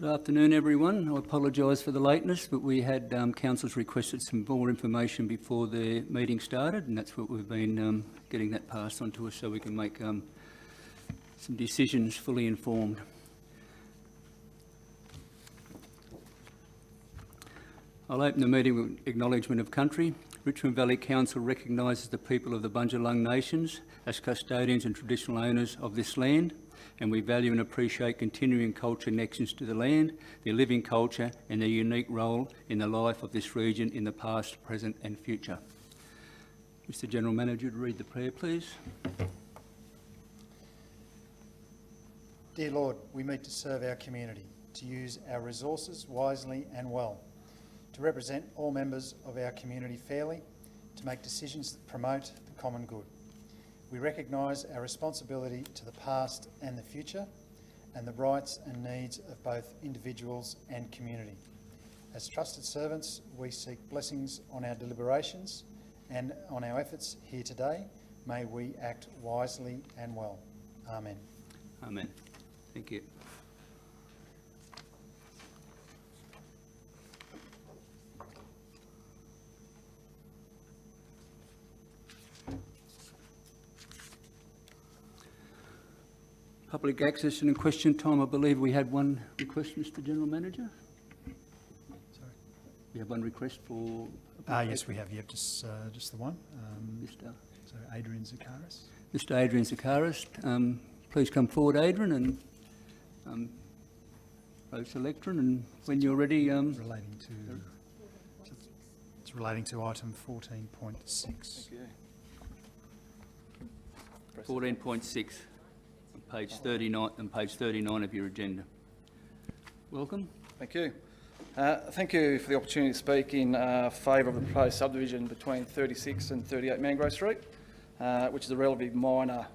Good afternoon, everyone. I apologise for the lateness, but we had councillors requested some more information before the meeting started, and that's what we've been getting that passed on to us so we can make some decisions fully informed. I'll open the meeting with acknowledgement of country. Richmond Valley Council recognises the people of the Bundjalung Nations as custodians and traditional owners of this land, and we value and appreciate continuing culture connections to the land, their living culture and their unique role in the life of this region in the past, present and future. Mr General Manager, to read the prayer, please. Dear Lord, we meet to serve our community, to use our resources wisely and well, to represent all members of our community fairly, to make decisions that promote the common good. We recognise our responsibility to the past and the future, and the rights and needs of both individuals and community. As trusted servants, we seek blessings on our deliberations and on our efforts here today. May we act wisely and well. Amen. Amen. Thank you. Public access and question time. I believe we had one request, Mr General Manager. Sorry. We have one request for... Yes, we have. Yep, just the one. So Adrian Zakaris. Mr Adrian Zakaris. Please come forward, Adrian, and vote electron. And when you're ready... It's relating to item 14.6. 14.6. Page 39 of your agenda. Welcome. Thank you. Thank you for the opportunity to speak in favour of the proposed subdivision between 36 and 38 Mangrove Street, which is a relatively minor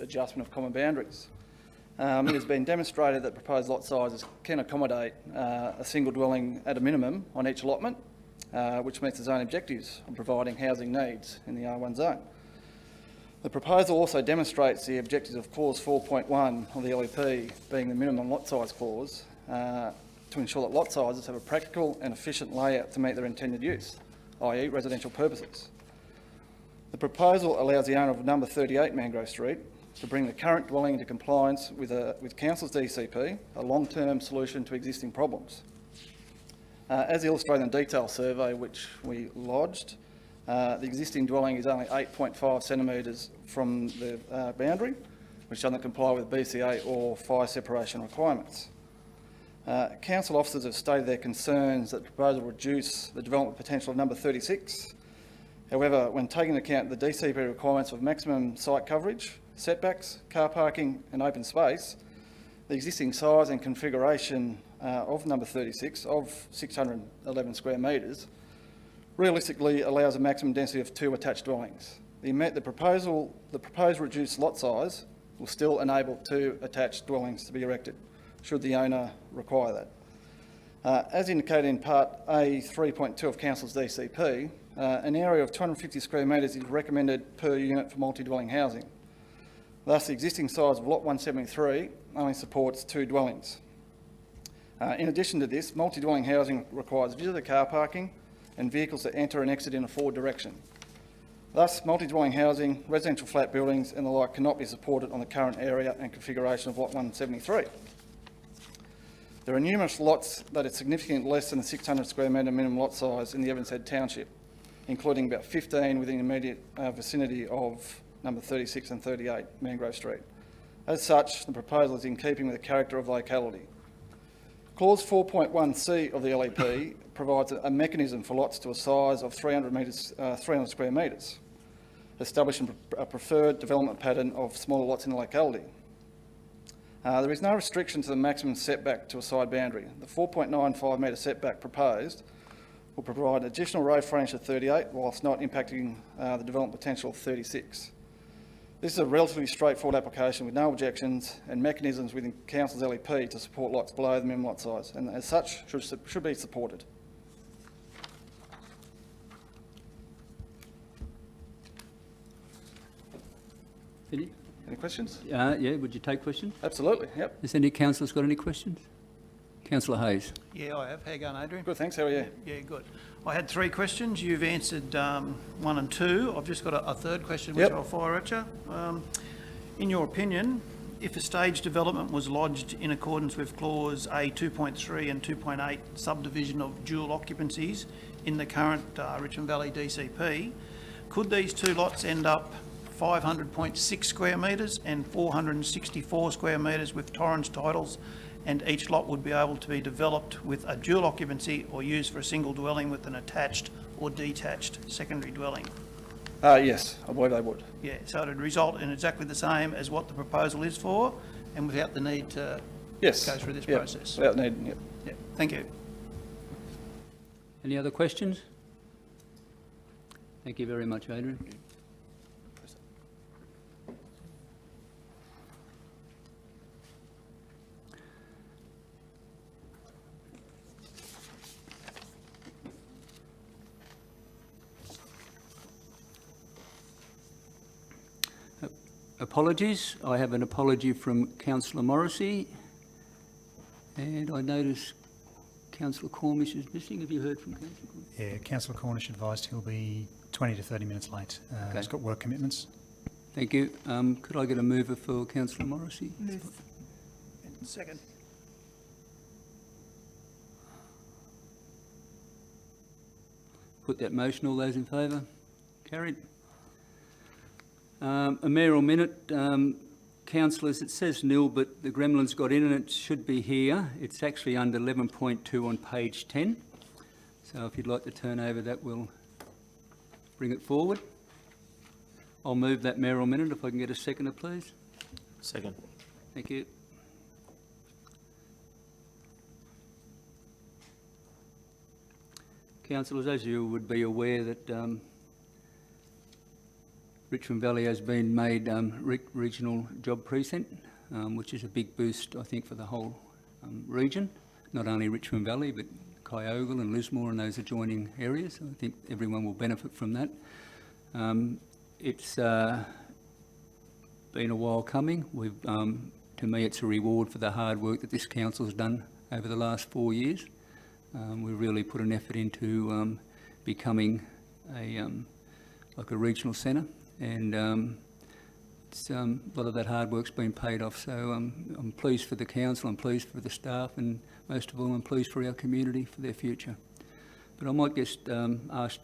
adjustment of common boundaries. It has been demonstrated that proposed lot sizes can accommodate a single dwelling at a minimum on each allotment, which meets the zone objectives of providing housing needs in the R1 zone. The proposal also demonstrates the objectives of clause 4.1 of the LEP, being the minimum lot size clause, to ensure that lot sizes have a practical and efficient layout to meet their intended use, i.e. residential purposes. The proposal allows the owner of number 38 Mangrove Street to bring the current dwelling into compliance with Council's DCP, a long-term solution to existing problems. As illustrated in the detail survey which we lodged, the existing dwelling is only 8.5 centimetres from the boundary, which doesn't comply with BCA or fire separation requirements. Council officers have stated their concerns that the proposal will reduce the development potential of number 36. However, when taking into account the DCP requirements of maximum site coverage, setbacks, car parking and open space, the existing size and configuration of number 36 of 611 square metres realistically allows a maximum density of 2 attached dwellings. The proposed reduced lot size will still enable 2 attached dwellings to be erected, should the owner require that. As indicated in Part A 3.2 of Council's DCP, an area of 250 square metres is recommended per unit for multi-dwelling housing. Thus, the existing size of Lot 173 only supports 2 dwellings. In addition to this, multi-dwelling housing requires visitor car parking and vehicles that enter and exit in a forward direction. Thus, multi-dwelling housing, residential flat buildings and the like cannot be supported on the current area and configuration of Lot 173. There are numerous lots that are significantly less than the 600 square metre minimum lot size in the Evans Head Township, including about 15 within the immediate vicinity of number 36 and 38 Mangrove Street. As such, the proposal is in keeping with the character of the locality. Clause 4.1c of the LEP provides a mechanism for lots to a size of 300 square metres, establishing a preferred development pattern of smaller lots in the locality. There is no restriction to the maximum setback to a side boundary. The 4.95 metre setback proposed will provide additional road frontage to 38 whilst not impacting the development potential of 36. This is a relatively straightforward application with no objections and mechanisms within Council's LEP to support lots below the minimum lot size, and as such should be supported. Any questions? Yeah, would you take questions? Absolutely, yep. Has any councillors got any questions? Councillor Hayes. Yeah, I have. How you going, Adrian? Good, thanks. How are you? Yeah, good. I had 3 questions. You've answered 1 and 2. I've just got a third question, which Yep. I'll fire at you. In your opinion, if a stage development was lodged in accordance with clause A 2.3 and 2.8 subdivision of dual occupancies in the current Richmond Valley DCP, could these 2 lots end up 500.6 square metres and 464 square metres with Torrens titles, and each lot would be able to be developed with a dual occupancy or used for a single dwelling with an attached or detached secondary dwelling? Yes, I believe they would. Yeah, so it'd result in exactly the same as what the proposal is for, and without the need to Yes. go through this Yep. process. Without needing, yep. Yeah, thank you. Any other questions? Thank you very much, Adrian. Apologies. I have an apology from Councillor Morrissey, and I notice Councillor Cornish is missing. Have you heard from Councillor Cornish? Yeah, Councillor Cornish advised he'll be 20 to 30 minutes late. Okay. He's got work commitments. Thank you. Could I get a mover for Councillor Morrissey? Second. Put that motion. All those in favour? Carried. A mayoral minute. Councillors, it says nil, but the gremlins got in and it should be here. It's actually under 11.2 on page 10. So if you'd like to turn over that, we'll bring it forward. I'll move that mayoral minute if I can get a seconder, please. Second. Thank you. Councillors, as you would be aware that Richmond Valley has been made regional job precinct, which is a big boost, I think, for the whole region, not only Richmond Valley, but Kyogle and Lismore and those adjoining areas. I think everyone will benefit from that. It's been a while coming. To me, it's a reward for the hard work that this council has done over the last 4 years. We've really put an effort into becoming like a regional centre, and a lot of that hard work's been paid off. So I'm pleased for the council, I'm pleased for the staff, and most of all, I'm pleased for our community for their future. But I might just ask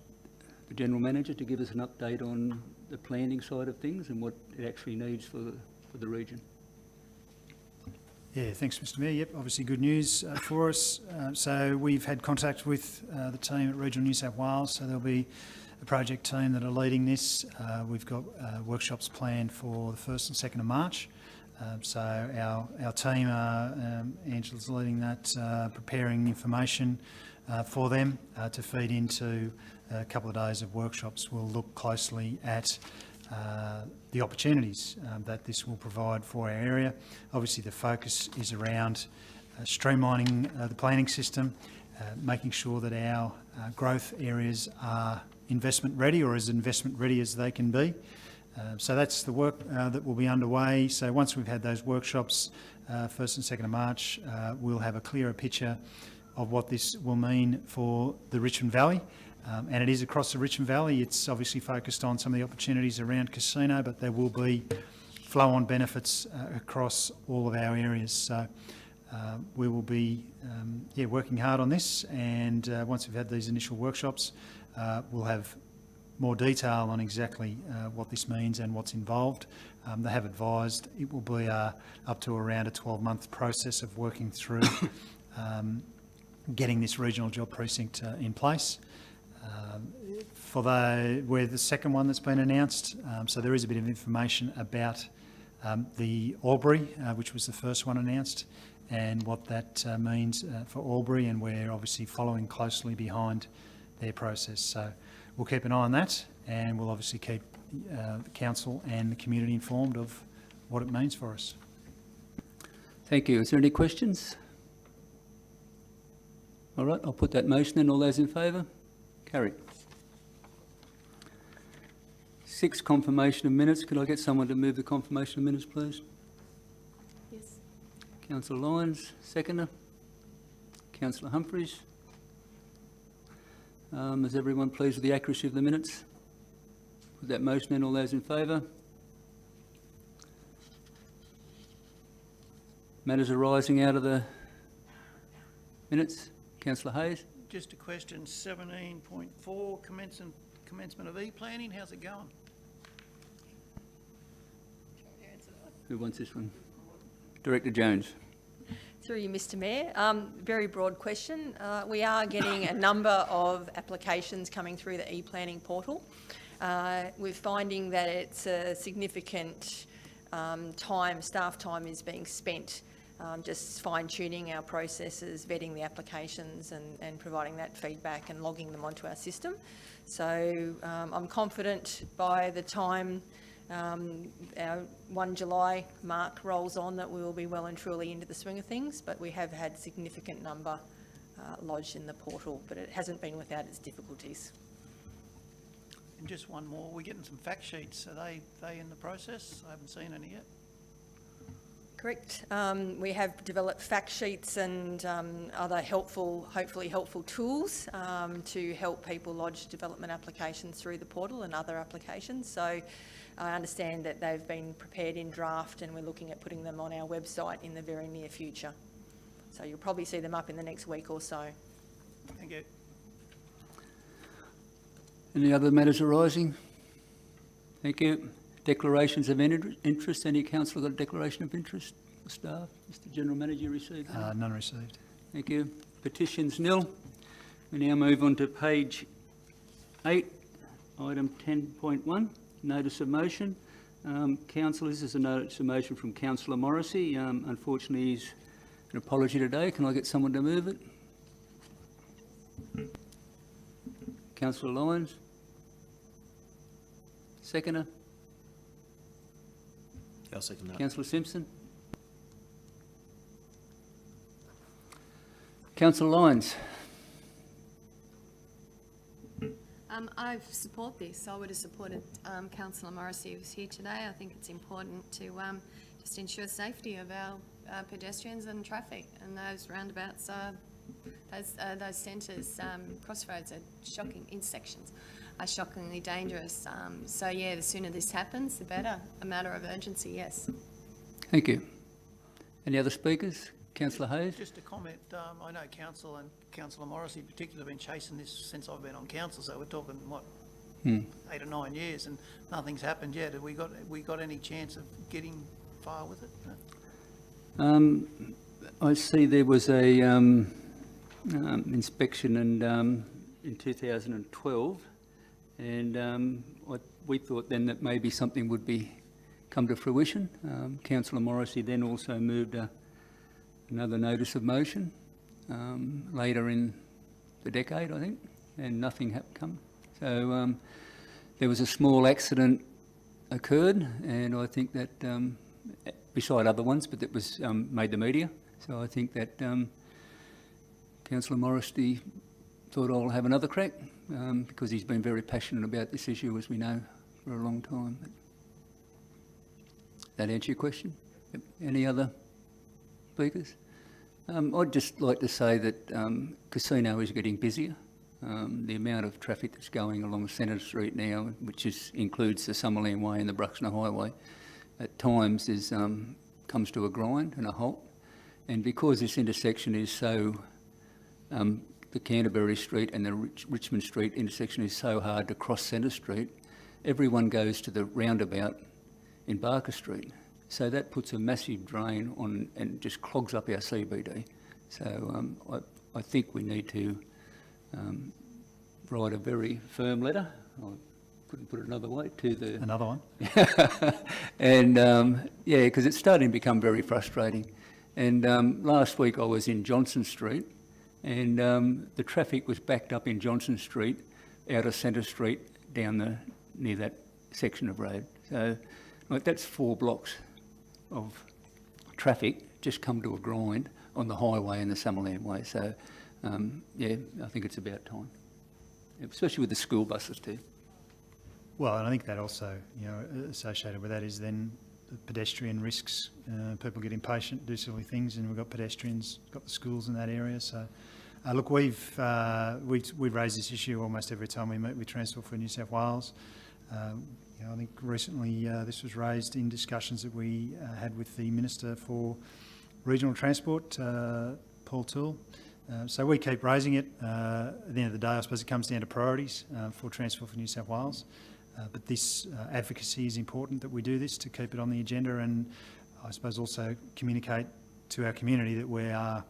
the General Manager to give us an update on the planning side of things and what it actually needs for the region. Yeah, thanks, Mr Mayor. Yep, obviously good news for us. So we've had contact with the team at Regional New South Wales, so there'll be a project team that are leading this. We've got workshops planned for the 1st and 2nd of March. So our team, Angela's leading that, preparing information for them to feed into a couple of days of workshops. We'll look closely at the opportunities that this will provide for our area. Obviously the focus is around streamlining the planning system, making sure that our growth areas are investment ready, or as investment ready as they can be. So that's the work that will be underway. So once we've had those workshops, 1st and 2nd of March, we'll have a clearer picture of what this will mean for the Richmond Valley. And it is across the Richmond Valley. It's obviously focused on some of the opportunities around casino, but there will be flow-on benefits across all of our areas. So we will be working hard on this, and once we've had these initial workshops, we'll have more detail on exactly what this means and what's involved. They have advised it will be up to around a 12-month process of working through getting this regional job precinct in place. We're the second one that's been announced, so there is a bit of information about the Albury, which was the first one announced, and what that means for Albury, and we're obviously following closely behind their process. So we'll keep an eye on that, and we'll obviously keep the council and the community informed of what it means for us. Thank you. Is there any questions? All right, I'll put that motion in. All those in favour? Carried. 6, confirmation of minutes. Could I get someone to move the confirmation of minutes, please? Yes. Councillor Lyons, seconder. Councillor Humphries. Is everyone pleased with the accuracy of the minutes? With that motion, then all those in favour? Matters arising out of the minutes? Councillor Hayes. Just a question, 17.4, commencement of e-planning, how's it going? Who wants this one? Director Jones. Through you, Mr Mayor. Very broad question. We are getting a number of applications coming through the e-planning portal. We're finding that it's a significant staff time is being spent just fine-tuning our processes, vetting the applications and providing that feedback and logging them onto our system. So I'm confident by the time our 1 July mark rolls on that we will be well and truly into the swing of things, but we have had significant number lodged in the portal, but it hasn't been without its difficulties. And just one more, we're getting some fact sheets, are they in the process? I haven't seen any yet. Correct. We have developed fact sheets and other hopefully helpful tools to help people lodge development applications through the portal and other applications. So I understand that they've been prepared in draft and we're looking at putting them on our website in the very near future. So you'll probably see them up in the next week or so. Thank you. Any other matters arising? Thank you. Declarations of interest. Any councillor got a declaration of interest for staff? Mr General Manager, you received that? None received. Thank you. Petitions nil. We now move on to page 8, item 10.1, notice of motion. Councillors, this is a notice of motion from Councillor Morrissey. Unfortunately, he's an apology today. Can I get someone to move it? Councillor Lyons. Seconder. I'll second that. Councillor Simpson. Councillor Lyons. I support this. I would have supported Councillor Morrissey, who was here today. I think it's important to just ensure safety of our pedestrians and traffic, and those roundabouts are, those centres, crossroads are shocking, intersections are shockingly dangerous. So yeah, the sooner this happens, the better. A matter of urgency, yes. Thank you. Any other speakers? Councillor Hayes. Just a comment, I know Council and Councillor Morrissey in particular have been chasing this since I've been on Council, so we're talking, what, 8 or 9 years, and nothing's happened yet. Have we got any chance of getting far with it? No? I see there was a inspection in 2012, and we thought then that maybe something would come to fruition. Councillor Morrissey then also moved another notice of motion later in the decade, I think, and nothing come. So there was a small accident occurred, and I think that, beside other ones, but that was made the media. So I think that Councillor Morrissey thought I'll have another crack because he's been very passionate about this issue, as we know, for a long time. That answer your question? Yep. Any other speakers? I'd just like to say that Casino is getting busier. The amount of traffic that's going along Centre Street now, which includes the Summerland Way and the Bruxner Highway, at times comes to a grind and a halt. And because this intersection is so, the Canterbury Street and the Richmond Street intersection is so hard to cross Centre Street, everyone goes to the roundabout in Barker Street. So that puts a massive drain on and just clogs up our CBD. So I think we need to write a very firm letter, I couldn't put it another way, to the... Another one? And yeah, because it's starting to become very frustrating. And last week I was in Johnson Street, and the traffic was backed up in Johnson Street out of Centre Street down near that section of road. So like, that's 4 blocks of traffic just come to a grind on the highway and the Summerland Way. So yeah, I think it's about time, especially with the school buses too. Well, and I think that also, associated with that is then the pedestrian risks. People get impatient, do silly things, and we've got pedestrians, got the schools in that area. So, look, we've raised this issue almost every time we meet with Transport for New South Wales. You know, I think recently this was raised in discussions that we had with the Minister for Regional Transport, Paul Toole. So we keep raising it. At the end of the day, I suppose it comes down to priorities for Transport for New South Wales. But this advocacy is important, that we do this to keep it on the agenda, and I suppose also communicate to our community that we are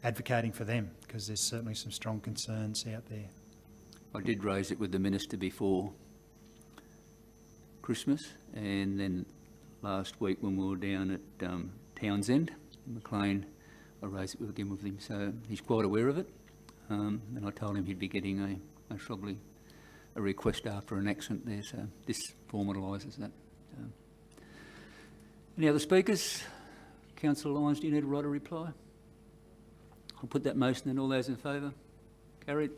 advocating for them, because there's certainly some strong concerns out there. I did raise it with the Minister before Christmas, and then last week when we were down at Townsend, McLean, I raised it again with him, so he's quite aware of it. And I told him he'd be getting most probably a request after an accident there, so this formalises that. Any other speakers? Councillor Lyons, do you need to write a reply? I'll put that motion in. All those in favour? Carried.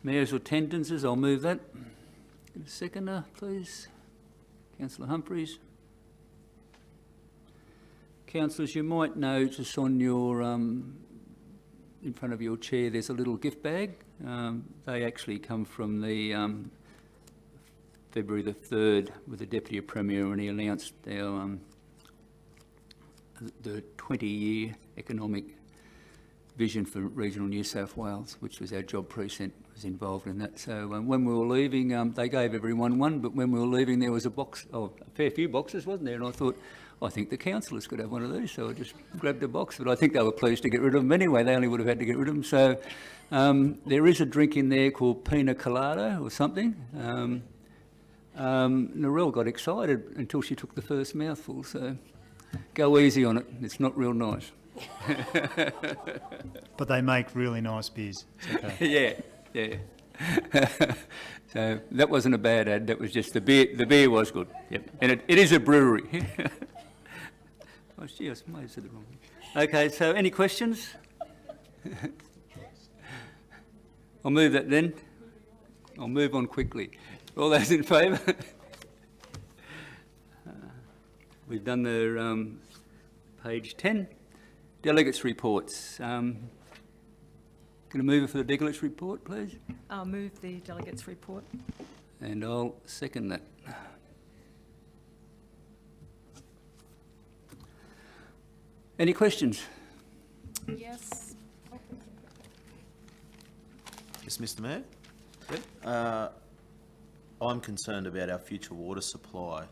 Mayor's attendances, I'll move that. Get a seconder, please. Councillor Humphreys. Councillors, you might notice on your, in front of your chair, there's a little gift bag. They actually come from the February the 3rd with the Deputy Premier, and he announced our the 20-year economic vision for regional New South Wales, which was our job precinct was involved in that. So when we were leaving, they gave everyone one, but when we were leaving there was a box, a fair few boxes, wasn't there? And I thought, I think the councillors could have one of these, so I just grabbed a box, but I think they were pleased to get rid of them anyway. They only would have had to get rid of them. So there is a drink in there called Pina Colada or something. Narelle got excited until she took the first mouthful, so go easy on it. It's not real nice. But they make really nice beers. It's okay. Yeah. So that wasn't a bad ad. That was just the beer. The beer was good. Yep, and it is a brewery. Oh, gee, I might have said the wrong thing. Okay, so any questions? I'll move that then. I'll move on quickly. All those in favour? We've done the page 10. Delegates' reports. Going to move it for the delegates' report, please? I'll move the delegates' report. And I'll second that. Any questions? Yes. Yes, Mr. Mayor. Yep. I'm concerned about our future water supply,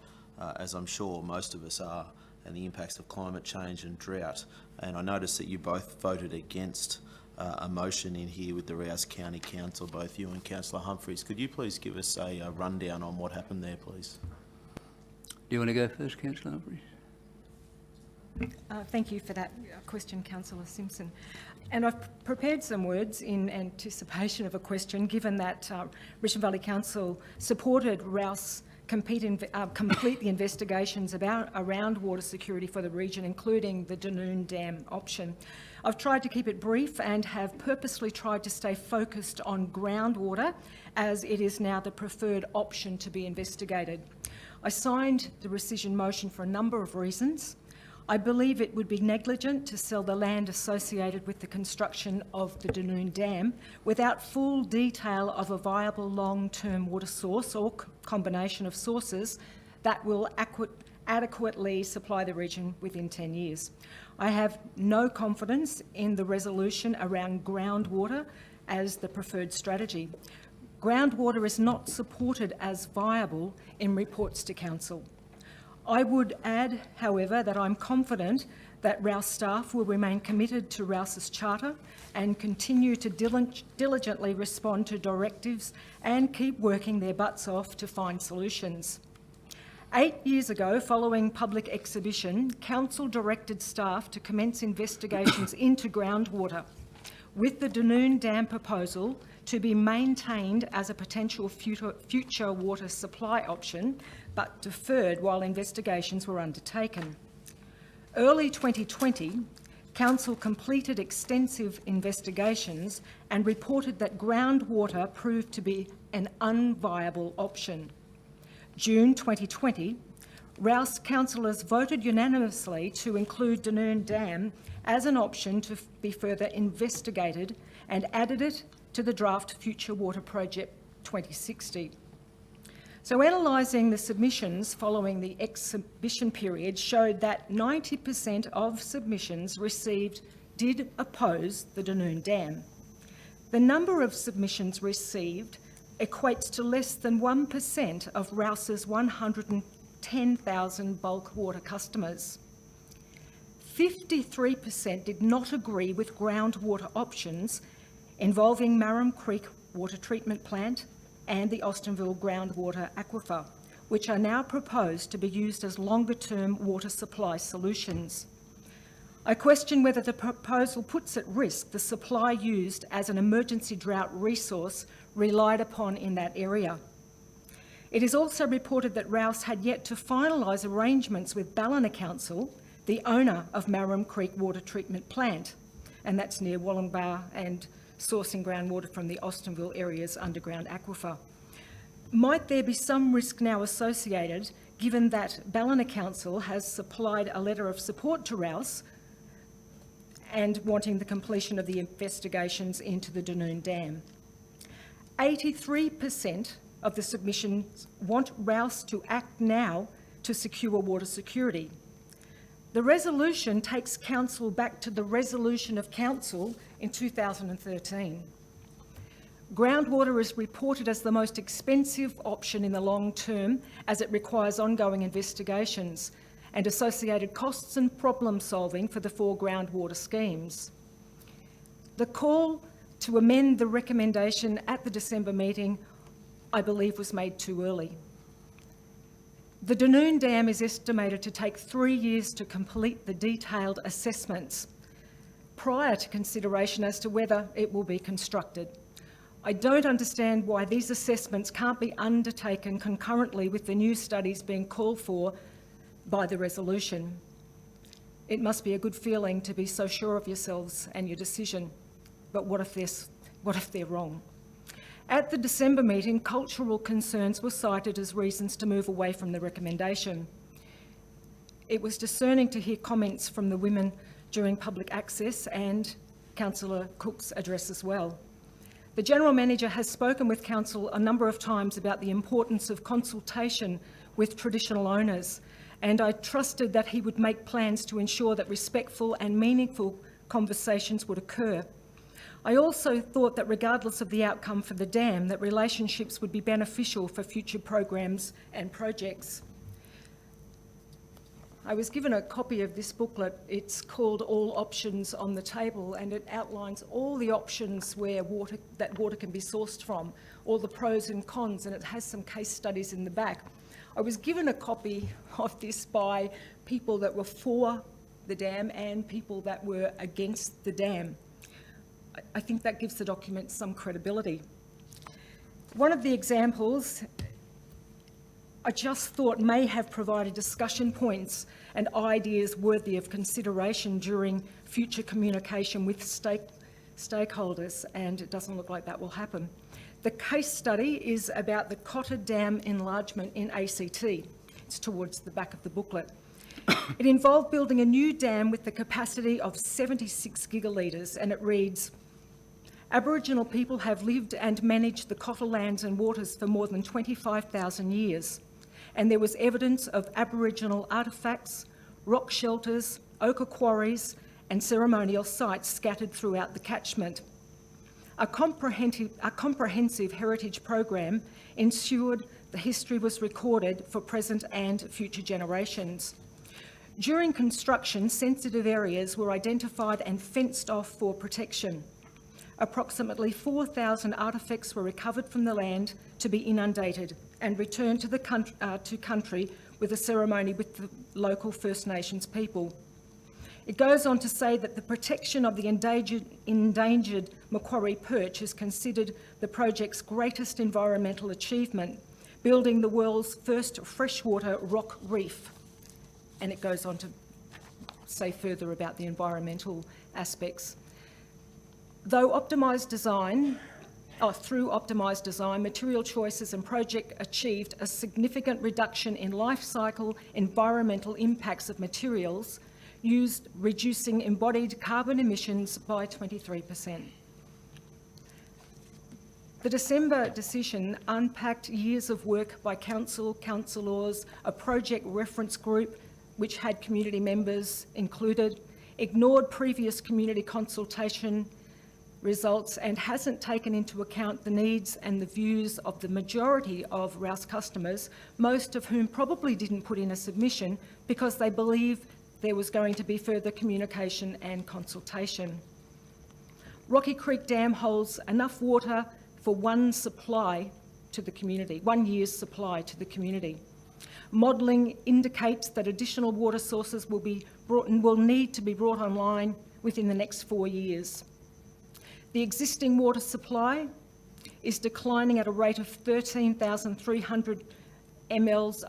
as I'm sure most of us are, and the impacts of climate change and drought. And I noticed that you both voted against a motion in here with the Rouse County Council, both you and Councillor Humphreys. Could you please give us a rundown on what happened there, please? Do you want to go first, Councillor Humphreys? Thank you for that question, Councillor Simpson. And I've prepared some words in anticipation of a question, given that Richmond Valley Council supported Rouse complete the investigations around water security for the region, including the Dunoon Dam option. I've tried to keep it brief and have purposely tried to stay focused on groundwater, as it is now the preferred option to be investigated. I signed the rescission motion for a number of reasons. I believe it would be negligent to sell the land associated with the construction of the Dunoon Dam without full detail of a viable long-term water source or combination of sources that will adequately supply the region within 10 years. I have no confidence in the resolution around groundwater as the preferred strategy. Groundwater is not supported as viable in reports to Council. I would add, however, that I'm confident that Rouse staff will remain committed to Rouse's charter and continue to diligently respond to directives and keep working their butts off to find solutions. 8 years ago, following public exhibition, Council directed staff to commence investigations into groundwater, with the Dunoon Dam proposal to be maintained as a potential future water supply option, but deferred while investigations were undertaken. Early 2020, Council completed extensive investigations and reported that groundwater proved to be an unviable option. June 2020, Rouse councillors voted unanimously to include Dunoon Dam as an option to be further investigated and added it to the draft Future Water Project 2060. So analysing the submissions following the exhibition period showed that 90% of submissions received did oppose the Dunoon Dam. The number of submissions received equates to less than 1% of Rouse's 110,000 bulk water customers. 53% did not agree with groundwater options involving Marram Creek Water Treatment Plant and the Austinville Groundwater Aquifer, which are now proposed to be used as longer-term water supply solutions. I question whether the proposal puts at risk the supply used as an emergency drought resource relied upon in that area. It is also reported that Rouse had yet to finalise arrangements with Ballina Council, the owner of Marram Creek Water Treatment Plant, and that's near Wollongbar and sourcing groundwater from the Austinville area's underground aquifer. Might there be some risk now associated, given that Ballina Council has supplied a letter of support to Rouse and wanting the completion of the investigations into the Dunoon Dam? 83% of the submissions want Rouse to act now to secure water security. The resolution takes Council back to the resolution of Council in 2013. Groundwater is reported as the most expensive option in the long term, as it requires ongoing investigations and associated costs and problem solving for the 4 groundwater schemes. The call to amend the recommendation at the December meeting, I believe, was made too early. The Dunoon Dam is estimated to take 3 years to complete the detailed assessments prior to consideration as to whether it will be constructed. I don't understand why these assessments can't be undertaken concurrently with the new studies being called for by the resolution. It must be a good feeling to be so sure of yourselves and your decision, but what if they're wrong? At the December meeting, cultural concerns were cited as reasons to move away from the recommendation. It was discerning to hear comments from the women during public access and Councillor Cook's address as well. The General Manager has spoken with Council a number of times about the importance of consultation with traditional owners, and I trusted that he would make plans to ensure that respectful and meaningful conversations would occur. I also thought that regardless of the outcome for the dam, that relationships would be beneficial for future programs and projects. I was given a copy of this booklet. It's called All Options on the Table, and it outlines all the options where water can be sourced from, all the pros and cons, and it has some case studies in the back. I was given a copy of this by people that were for the dam and people that were against the dam. I think that gives the document some credibility. One of the examples I just thought may have provided discussion points and ideas worthy of consideration during future communication with stakeholders, and it doesn't look like that will happen. The case study is about the Cotter Dam enlargement in ACT. It's towards the back of the booklet. It involved building a new dam with the capacity of 76 gigalitres, and it reads, Aboriginal people have lived and managed the Cotter lands and waters for more than 25,000 years, and there was evidence of Aboriginal artefacts, rock shelters, ochre quarries, and ceremonial sites scattered throughout the catchment. A comprehensive heritage program ensured the history was recorded for present and future generations. During construction, sensitive areas were identified and fenced off for protection. Approximately 4,000 artefacts were recovered from the land to be inundated and returned to the country with a ceremony with the local First Nations people. It goes on to say that the protection of the endangered Macquarie perch is considered the project's greatest environmental achievement, building the world's first freshwater rock reef. And it goes on to say further about the environmental aspects. Though optimised design through optimised design, material choices and project achieved a significant reduction in life cycle environmental impacts of materials used, reducing embodied carbon emissions by 23%. The December decision unpacked years of work by council, councillors, a project reference group which had community members included, ignored previous community consultation results and hasn't taken into account the needs and the views of the majority of Rouse customers, most of whom probably didn't put in a submission because they believe there was going to be further communication and consultation. Rocky Creek Dam holds enough water for one supply to the community, 1 year's supply to the community. Modelling indicates that additional water sources will need to be brought online within the next 4 years. The existing water supply is declining at a rate of 13,300 mLs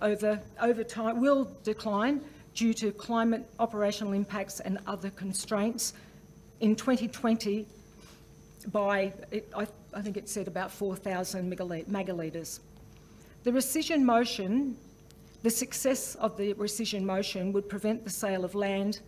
over time, will decline due to climate, operational impacts and other constraints. In 2020, by, I think it said about 4,000 megalitres. The rescission motion, the success of the rescission motion would prevent the sale of land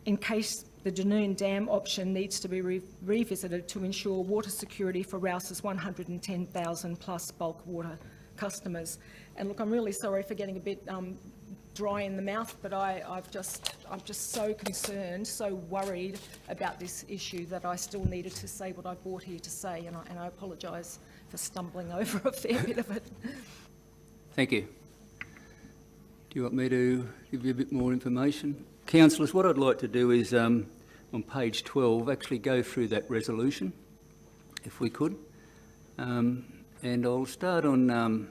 in case the Dunoon Dam option needs to be revisited to ensure water security for Rouse's 110,000 plus bulk water customers. And look, I'm really sorry for getting a bit dry in the mouth, but I'm just so concerned, so worried about this issue that I still needed to say what I brought here to say, and I apologise for stumbling over a fair bit of it. Thank you. Do you want me to give you a bit more information? Councillors, what I'd like to do is, on page 12, actually go through that resolution, if we could. And I'll start on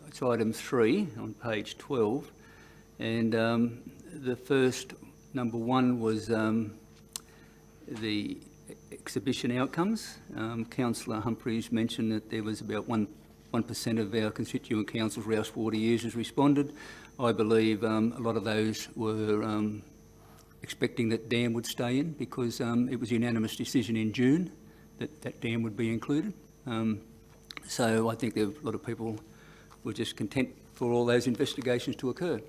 it's item 3 on page 12. And the first, number 1, was the exhibition outcomes. Councillor Humphreys mentioned that there was about 1% of our constituent councils, Rouse water users, responded. I believe a lot of those were expecting that dam would stay in because it was a unanimous decision in June that that dam would be included. So I think there were a lot of people were just content for all those investigations to occur.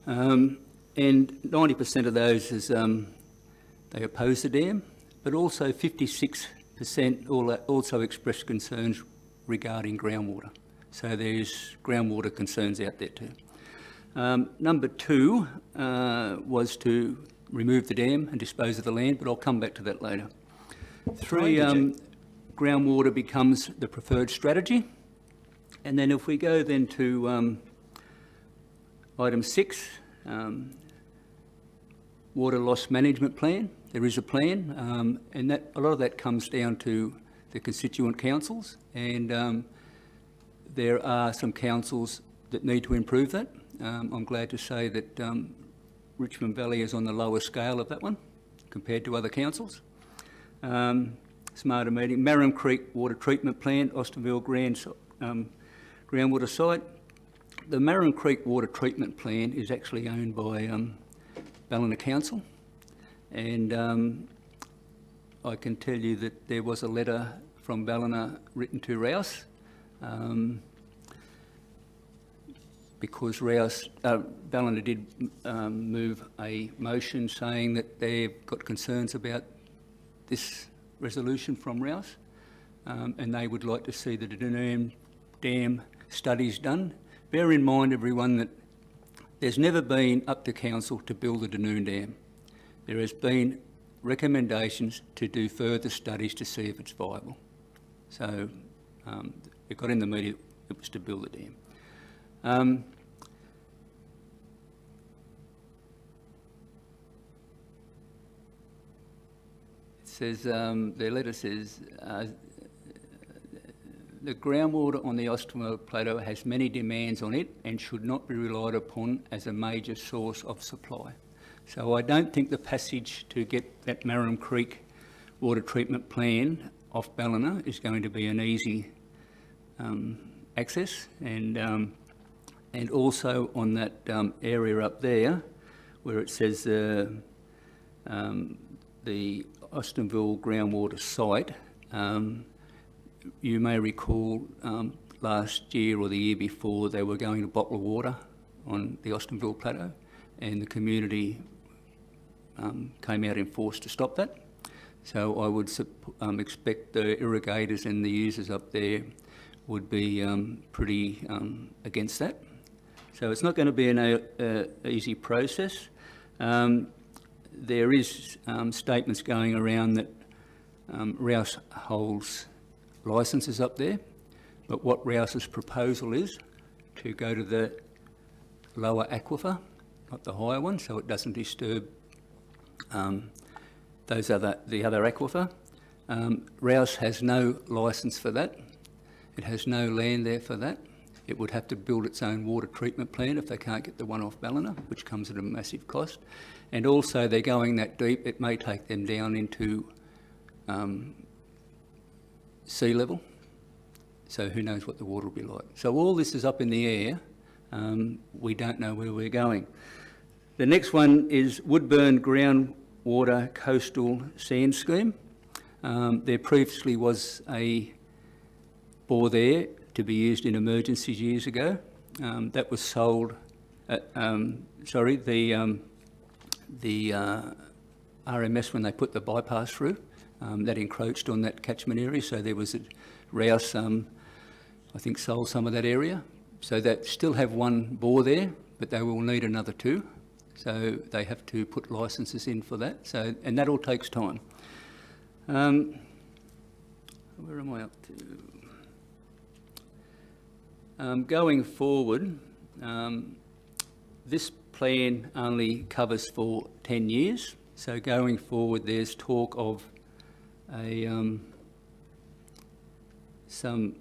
And 90% of those is they oppose the dam, but also 56% also expressed concerns regarding groundwater. So there's groundwater concerns out there too. Number 2 was to remove the dam and dispose of the land, but I'll come back to that later. 3, groundwater becomes the preferred strategy. And then if we go then to item 6, water loss management plan. There is a plan, and that a lot of that comes down to the constituent councils, and there are some councils that need to improve that. I'm glad to say that Richmond Valley is on the lower scale of that one compared to other councils. Smarter meeting. Marram Creek water treatment plant, Austinville groundwater site. The Marram Creek water treatment plant is actually owned by Ballina Council, and I can tell you that there was a letter from Ballina written to Rouse because Ballina did move a motion saying that they've got concerns about this resolution from Rouse, and they would like to see the Dunoon Dam studies done. Bear in mind, everyone, that there's never been up to council to build the Dunoon Dam. There has been recommendations to do further studies to see if it's viable. So it got in the media, it was to build the dam. It says, their letter says, the groundwater on the Austinville Plateau has many demands on it and should not be relied upon as a major source of supply. So I don't think the passage to get that Marram Creek water treatment plan off Ballina is going to be an easy access, and also on that area up there where it says the Austinville groundwater site, you may recall last year or the year before they were going to bottle water on the Austinville Plateau, and the community came out in force to stop that. So I would expect the irrigators and the users up there would be pretty against that. So it's not going to be an easy process. There is statements going around that Rouse holds licences up there, but what Rouse's proposal is to go to the lower aquifer, not the higher one, so it doesn't disturb the other aquifer. Rouse has no licence for that. It has no land there for that. It would have to build its own water treatment plant if they can't get the one off Ballina, which comes at a massive cost. And also they're going that deep, it may take them down into sea level. So who knows what the water will be like. So all this is up in the air. We don't know where we're going. The next one is Woodburn Groundwater Coastal Sand Scheme. There previously was a bore there to be used in emergencies years ago. That was sold, the RMS, when they put the bypass through, that encroached on that catchment area, so there was a Rouse, I think, sold some of that area. So they still have one bore there, but they will need another two. So they have to put licences in for that. So, and that all takes time. Where am I up to? Going forward, this plan only covers for 10 years. So going forward, there's talk of some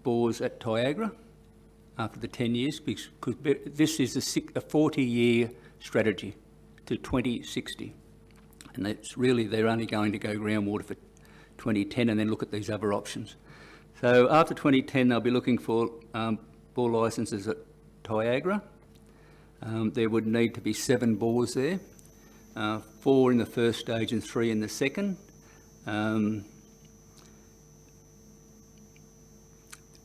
bores at Niagara after the 10 years, because this is a 40-year strategy to 2060. And that's really, they're only going to go groundwater for 2010 and then look at these other options. So after 2010, they'll be looking for bore licences at Niagara. There would need to be 7 bores there, 4 in the first stage and 3 in the second.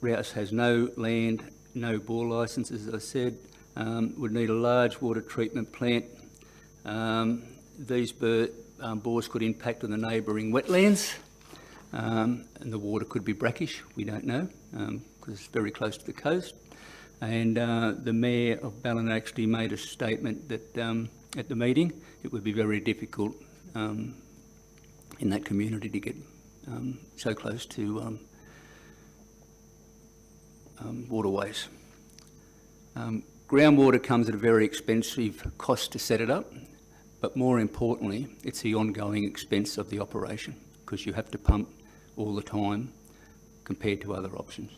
Rouse has no land, no bore licence, as I said. Would need a large water treatment plant. These bores could impact on the neighbouring wetlands, and the water could be brackish, we don't know, because it's very close to the coast. And the Mayor of Ballina actually made a statement that at the meeting it would be very difficult in that community to get so close to waterways. Groundwater comes at a very expensive cost to set it up, but more importantly, it's the ongoing expense of the operation, because you have to pump all the time compared to other options.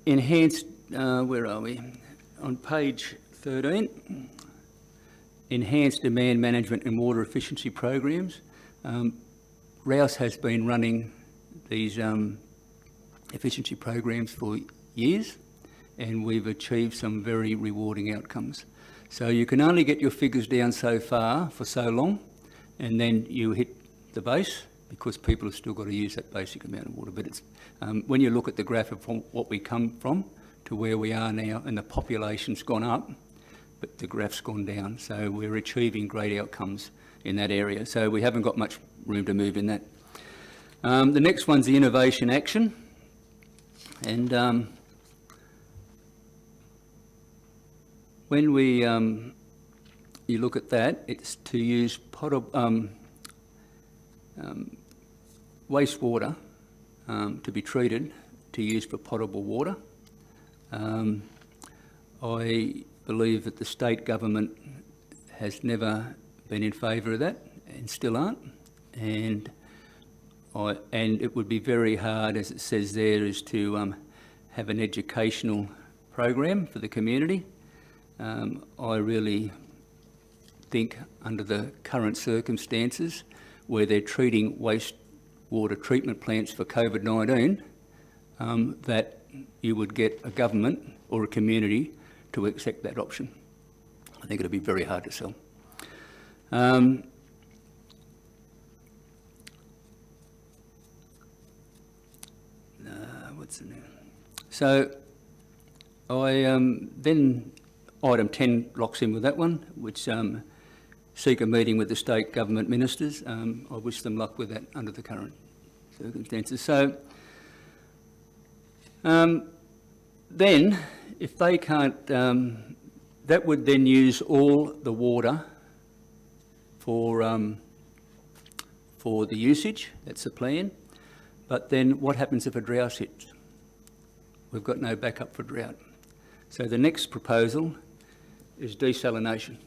Enhanced, where are we? On page 13, enhanced demand management and water efficiency programs. Rouse has been running these efficiency programs for years, and we've achieved some very rewarding outcomes. So you can only get your figures down so far for so long, and then you hit the base, because people have still got to use that basic amount of water. But it's when you look at the graph of what we come from to where we are now, and the population's gone up, but the graph's gone down. So we're achieving great outcomes in that area. So we haven't got much room to move in that. The next one's the innovation action. And when we you look at that, it's to use wastewater to be treated to use for potable water. I believe that the state government has never been in favour of that, and still aren't. And it would be very hard, as it says there, is to have an educational program for the community. I really think, under the current circumstances, where they're treating wastewater treatment plants for COVID-19, that you would get a government or a community to accept that option. I think it'll be very hard to sell. So I then, item 10 locks in with that one, which seek a meeting with the state government ministers. I wish them luck with that under the current circumstances. So then, if they can't, that would then use all the water for the usage. That's the plan. But then what happens if a drought hits? We've got no backup for drought. So the next proposal is desalination.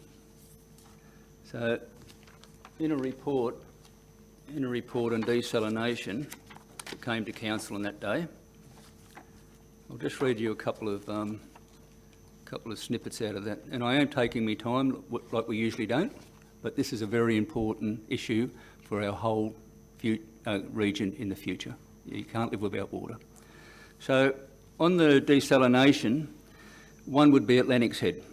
So in a report on desalination that came to council on that day, I'll just read you a couple of snippets out of that. And I am taking me time, like we usually don't, but this is a very important issue for our whole region in the future. You can't live without water. So on the desalination, one would be at Lennox Head.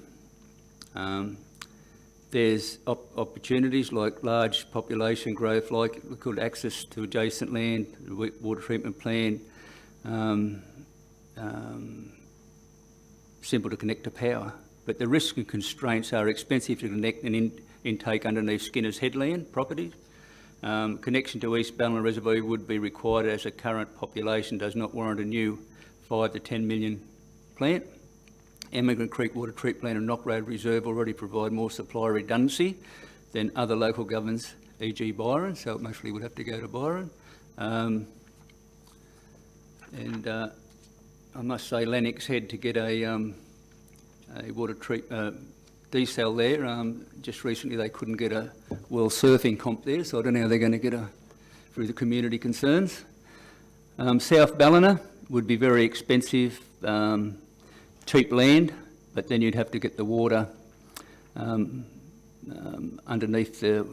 There's opportunities like large population growth, like good access to adjacent land, water treatment plant, simple to connect to power. But the risks and constraints are expensive to connect an intake underneath Skinner's Headland properties. Connection to East Ballina Reservoir would be required as the current population does not warrant a new 5 to 10 million plant. Emigrant Creek Water Treatment Plant and Knock Road Reserve already provide more supply redundancy than other local governments, e.g. Byron, so it mostly would have to go to Byron. I must say Lennox Head, to get a water desal there, just recently they couldn't get a world surfing comp there, so I don't know how they're going to get through the community concerns. South Ballina would be very expensive, cheap land, but then you'd have to get the water underneath the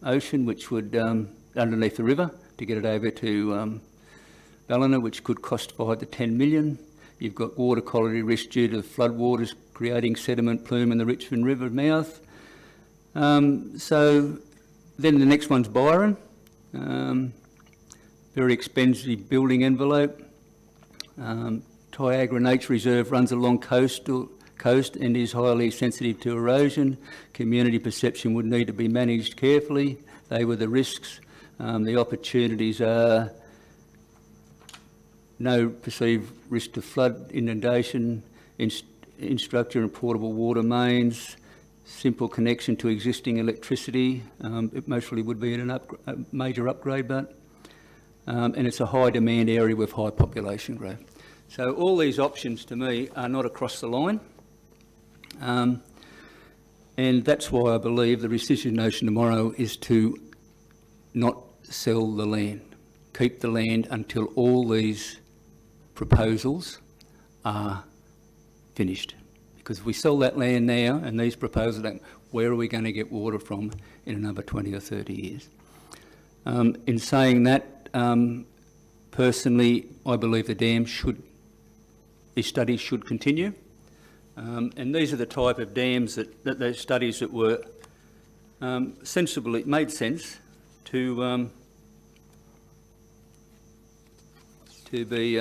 ocean, which would, underneath the river, to get it over to Ballina, which could cost 5 to 10 million. You've got water quality risk due to the floodwaters creating sediment plume in the Richmond River mouth. So then the next one's Byron. Very expensive building envelope. Tyagra Nature Reserve runs along coast and is highly sensitive to erosion. Community perception would need to be managed carefully. They were the risks. The opportunities are no perceived risk to flood, inundation, infrastructure and portable water mains, simple connection to existing electricity. It mostly would be a major upgrade, but and it's a high demand area with high population growth. So all these options to me are not across the line, and that's why I believe the rescission motion tomorrow is to not sell the land, keep the land until all these proposals are finished. Because if we sell that land now and these proposals, where are we going to get water from in another 20 or 30 years? In saying that, personally, I believe these studies should continue. And these are the type of dams that those studies that were sensibly, made sense to be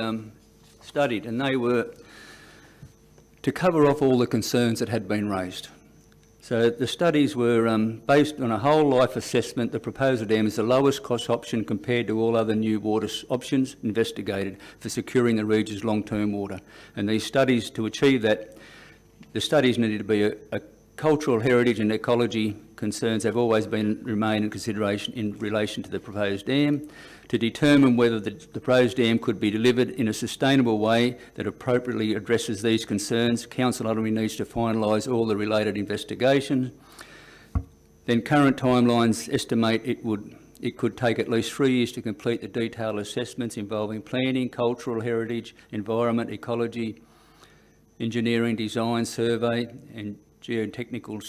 studied, and they were to cover off all the concerns that had been raised. So the studies were based on a whole life assessment. The proposed dam is the lowest cost option compared to all other new water options investigated for securing the region's long-term water. And these studies, to achieve that, the studies needed to be a cultural heritage and ecology concerns have always remain in consideration in relation to the proposed dam. To determine whether the proposed dam could be delivered in a sustainable way that appropriately addresses these concerns, Council ultimately needs to finalise all the related investigations. Then current timelines estimate it could take at least 3 years to complete the detailed assessments involving planning, cultural heritage, environment, ecology, engineering, design, survey and geotechnical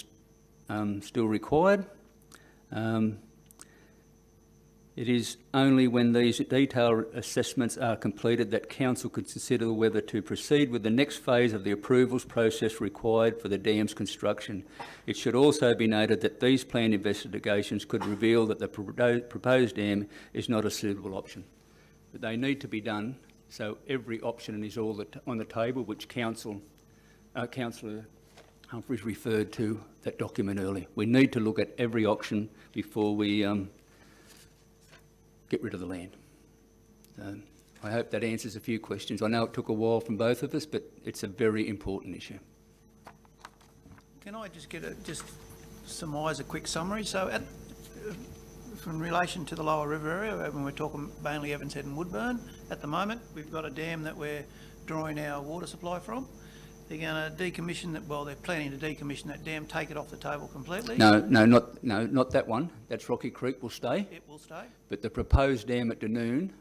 still required. It is only when these detailed assessments are completed that Council could consider whether to proceed with the next phase of the approvals process required for the dam's construction. It should also be noted that these planned investigations could reveal that the proposed dam is not a suitable option. But they need to be done So every option is all on the table, which Councillor Humphries referred to that document earlier. We need to look at every option before we get rid of the land. So I hope that answers a few questions. I know it took a while from both of us, but it's a very important issue. Can I just surmise a quick summary? So in relation to the lower river area, when we're talking mainly Evans Head and Woodburn, at the moment, we've got a dam that we're drawing our water supply from. They're going to decommission that, well, they're planning to decommission that dam, take it off the table completely. No, not that one. That's Rocky Creek will stay. It will stay. But the proposed dam at Dunoon,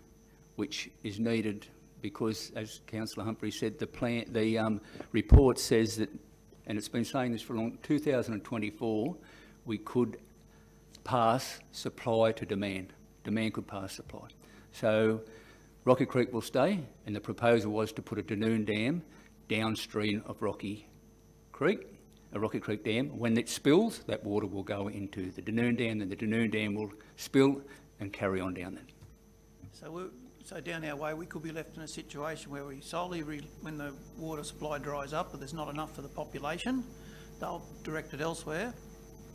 which is needed because, as Councillor Humphrey said, the report says that, and it's been saying this for a long, 2024, we could pass supply to demand. Demand could pass supply. So Rocky Creek will stay, and the proposal was to put a Dunoon dam downstream of Rocky Creek, a Rocky Creek dam. When it spills, that water will go into the Dunoon dam, and the Dunoon dam will spill and carry on down there. So down our way, we could be left in a situation where we solely, when the water supply dries up, but there's not enough for the population, they'll direct it elsewhere,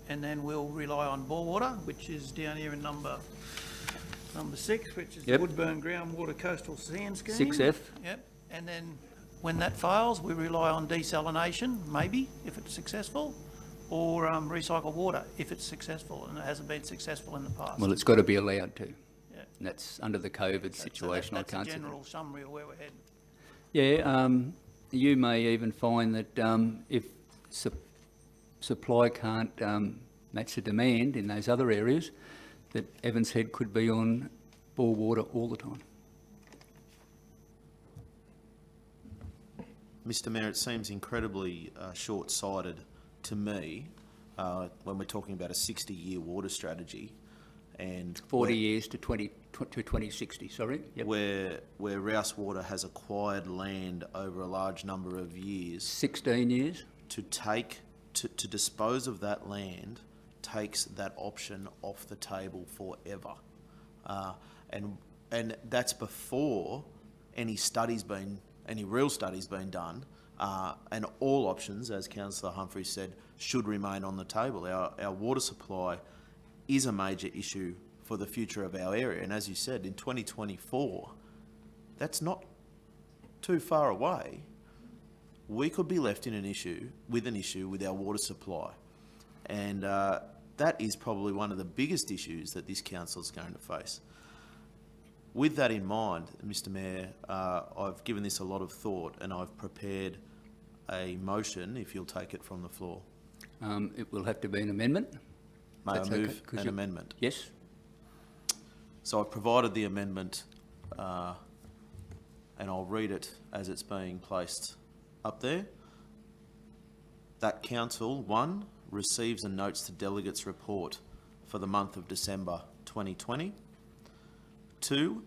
and then we'll rely on bore water, which is down here in number 6, which is the Woodburn Groundwater Coastal Sand Scheme. 6F. Yep. And then when that fails, we rely on desalination, maybe, if it's successful, or recycled water, if it's successful, and it hasn't been successful in the past. Well, it's got to be allowed to. Yeah. And that's under the COVID situation. That's I can't a see. general summary of where we're heading. Yeah, you may even find that if supply can't match the demand in those other areas, that Evans Head could be on bore water all the time. Mr Mayor, it seems incredibly short-sighted to me when we're talking about a 60-year water strategy and 40 years to 2060, sorry. Yep. Where Rouse Water has acquired land over a large number of years. 16 years. To dispose of that land takes that option off the table forever. And that's before any real studies been done, and all options, as Councillor Humphrey said, should remain on the table. Our water supply is a major issue for the future of our area, and as you said, in 2024, that's not too far away. We could be left in an issue with our water supply, and that is probably one of the biggest issues that this council is going to face. With that in mind, Mr Mayor, I've given this a lot of thought, and I've prepared a motion, if you'll take it from the floor. It will have to be an amendment. May I move an amendment? Yes. So I've provided the amendment, and I'll read it as it's being placed up there. That council, 1, receives and notes the delegates' report for the month of December 2020. 2,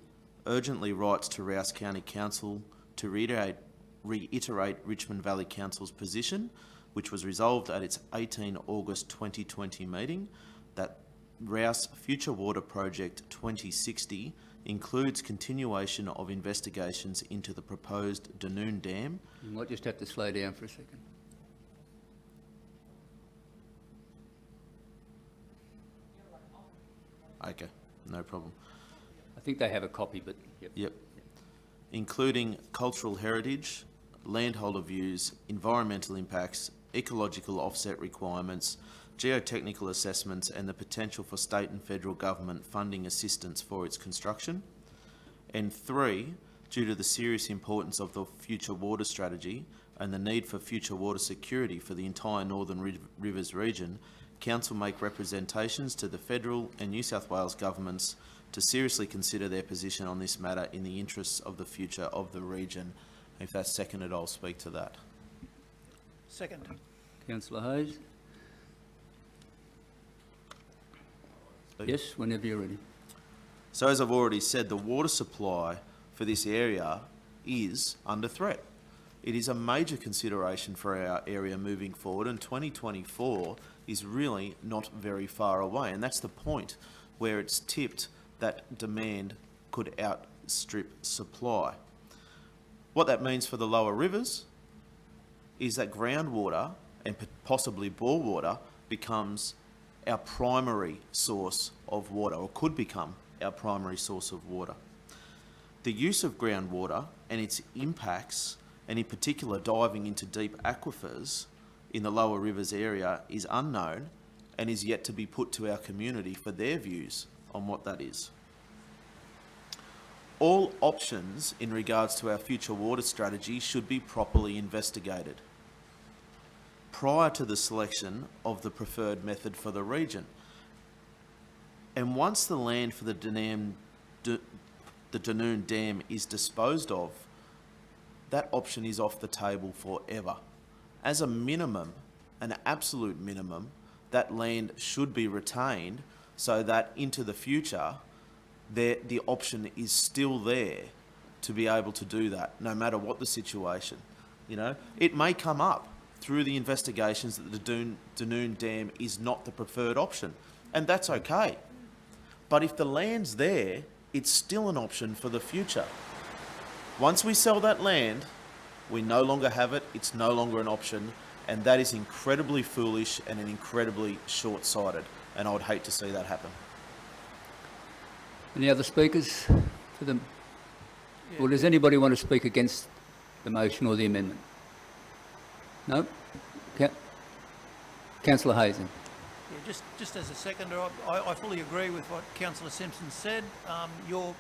urgently writes to Rouse County Council to reiterate Richmond Valley Council's position, which was resolved at its 18 August 2020 meeting, that Rouse Future Water Project 2060 includes continuation of investigations into the proposed Dunoon Dam. You might just have to slow down for a second. Okay, no problem. I think they have a copy, but Yep. Including cultural heritage, landholder views, environmental impacts, ecological offset requirements, geotechnical assessments, and the potential for state and federal government funding assistance for its construction. And 3, due to the serious importance of the future water strategy and the need for future water security for the entire Northern Rivers region, Council make representations to the federal and New South Wales governments to seriously consider their position on this matter in the interests of the future of the region. If that's seconded, I'll speak to that. Second. Councillor Hayes. Yes, whenever you're ready. So as I've already said, the water supply for this area is under threat. It is a major consideration for our area moving forward, and 2024 is really not very far away, and that's the point where it's tipped that demand could outstrip supply. What that means for the lower rivers is that groundwater and possibly bore water becomes our primary source of water, or could become our primary source of water. The use of groundwater and its impacts, and in particular diving into deep aquifers in the lower rivers area, is unknown and is yet to be put to our community for their views on what that is. All options in regards to our future water strategy should be properly investigated prior to the selection of the preferred method for the region. And once the land for the Dunoon Dam is disposed of, that option is off the table forever. As a minimum, an absolute minimum, that land should be retained so that into the future, the option is still there to be able to do that, no matter what the situation. You know, it may come up through the investigations that the Dunoon Dam is not the preferred option, and that's okay. But if the land's there, it's still an option for the future. Once we sell that land, we no longer have it, it's no longer an option, and that is incredibly foolish and incredibly short-sighted, and I would hate to see that happen. Any other speakers for them? Well, does anybody want to speak against the motion or the amendment? No? Councillor Hazen. Yeah, just as a seconder, I fully agree with what Councillor Simpson said. Your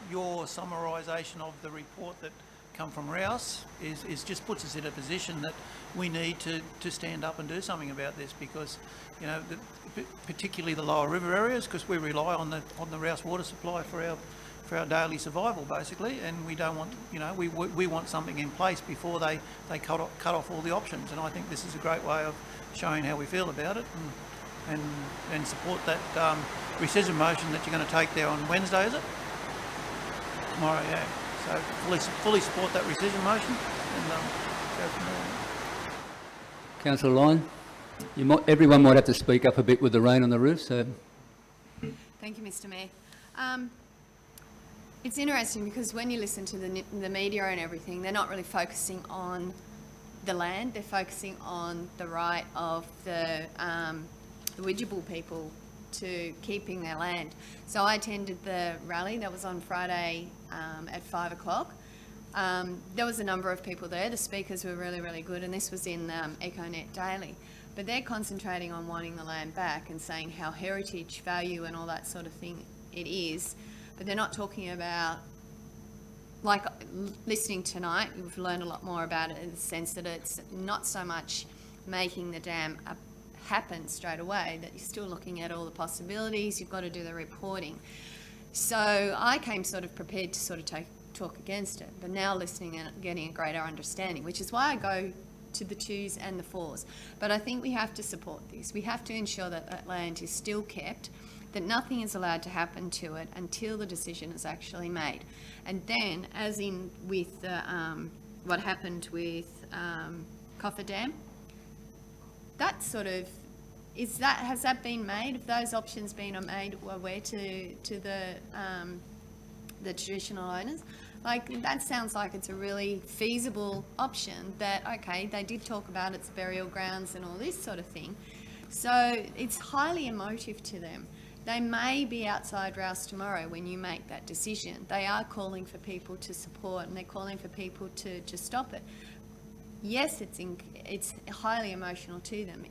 summarisation of the report that come from Rouse is just puts us in a position that we need to stand up and do something about this, because, you know, particularly the lower river areas, because we rely on the Rouse water supply for our daily survival, basically, and we don't want, you know, we want something in place before they cut off all the options. And I think this is a great way of showing how we feel about it, and support that rescission motion that you're going to take there on Wednesday, is it? Tomorrow, yeah. So fully support that rescission motion, and go from there. Councillor Lyon, everyone might have to speak up a bit with the rain on the roof, so... Thank you, Mr. Mayor. It's interesting because when you listen to the media and everything, they're not really focusing on the land, they're focusing on the right of the Widjabul people to keeping their land. So I attended the rally that was on Friday at 5 o'clock. There was a number of people there. The speakers were really, really good, and this was in EcoNet Daily. But they're concentrating on wanting the land back and saying how heritage value and all that sort of thing it is. But they're not talking about, like listening tonight, we've learned a lot more about it in the sense that it's not so much making the dam happen straight away, that you're still looking at all the possibilities, you've got to do the reporting. So I came sort of prepared to sort of talk against it, but now listening and getting a greater understanding, which is why I go to the 2s and the 4s. But I think we have to support this. We have to ensure that that land is still kept, that nothing is allowed to happen to it until the decision is actually made. And then, as in with what happened with Coffer Dam, that sort of, has that been made? Have those options been made aware to the traditional owners? Like, that sounds like it's a really feasible option that, okay, they did talk about its burial grounds and all this sort of thing. So it's highly emotive to them. They may be outside Rouse tomorrow when you make that decision. They are calling for people to support, and they're calling for people to stop it. Yes, it's highly emotional to them,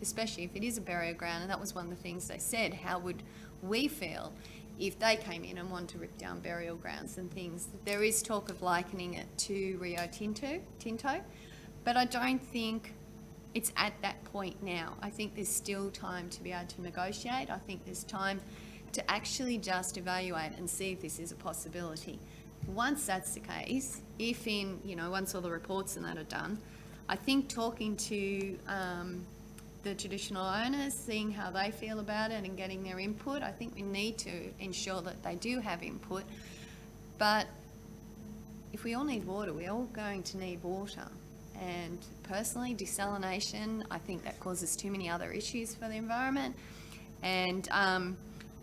especially if it is a burial ground, and that was one of the things they said. How would we feel if they came in and wanted to rip down burial grounds and things? There is talk of likening it to Rio Tinto, but I don't think it's at that point now. I think there's still time to be able to negotiate. I think there's time to actually just evaluate and see if this is a possibility. Once that's the case, once all the reports and that are done, I think talking to the traditional owners, seeing how they feel about it and getting their input, I think we need to ensure that they do have input. But if we all need water, we're all going to need water. And personally, desalination, I think that causes too many other issues for the environment. And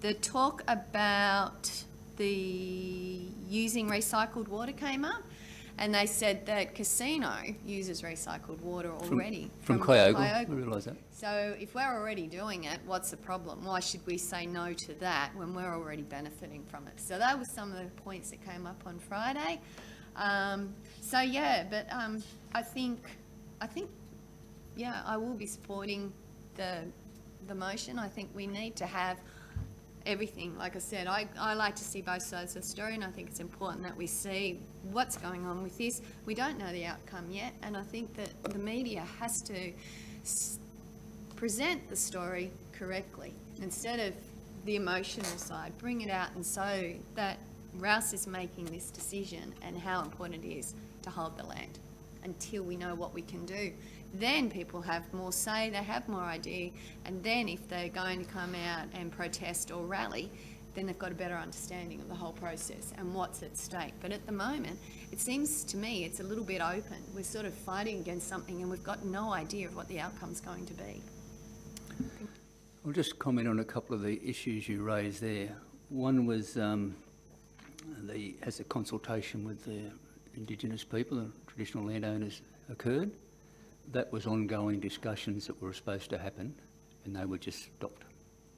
the talk about the using recycled water came up, And they said that Casino uses recycled water already. From Kyogo, I realise that. So if we're already doing it, what's the problem? Why should we say no to that when we're already benefiting from it? So that was some of the points that came up on Friday. So yeah, but I think, yeah, I will be supporting the motion. I think we need to have everything. Like I said, I like to see both sides of the story, and I think it's important that we see what's going on with this. We don't know the outcome yet, and I think that the media has to present the story correctly instead of the emotional side. Bring it out and so that Rouse is making this decision and how important it is to hold the land until we know what we can do. Then people have more say, they have more idea, and then if they're going to come out and protest or rally, then they've got a better understanding of the whole process and what's at stake. But at the moment, it seems to me it's a little bit open. We're sort of fighting against something and we've got no idea of what the outcome's going to be. I'll just comment on a couple of the issues you raised there. One was as a consultation with the Indigenous people, the traditional landowners occurred. That was ongoing discussions that were supposed to happen, and they were just stopped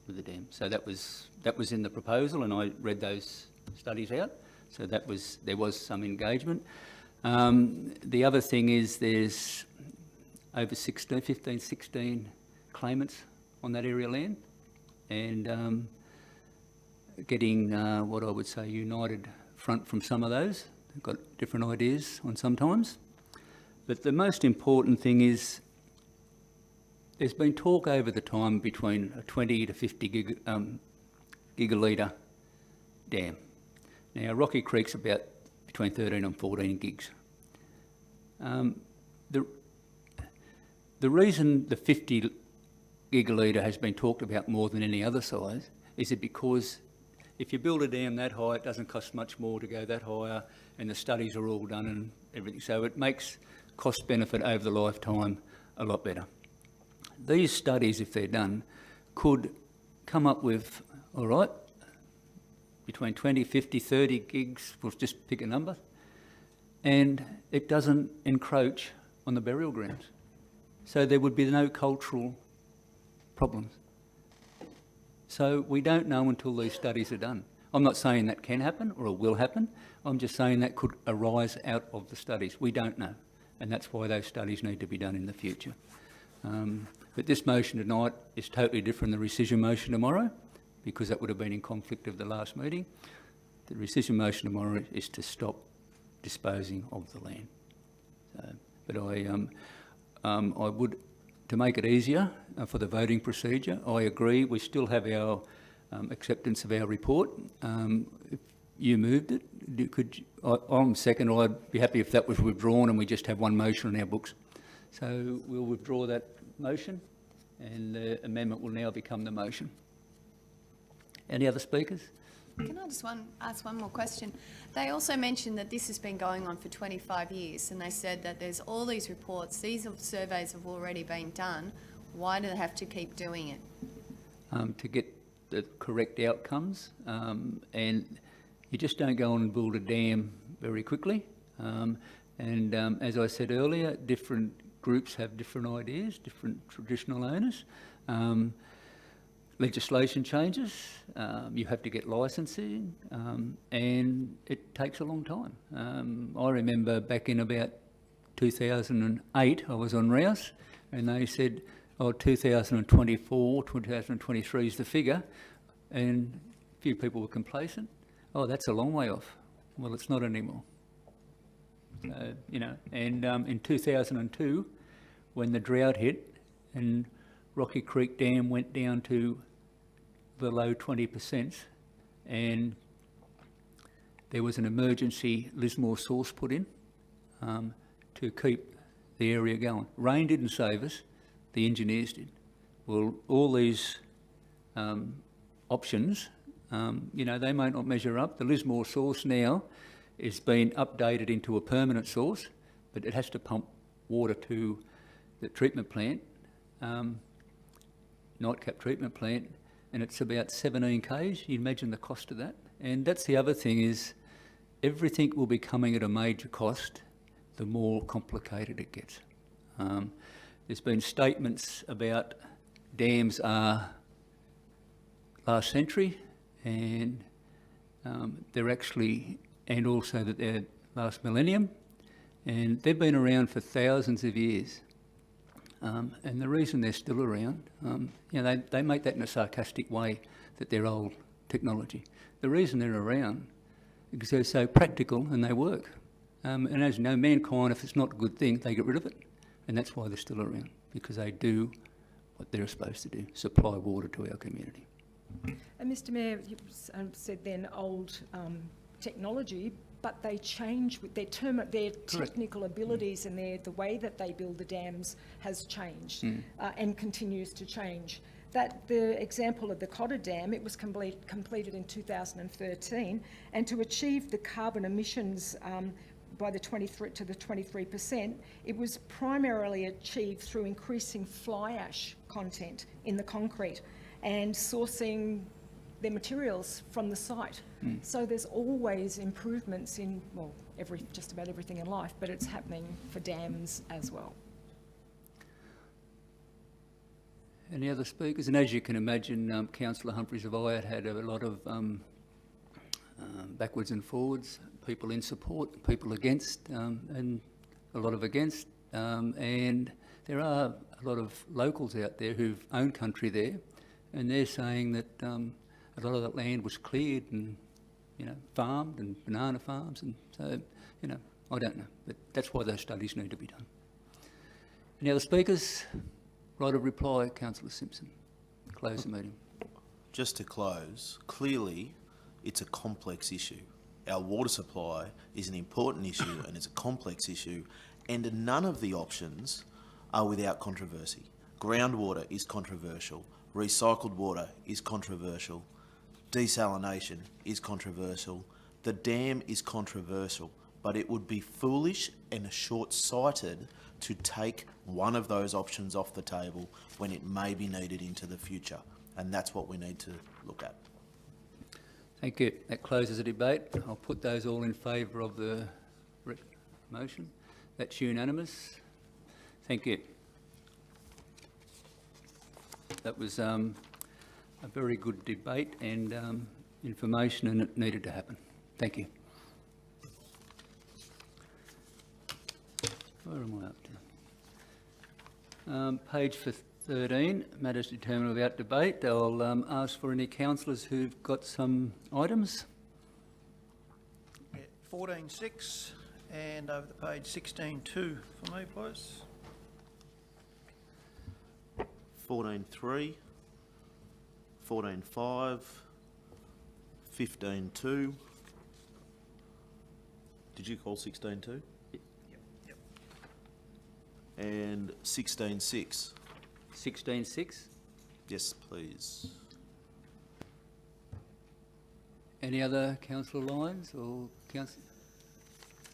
with the dam. So that was in the proposal, and I read those studies out. So there was some engagement. The other thing is there's over 15, 16 claimants on that area land, and getting what I would say united front from some of those. They've got different ideas on sometimes. But the most important thing is there's been talk over the time between a 20 to 50 gigalitre dam. Now, Rocky Creek's about between 13 and 14 gigs. The reason the 50 gigalitre has been talked about more than any other size is it because if you build a dam that high, it doesn't cost much more to go that higher, and the studies are all done and everything. So it makes cost benefit over the lifetime a lot better. These studies, if they're done, could come up with, all right, between 20, 50, 30 gigs, we'll just pick a number, and it doesn't encroach on the burial grounds. So there would be no cultural problems. So we don't know until these studies are done. I'm not saying that can happen or it will happen. I'm just saying that could arise out of the studies. We don't know. And that's why those studies need to be done in the future. But this motion tonight is totally different than the rescission motion tomorrow, because that would have been in conflict of the last meeting. The rescission motion tomorrow is to stop disposing of the land. But I would, to make it easier for the voting procedure, I agree we still have our acceptance of our report. If you moved it, I'm second. I'd be happy if that was withdrawn and we just have one motion on our books. So we'll withdraw that motion and the amendment will now become the motion. Any other speakers? Can I just ask one more question? They also mentioned that this has been going on for 25 years, and they said that there's all these reports, these surveys have already been done. Why do they have to keep doing it? To get the correct outcomes, and you just don't go on and build a dam very quickly. As I said earlier, different groups have different ideas, different traditional owners. Legislation changes, you have to get licensing, and it takes a long time. I remember back in about 2008, I was on Rouse, and they said, oh, 2024, 2023 is the figure, and a few people were complacent. Oh, that's a long way off. Well, it's not anymore. In 2002, when the drought hit and Rocky Creek Dam went down to below 20%, and there was an emergency Lismore source put in to keep the area going. Rain didn't save us, the engineers did. Well, all these options, they may not measure up. The Lismore source now is being updated into a permanent source, but it has to pump water to the treatment plant, nightcap treatment plant, and it's about 17 k's. You imagine the cost of that. And that's the other thing is everything will be coming at a major cost the more complicated it gets. There's been statements about dams are last century, and they're actually, and also that they're last millennium, and they've been around for thousands of years. And the reason they're still around, they make that in a sarcastic way, that they're old technology. The reason they're around is because they're so practical and they work. And as you know, mankind, if it's not a good thing, they get rid of it. And that's why they're still around, because they do what they're supposed to do, supply water to our community. And Mr Mayor, you said then old technology, but they change with their technical abilities, and the way that they build the dams has changed and continues to change. The example of the Cotter Dam, it was completed in 2013, and to achieve the carbon emissions by the 23%, it was primarily achieved through increasing fly ash content in the concrete and sourcing their materials from the site. So there's always improvements in, well, just about everything in life, but it's happening for dams as well. Any other speakers? And as you can imagine, Councillor Humphries of Ayat had a lot of backwards and forwards, people in support, people against, and a lot of against. And there are a lot of locals out there who've owned country there, and they're saying that a lot of that land was cleared and, farmed, and banana farms, and so, I don't know, but that's why those studies need to be done. Any other speakers? Right of reply, Councillor Simpson. Close the meeting. Just to close, clearly it's a complex issue. Our water supply is an important issue and it's a complex issue, and none of the options are without controversy. Groundwater is controversial, recycled water is controversial, desalination is controversial, the dam is controversial, but it would be foolish and short-sighted to take one of those options off the table when it may be needed into the future, and that's what we need to look at. Thank you. That closes the debate. I'll put those all in favour of the motion. That's unanimous. Thank you. That was a very good debate and information, and it needed to happen. Thank you. Where am I up to? Page 13, matters determined without debate. I'll ask for any councillors who've got some items. 14.6 and over the page 16.2 for me, please. 14.3, 14.5, 15.2. Did you call 16.2? Yep. And 16.6. 16.6. Yes, please. Any other councillor lines or councillor?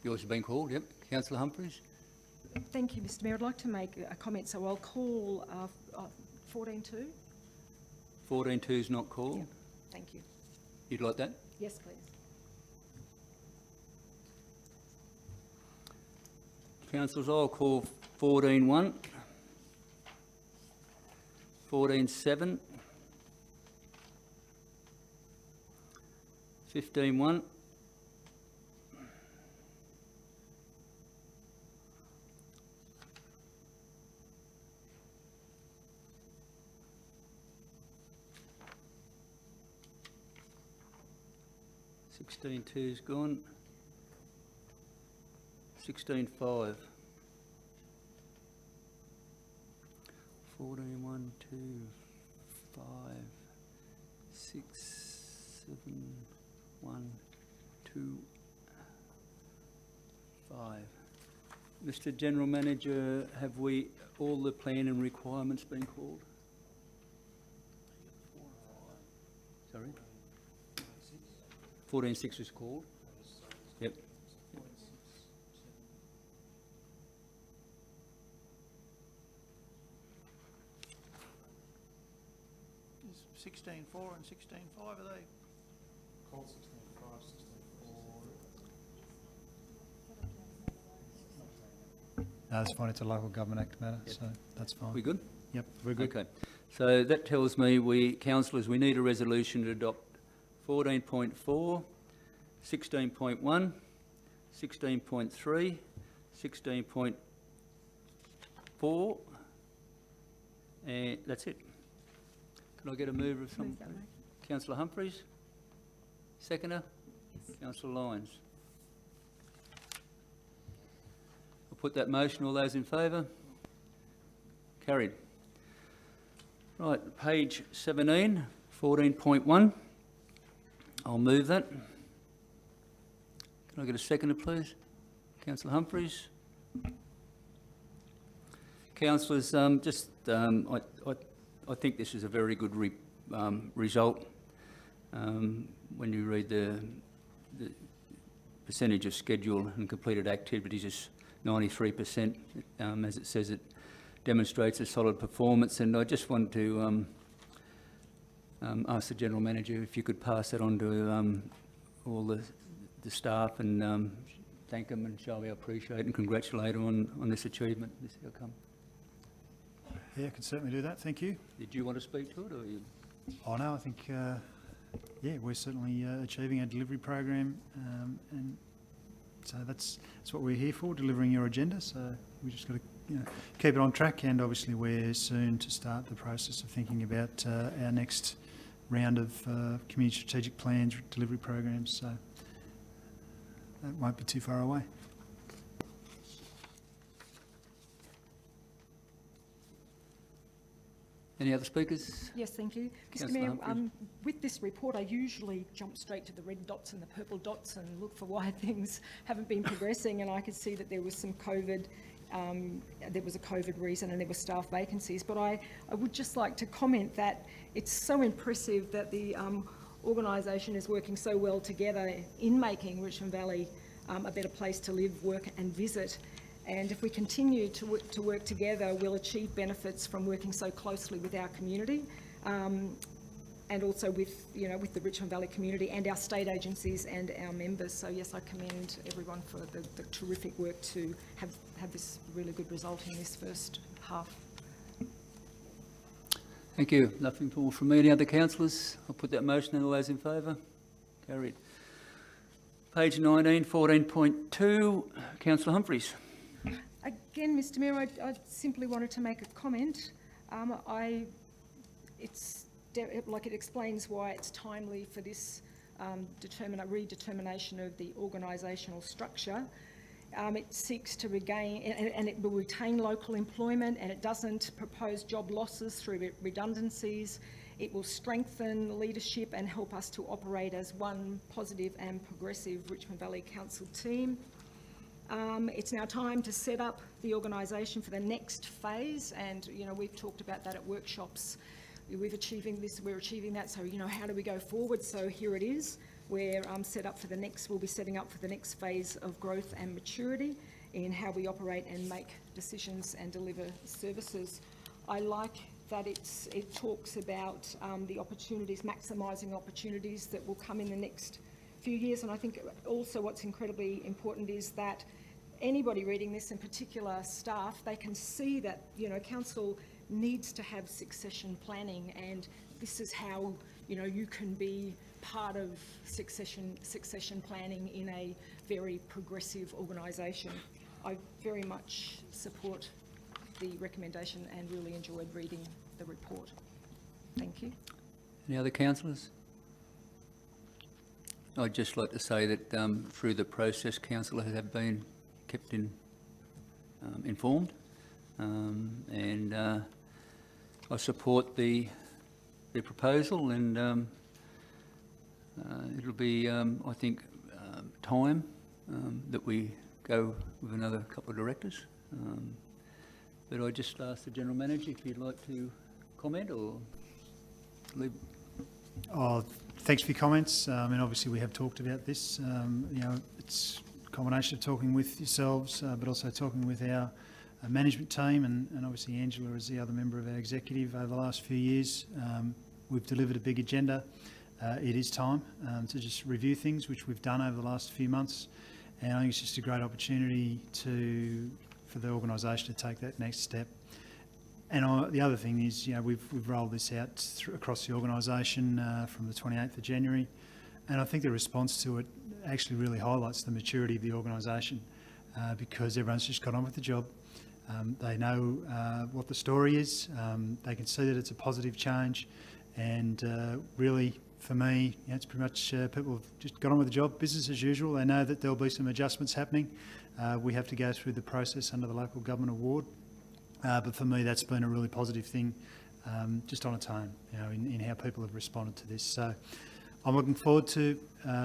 Yours has been called, yep. Councillor Humphries? Thank you, Mr Mayor. I'd like to make a comment, so I'll call 14.2. 14.2 is not called. Yep. Thank you. You'd like that? Yes, please. Councillors, I'll call 14.1, 14.7, 15.1, 16.2 is gone. 16.5. 14, 1, 2, 5, 6, 7, 1, 2, 5. Mr. General Manager, have all the plan and requirements been called? Sorry? 14.6 is called? Yep. 16.4 and 16.5, are they? Call 16.5, 16.4. No, that's fine. It's a local government act matter, so that's fine. We good? Yep, we're good. Okay. So that tells me councillors, we need a resolution to adopt 14.4, 16.1, 16.3, 16.4, and that's it. Can I get a mover of some? Move that way. Councillor Humphreys? Seconder? Councillor Lyons? I'll put that motion. All those in favour? Carried. Right, page 17, 14.1. I'll move that. Can I get a seconder, please? Councillor Humphreys? Councillors, I think this is a very good result. When you read the percentage of scheduled and completed activities is 93%, as it says, it demonstrates a solid performance, and I just want to ask the General Manager if you could pass that on to all the staff and thank them and show our appreciation and congratulate them on this achievement, this outcome. Yeah, I can certainly do that. Thank you. Did you want to speak to it, or you? Oh no, I think yeah, we're certainly achieving our delivery program, and so that's what we're here for, delivering your agenda. So we just got to keep it on track, and obviously we're soon to start the process of thinking about our next round of community strategic plans, delivery programs. So that won't be too far away. Any other speakers? Yes, thank you. Mr Councillor Mayor, Humphries. with this report, I usually jump straight to the red dots and the purple dots and look for why things haven't been progressing, and I could see that there was some COVID, there was a COVID reason and there were staff vacancies, but I would just like to comment that it's so impressive that the organisation is working so well together in making Richmond Valley a better place to live, work and visit. And if we continue to work together, we'll achieve benefits from working so closely with our community, and also with the Richmond Valley community and our state agencies and our members. So yes, I commend everyone for the terrific work to have this really good result in this first half. Thank you. Nothing more from me. Any other councillors? I'll put that motion in. All those in favour? Carried. Page 19, 14.2. Councillor Humphreys. Again, Mr Mayor, I simply wanted to make a comment. It explains why it's timely for this redetermination of the organisational structure. It seeks to regain, and it will retain local employment, and it doesn't propose job losses through redundancies. It will strengthen leadership and help us to operate as one positive and progressive Richmond Valley Council team. It's now time to set up the organisation for the next phase, and we've talked about that at workshops. We're achieving this, we're achieving that, so how do we go forward? So here it is. We're set up for the next, we'll be setting up for the next phase of growth and maturity in how we operate and make decisions and deliver services. I like that it talks about the opportunities, maximising opportunities that will come in the next few years, and I think also what's incredibly important is that anybody reading this, in particular staff, they can see that council needs to have succession planning, and this is how you can be part of succession planning in a very progressive organisation. I very much support the recommendation and really enjoyed reading the report. Thank you. Any other councillors? I'd just like to say that through the process, councillors have been kept informed, and I support the proposal, and it'll be, I think, time that we go with another couple of directors. But I just ask the General Manager if you'd like to comment or leave. Oh, thanks for your comments. And obviously we have talked about this. It's a combination of talking with yourselves, but also talking with our management team, and obviously Angela as the other member of our executive over the last few years. We've delivered a big agenda. It is time to just review things, which we've done over the last few months. And I think it's just a great opportunity for the organisation to take that next step. And the other thing is, we've rolled this out across the organisation from the 28th of January, and I think the response to it actually really highlights the maturity of the organisation because everyone's just got on with the job. They know what the story is. They can see that it's a positive change, and really, for me, it's pretty much people have just got on with the job, business as usual. They know that there'll be some adjustments happening. We have to go through the process under the local government award. But for me, that's been a really positive thing, just on its own, in how people have responded to this. So I'm looking forward to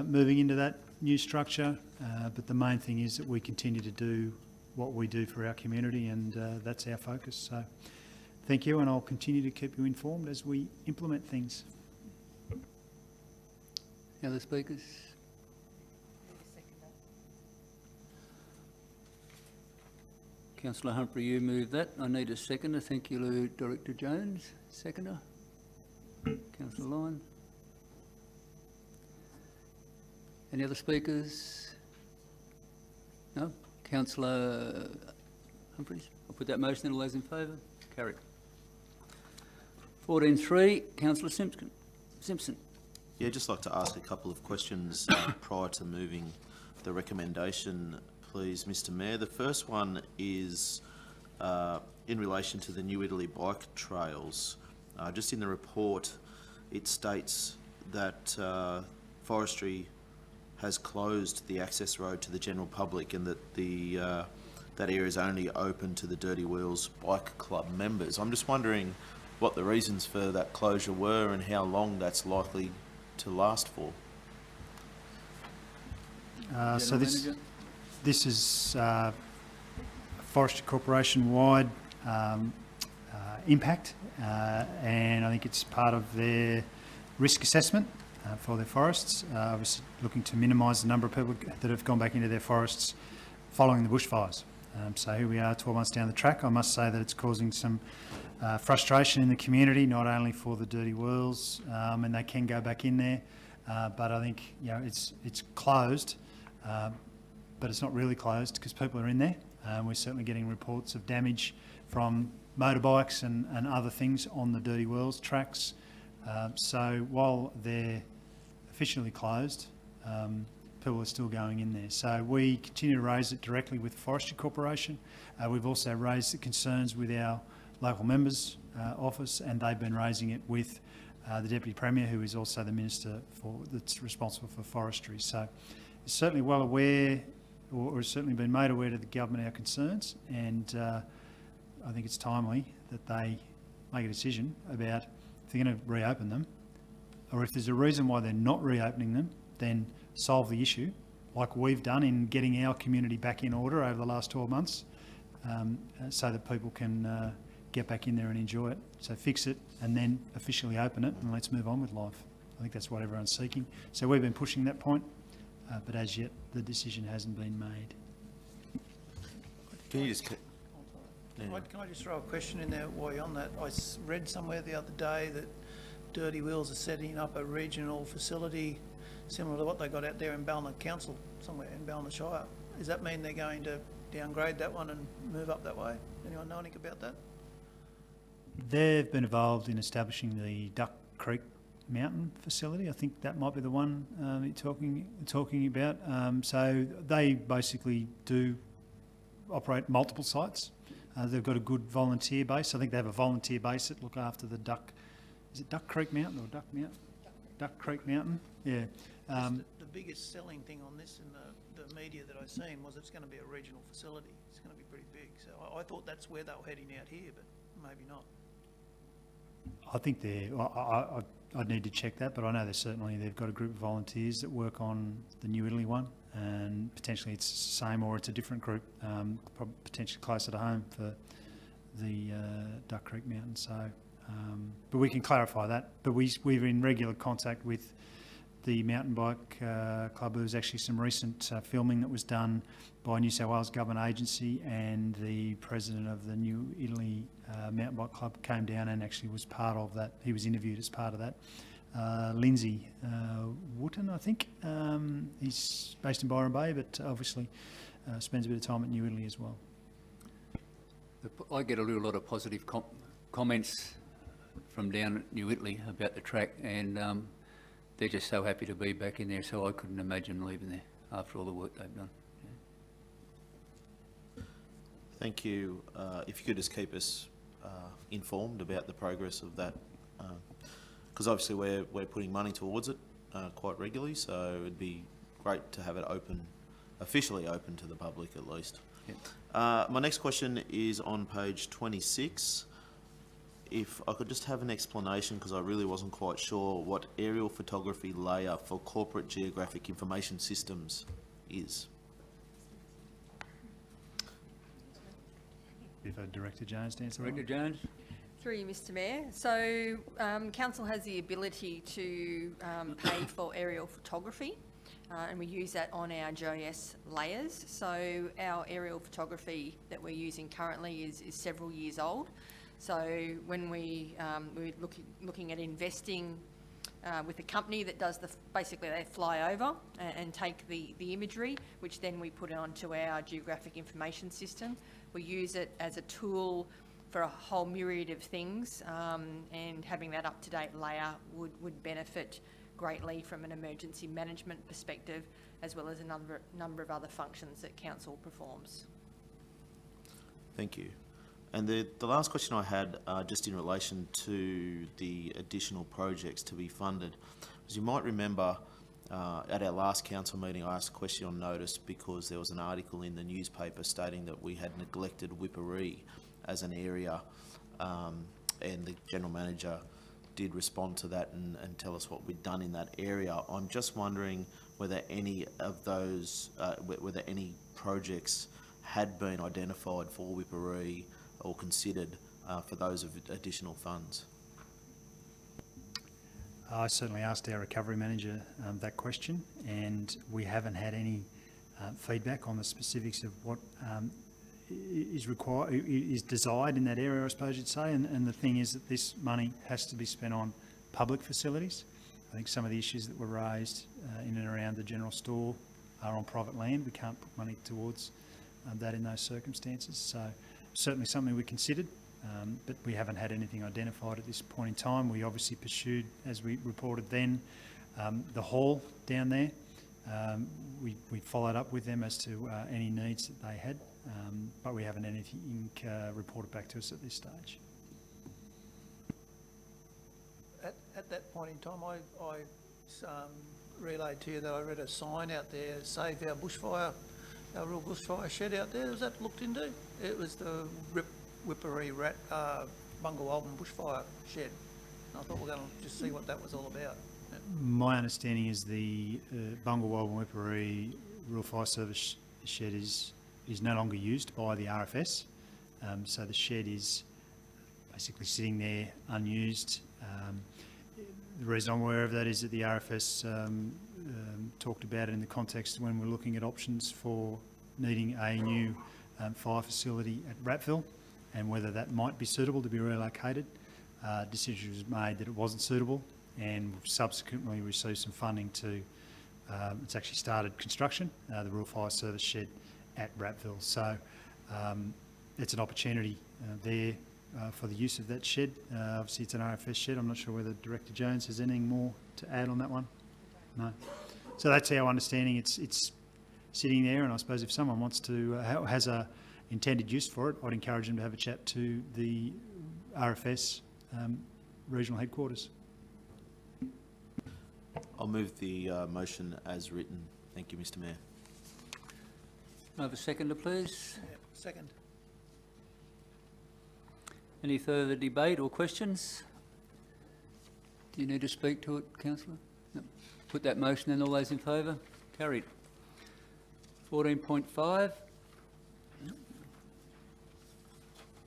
moving into that new structure. But the main thing is that we continue to do what we do for our community, and that's our focus. So thank you, and I'll continue to keep you informed as we implement things. Any other speakers? Councillor Humphrey, you moved that. I need a seconder. Thank you, Director Jones. Seconder. Councillor Lyon. Any other speakers? No? Councillor Humphreys? I'll put that motion in. All those in favour? Carried. 14.3, Councillor Simpson. Yeah, I'd just like to ask a couple of questions prior to moving the recommendation, please, Mr Mayor. The first one is in relation to the New Italy bike trails. Just in the report, it states that Forestry has closed the access road to the general public, and that that area is only open to the Dirty Wheels Bike Club members. I'm just wondering what the reasons for that closure were and how long that's likely to last for. So this is Forestry Corporation-wide impact, and I think it's part of their risk assessment for their forests. Obviously looking to minimise the number of people that have gone back into their forests following the bushfires. So here we are 12 months down the track. I must say that it's causing some frustration in the community, not only for the Dirty Wheels, and they can go back in there, but I think it's closed, but it's not really closed because people are in there. We're certainly getting reports of damage from motorbikes and other things on the Dirty Wheels tracks. So while they're officially closed, people are still going in there. So we continue to raise it directly with Forestry Corporation. We've also raised the concerns with our local members' office, and they've been raising it with the Deputy Premier, who is also the Minister that's responsible for forestry. So it's certainly well aware, or has certainly been made aware to the government our concerns, and I think it's timely that they make a decision about if they're going to reopen them, or if there's a reason why they're not reopening them, then solve the issue, like we've done in getting our community back in order over the last 12 months, so that people can get back in there and enjoy it. So fix it and then officially open it, and let's move on with life. I think that's what everyone's seeking. So we've been pushing that point, but as yet the decision hasn't been made. Can you just... Can I just throw a question in there while you're on that? I read somewhere the other day that Dirty Wheels are setting up a regional facility similar to what they got out there in Ballina Council, somewhere in Ballina Shire. Does that mean they're going to downgrade that one and move up that way? Anyone know anything about that? They've been involved in establishing the Duck Creek Mountain facility. I think that might be the one you're talking about. So they basically do operate multiple sites. They've got a good volunteer base. I think they have a volunteer base that look after the Duck. Is it Duck Creek Mountain or Duck Mountain? Duck Creek Mountain. Yeah. The biggest selling thing on this in the media that I've seen was it's going to be a regional facility. It's going to be pretty big. So I thought that's where they were heading out here, but maybe not. I think I'd need to check that, but I know they've got a group of volunteers that work on the New Italy one, and potentially it's the same or it's a different group, potentially closer to home for the Duck Creek Mountain. So, but we can clarify that. But we're in regular contact with the mountain bike club. There was actually some recent filming that was done by a New South Wales government agency, and the president of the New Italy mountain bike club came down and actually was part of that. He was interviewed as part of that. Lindsay Wooten, I think. He's based in Byron Bay, but obviously spends a bit of time at New Italy as well. I get a lot of positive comments from down at New Italy about the track, and they're just so happy to be back in there, so I couldn't imagine leaving there after all the work they've done. Thank you. If you could just keep us informed about the progress of that, because obviously we're putting money towards it quite regularly, so it'd be great to have it open, officially open to the public at least. Yep. My next question is on page 26. If I could just have an explanation, because I really wasn't quite sure what aerial photography layer for corporate geographic information systems is. If Director Jones to answer that Director one. Jones? Through you, Mr Mayor. So Council has the ability to pay for aerial photography, and we use that on our GIS layers. So our aerial photography that we're using currently is several years old. So when we're looking at investing with a company that does basically they fly over and take the imagery, which then we put onto our geographic information system. We use it as a tool for a whole myriad of things, and having that up-to-date layer would benefit greatly from an emergency management perspective, as well as a number of other functions that Council performs. Thank you. And the last question I had, just in relation to the additional projects to be funded, as you might remember, at our last council meeting, I asked a question on notice because there was an article in the newspaper stating that we had neglected Whipparee as an area, and the General Manager did respond to that and tell us what we'd done in that area. I'm just wondering whether any of those, whether any projects had been identified for Whipparee or considered for those additional funds. I certainly asked our recovery manager that question, and we haven't had any feedback on the specifics of what is required, is desired in that area, I suppose you'd say. And the thing is that this money has to be spent on public facilities. I think some of the issues that were raised in and around the general store are on private land. We can't put money towards that in those circumstances. So certainly something we considered. But we haven't had anything identified at this point in time. We obviously pursued, as we reported then, the hall down there. We followed up with them as to any needs that they had, but we haven't anything reported back to us at this stage. At that point in time, I relayed to you that I read a sign out there, "Save our bushfire, our real bushfire shed out there." Was that looked into? It was the Whipparee Bungle Walden bushfire shed. And I thought we're going to just see what that was all about. My understanding is the Bungle Walden Whipparee Rural Fire Service shed is no longer used by the RFS. So the shed is basically sitting there unused. The reason I'm aware of that is that the RFS talked about it in the context when we're looking at options for needing a new fire facility at Ratville, and whether that might be suitable to be relocated. Decision was made that it wasn't suitable, and we've subsequently received some funding to, it's actually started construction, the Rural Fire Service shed at Ratville. So it's an opportunity there for the use of that shed. Obviously it's an RFS shed. I'm not sure whether Director Jones has anything more to add on that one. No. So that's our understanding. It's sitting there, and I suppose if someone wants to, has a intended use for it, I'd encourage them to have a chat to the RFS regional headquarters. I'll move the motion as written. Thank you, Mr. Mayor. Can I have a seconder, please? Yeah, second. Any further debate or questions? Do you need to speak to it, councillor? No. Put that motion in. All those in favour? Carried. 14.5.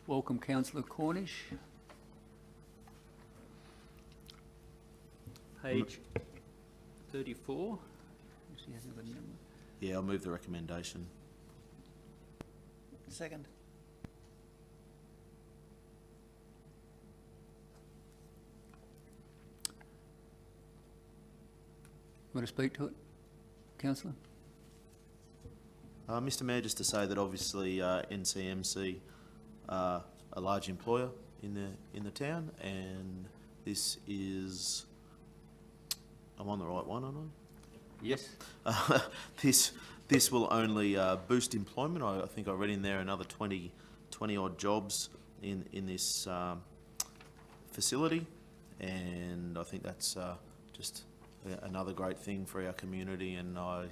Welcome, Councillor Cornish. Page 34. She hasn't got a number. Yeah, I'll move the recommendation. Second. Want to speak to it, councillor? Mr. Mayor, just to say that obviously NCMC a large employer in the town, and this is, I'm on the right one, aren't I? Yes. This will only boost employment. I think I read in there another 20 odd jobs in this facility, and I think that's just another great thing for our community, and I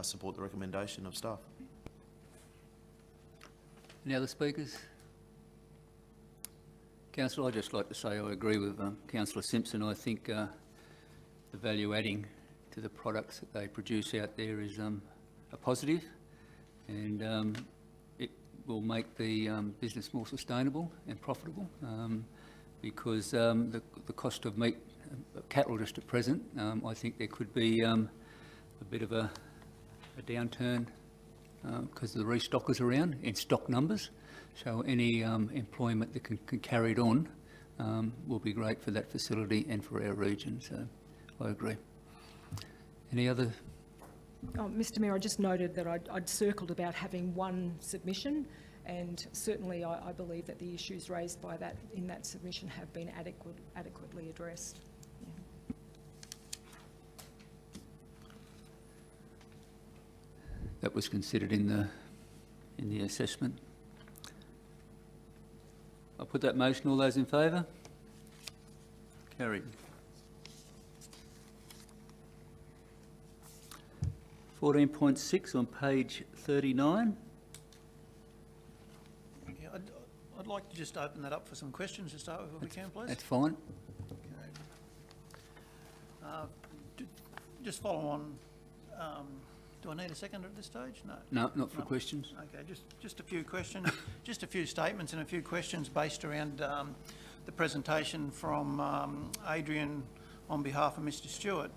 support the recommendation of staff. Any other speakers? Councillor, I'd just like to say I agree with Councillor Simpson. I think the value adding to the products that they produce out there is a positive, and it will make the business more sustainable and profitable, because the cost of meat, cattle just at present, I think there could be a bit of a downturn because the restockers around in stock numbers. So any employment that can carry it on will be great for that facility and for our region. So I agree. Any other? Oh, Mr Mayor, I just noted that I'd circled about having one submission, and certainly I believe that the issues raised by that in that submission have been adequately addressed. Yeah. That was considered in the assessment. I'll put that motion. All those in favour? Carried. 14.6 on page 39. Yeah, I'd like to just open that up for some questions to start with, if we can, please. That's fine. Just follow on. Do I need a second at this stage? No. No, not for questions. Okay, just a few questions, just a few statements and a few questions based around the presentation from Adrian on behalf of Mr Stewart.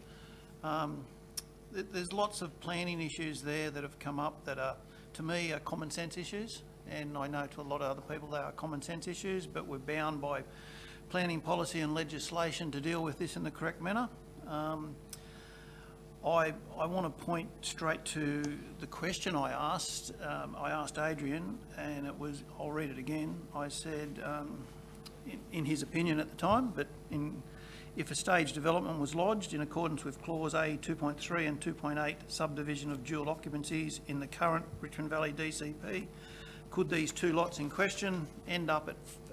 There's lots of planning issues there that have come up that are, to me, are common sense issues, and I know to a lot of other people they are common sense issues, but we're bound by planning policy and legislation to deal with this in the correct manner. I want to point straight to the question I asked Adrian, and it was, I'll read it again. I said, in his opinion at the time, but if a stage development was lodged in accordance with clause A 2.3 and 2.8 subdivision of dual occupancies in the current Richmond Valley DCP, could these two lots in question end up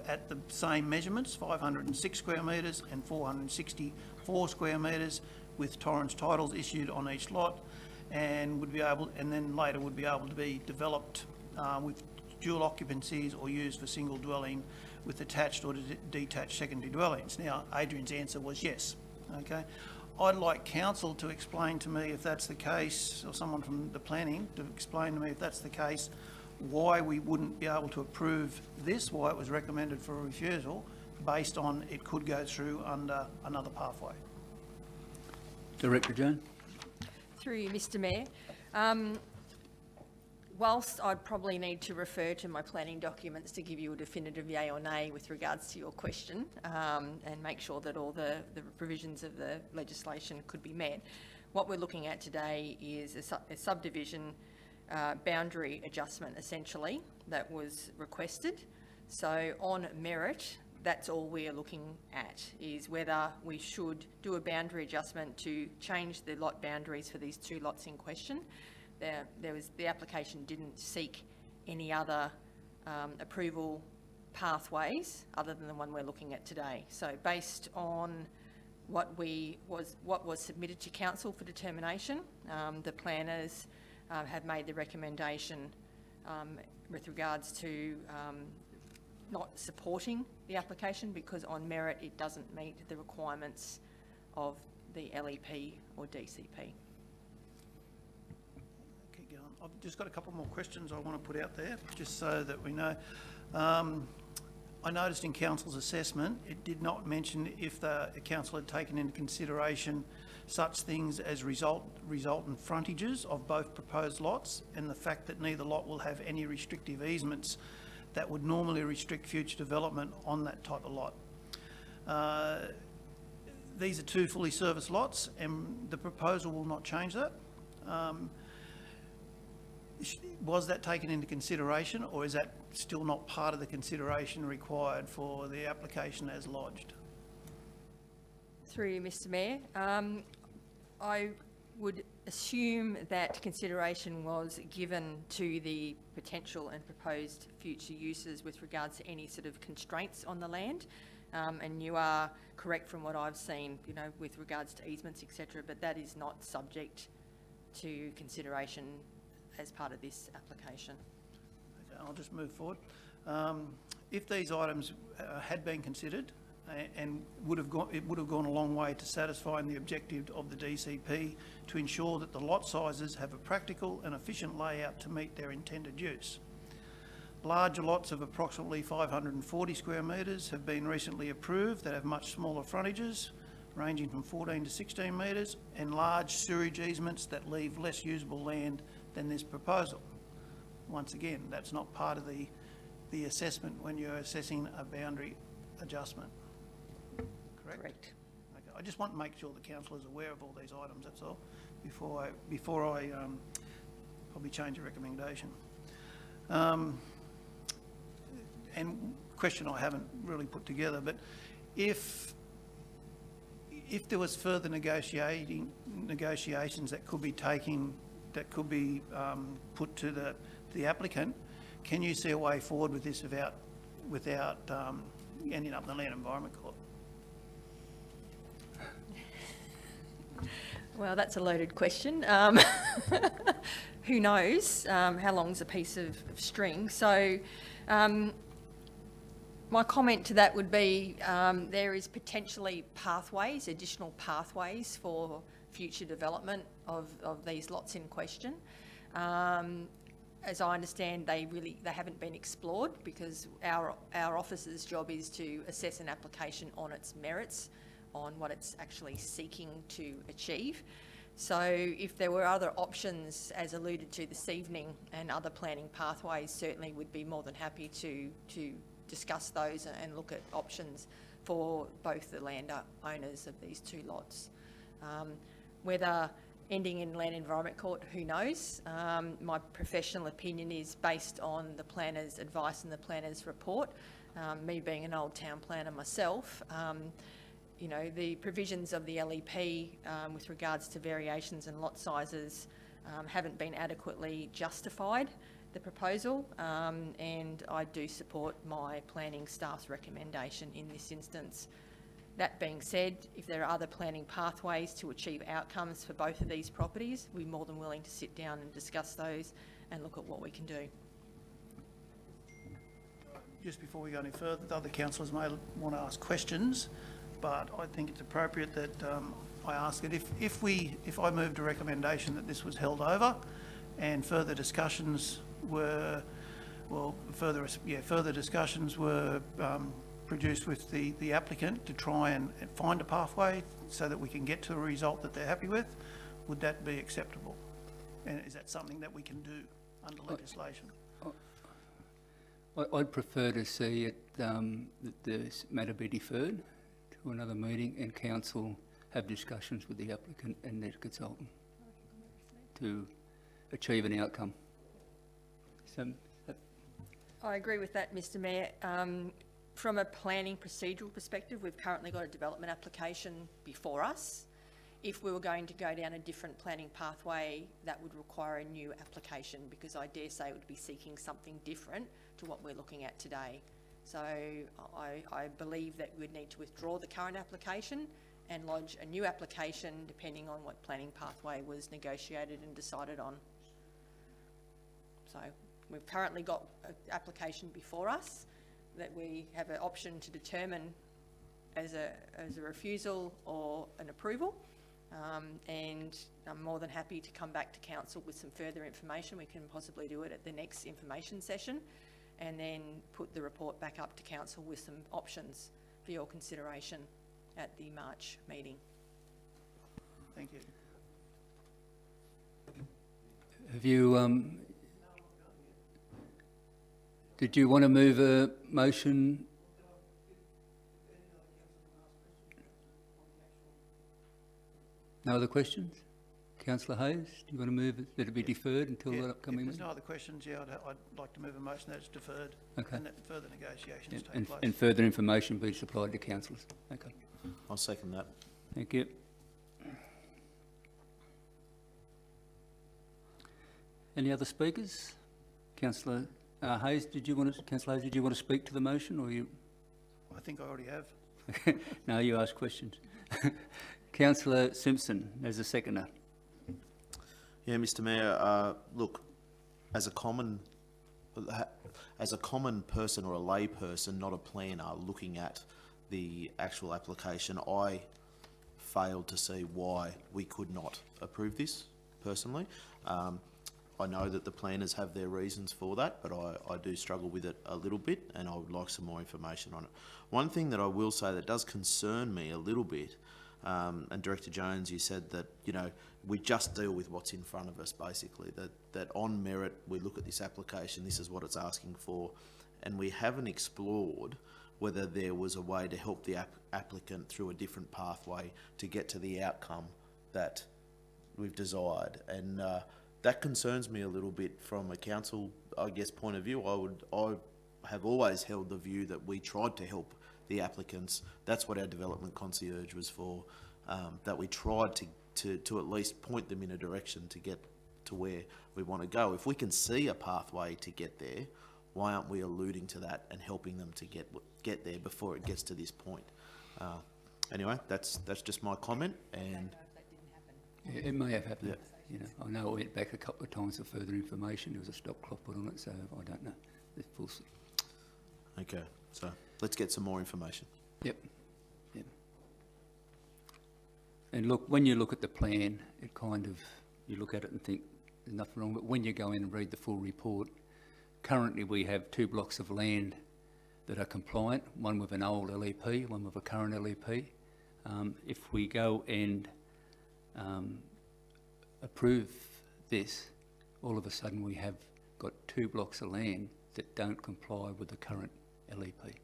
at the same measurements, 506 square metres and 464 square metres, with Torrens titles issued on each lot, and then later would be able to be developed with dual occupancies or used for single dwelling with attached or detached secondary dwellings. Now, Adrian's answer was yes. Okay, I'd like council to explain to me if that's the case, or someone from the planning to explain to me if that's the case, why we wouldn't be able to approve this, why it was recommended for a refusal, based on it could go through under another pathway. Director Joan. Through you, Mr Mayor. Whilst I'd probably need to refer to my planning documents to give you a definitive yay or nay with regards to your question, and make sure that all the provisions of the legislation could be met, what we're looking at today is a subdivision boundary adjustment, essentially, that was requested. So on merit, that's all we are looking at, is whether we should do a boundary adjustment to change the lot boundaries for these two lots in question. The application didn't seek any other approval pathways other than the one we're looking at today. So based on what was submitted to council for determination, the planners have made the recommendation with regards to not supporting the application because on merit it doesn't meet the requirements of the LEP or DCP. I've just got a couple more questions I want to put out there, just so that we know. I noticed in council's assessment, it did not mention if the council had taken into consideration such things as resultant frontages of both proposed lots, and the fact that neither lot will have any restrictive easements that would normally restrict future development on that type of lot. These are two fully serviced lots, and the proposal will not change that. Was that taken into consideration, or is that still not part of the consideration required for the application as lodged? Through you, Mr Mayor, I would assume that consideration was given to the potential and proposed future uses with regards to any sort of constraints on the land. And you are correct from what I've seen, you know, with regards to easements, etc., but that is not subject to consideration as part of this application. Okay, I'll just move forward. If these items had been considered and it would have gone a long way to satisfying the objective of the DCP to ensure that the lot sizes have a practical and efficient layout to meet their intended use. Larger lots of approximately 540 square metres have been recently approved that have much smaller frontages, ranging from 14 to 16 metres, and large sewerage easements that leave less usable land than this proposal. Once again, that's not part of the assessment when you're assessing a boundary adjustment. Correct? Correct. Okay. I just want to make sure the council is aware of all these items, that's all, before I probably change a recommendation. And question I haven't really put together, but if there was further negotiations that could be put to the applicant, can you see a way forward with this without ending up in the Land Environment Court? Well, that's a loaded question. Who knows how long's a piece of string? So my comment to that would be there is potentially pathways, additional pathways for future development of these lots in question. As I understand, they haven't been explored because our office's job is to assess an application on its merits, on what it's actually seeking to achieve. So if there were other options, as alluded to this evening, and other planning pathways, certainly would be more than happy to discuss those and look at options for both the landowners of these two lots. Whether ending in Land Environment Court, who knows? My professional opinion is based on the planner's advice and the planner's report. Me being an old town planner myself, you know, the provisions of the LEP with regards to variations and lot sizes haven't been adequately justified, the proposal, and I do support my planning staff's recommendation in this instance. That being said, if there are other planning pathways to achieve outcomes for both of these properties, we're more than willing to sit down and discuss those and look at what we can do. Just before we go any further, the other councillors may want to ask questions, but I think it's appropriate that I ask it. If I moved a recommendation that this was held over and further discussions were, further discussions were produced with the applicant to try and find a pathway so that we can get to a result that they're happy with, would that be acceptable? And is that something that we can do under legislation? I'd prefer to see it, that this matter be deferred to another meeting and council have discussions with the applicant and their consultant to achieve an outcome. So, I agree with that, Mr Mayor. From a planning procedural perspective, we've currently got a development application before us. If we were going to go down a different planning pathway, that would require a new application because I dare say it would be seeking something different to what we're looking at today. So I believe that we'd need to withdraw the current application and lodge a new application depending on what planning pathway was negotiated and decided on. So we've currently got an application before us that we have an option to determine as a refusal or an approval. And I'm more than happy to come back to council with some further information. We can possibly do it at the next information session and then put the report back up to council with some options for your consideration at the March meeting. Thank you. have you, did you want to move a motion? No other questions? Councillor Hayes, do you want to move that it be deferred until the upcoming If there's meeting? no other questions, I'd like to move a motion that it's deferred Okay. and that further negotiations take And, place. and further information be supplied to councillors. Okay, I'll second that. thank you. Any other speakers? Councillor Hayes, Councillor Hayes, did you want to speak to the motion, or you? I think I already have. No, you ask questions. Councillor Simpson as a seconder. Yeah, Mr. Mayor, look, as a common person or a lay person, not a planner, looking at the actual application, I failed to see why we could not approve this, personally. I know that the planners have their reasons for that, but I do struggle with it a little bit, and I would like some more information on it. One thing that I will say that does concern me a little bit, and Director Jones, you said that, you know, we just deal with what's in front of us, basically, that on merit, we look at this application, this is what it's asking for, and we haven't explored whether there was a way to help the applicant through a different pathway to get to the outcome that we've desired. And that concerns me a little bit from a council, I guess, point of view. I have always held the view that we tried to help the applicants. That's what our development concierge was for, that we tried to at least point them in a direction to get to where we want to go. If we can see a pathway to get there, why aren't we alluding to that and helping them to get there before it gets to this point? Anyway, that's just my comment. And Yeah, it may have happened. Yeah. You know, I know I went back a couple of times for further information. There was a stop clock put on it, so I don't know. The full okay, so let's get some more information. Yep. Yep. And look, when you look at the plan, it kind of, you look at it and think there's nothing wrong, but when you go in and read the full report, currently we have 2 blocks of land that are compliant, one with an old LEP, one with a current LEP. If we go and approve this, all of a sudden we have got 2 blocks of land that don't comply with the current LEP.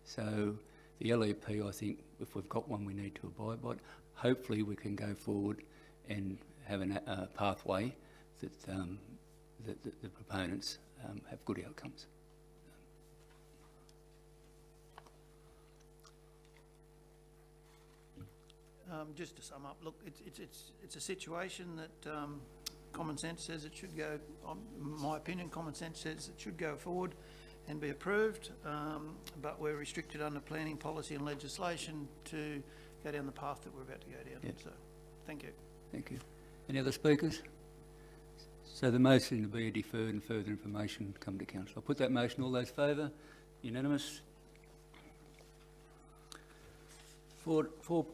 So the LEP, I think, if we've got one, we need to abide by it. Hopefully we can go forward and have a pathway that the proponents have good outcomes. Just to sum up, look, it's a situation that common sense says it should go, in my opinion, common sense says it should go forward and be approved, but we're restricted under planning policy and legislation to go down the path that we're about to go down. Yep. So, thank you. Thank you. Any other speakers? So the motion to be deferred and further information come to council. I'll put that motion. All those favour? Unanimous. 14.7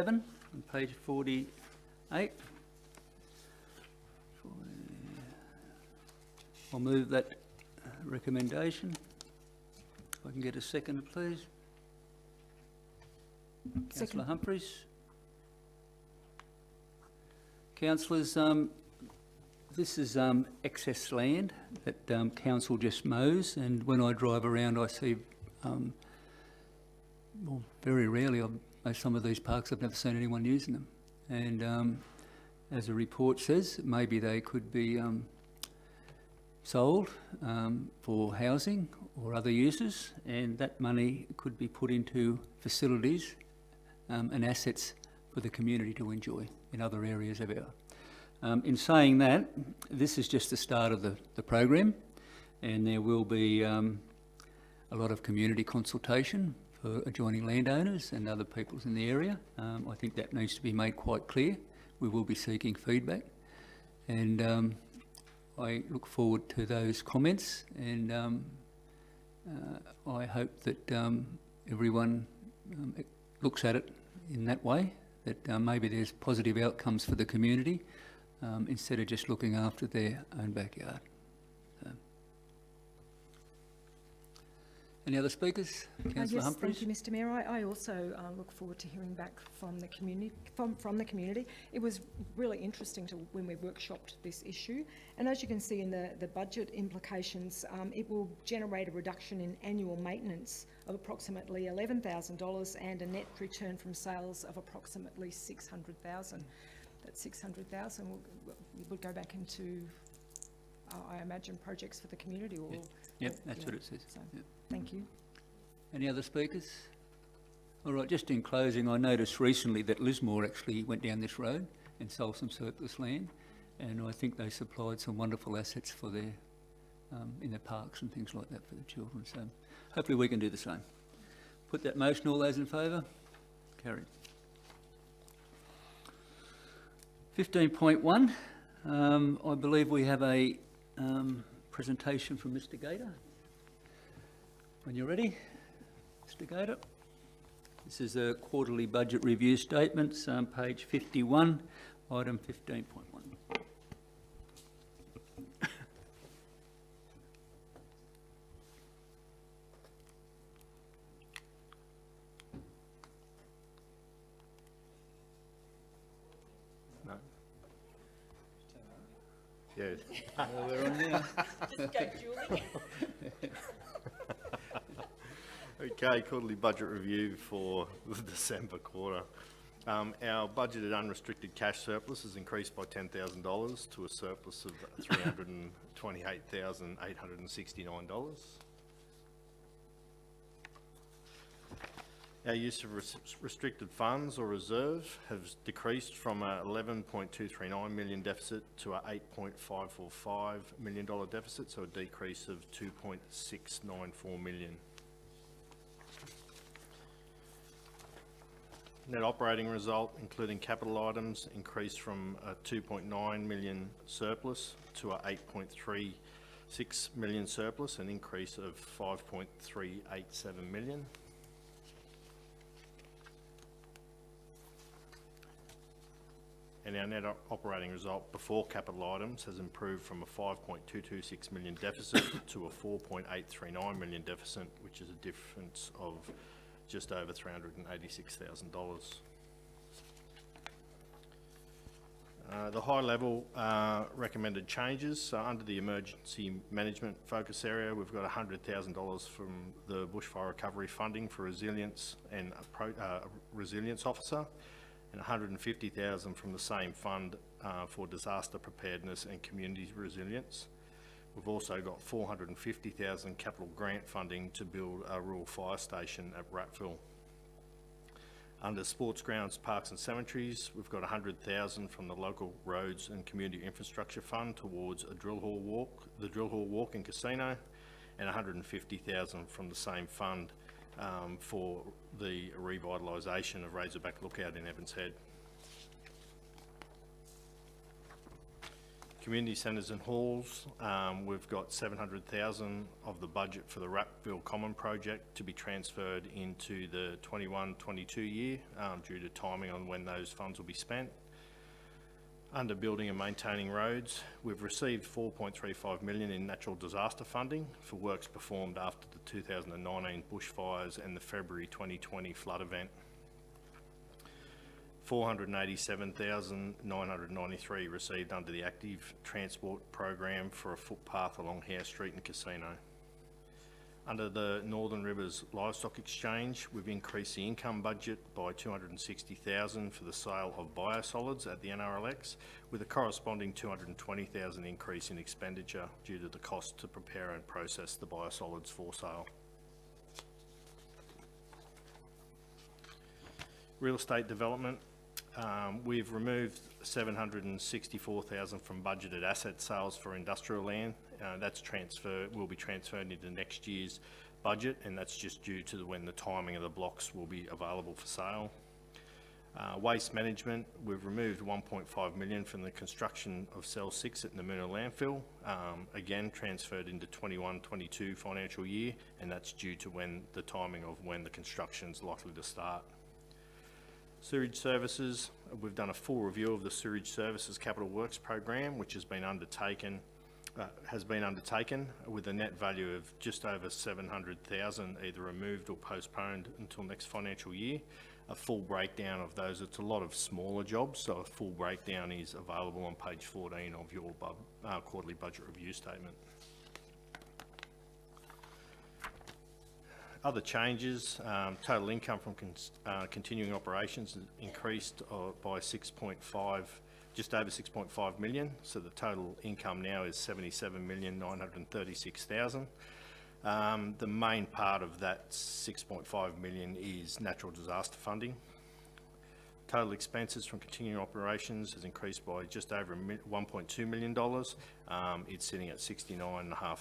on page 48. I'll move that recommendation. If I can get a second, please. Councillor Humphries. Councillors, this is excess land that council just mows, and when I drive around I see, well, very rarely, some of these parks I've never seen anyone using them. And as the report says, maybe they could be sold for housing or other uses, and that money could be put into facilities and assets for the community to enjoy in other areas of our. In saying that, this is just the start of the program, and there will be a lot of community consultation for adjoining landowners and other peoples in the area. I think that needs to be made quite clear. We will be seeking feedback, and I look forward to those comments, and I hope that everyone looks at it in that way, that maybe there's positive outcomes for the community instead of just looking after their own backyard. Any other speakers? Councillor Yes, Humphries? thank you, Mr Mayor. I also look forward to hearing back from the community. From the community, it was really interesting when we workshopped this issue, and as you can see in the budget implications, it will generate a reduction in annual maintenance of approximately $11,000 and a net return from sales of approximately $600,000. That $600,000 would go back into, I imagine, projects for the community. Or Yep, that's what it says. So, Yep. thank you. Any other speakers? All right, just in closing, I noticed recently that Lismore actually went down this road and sold some surplus land, and I think they supplied some wonderful assets for their, in their parks and things like that for the children. So hopefully we can do the same. Put that motion, all those in favour? Carried. 15.1, I believe we have a presentation from Mr Gator. When you're ready, Mr Gator. This is a quarterly budget review statements, page 51, item 15.1. No. Yeah. We're on now. Just go, Julie. Okay, quarterly budget review for the December quarter. Our budgeted unrestricted cash surplus has increased by $10,000 to a surplus of $328,869. Our use of restricted funds or reserve has decreased from a $11.239 million deficit to a $8.545 million deficit, so a decrease of $2.694 million. Net operating result, including capital items, increased from a $2.9 million surplus to a $8.36 million surplus, an increase of $5.387 million. And our net operating result before capital items has improved from a $5.226 million deficit to a $4.839 million deficit, which is a difference of just over $386,000. The high-level recommended changes. So under the emergency management focus area, we've got $100,000 from the bushfire recovery funding for resilience and a resilience officer, and $150,000 from the same fund for disaster preparedness and community resilience. We've also got $450,000 capital grant funding to build a rural fire station at Rattville. Under sports grounds, parks and cemeteries, we've got $100,000 from the local roads and community infrastructure fund towards a drill hall walk, the drill hall walk and casino, and $150,000 from the same fund for the revitalisation of Razorback Lookout in Evans Head. Community centres and halls, we've got $700,000 of the budget for the Rattville Common project to be transferred into the 21-22 year due to timing on when those funds will be spent. Under building and maintaining roads, we've received $4.35 million in natural disaster funding for works performed after the 2019 bushfires and the February 2020 flood event. $487,993 received under the active transport program for a footpath along Hare Street and Casino. Under the Northern Rivers Livestock Exchange, we've increased the income budget by $260,000 for the sale of biosolids at the NRLX, with a corresponding $220,000 increase in expenditure due to the cost to prepare and process the biosolids for sale. Real estate development. We've removed $764,000 from budgeted asset sales for industrial land. Will be transferred into next year's budget, and that's just due to when the timing of the blocks will be available for sale. Waste management, we've removed $1.5 million from the construction of Cell 6 at Namoona Landfill, again transferred into 21-22 financial year, and that's due to the timing of when the construction's likely to start. Sewage services, we've done a full review of the sewage services capital works program, which has been undertaken has been undertaken with a net value of just over 700,000 either removed or postponed until next financial year. A full breakdown of those, it's a lot of smaller jobs, so a full breakdown is available on page 14 of your quarterly budget review statement. Other changes, total income from continuing operations increased by just over 6.5 million. So the total income now is 77,936,000. The main part of that 6.5 million is natural disaster funding. Total expenses from continuing operations has increased by just over $1.2 million. It's sitting at 69.5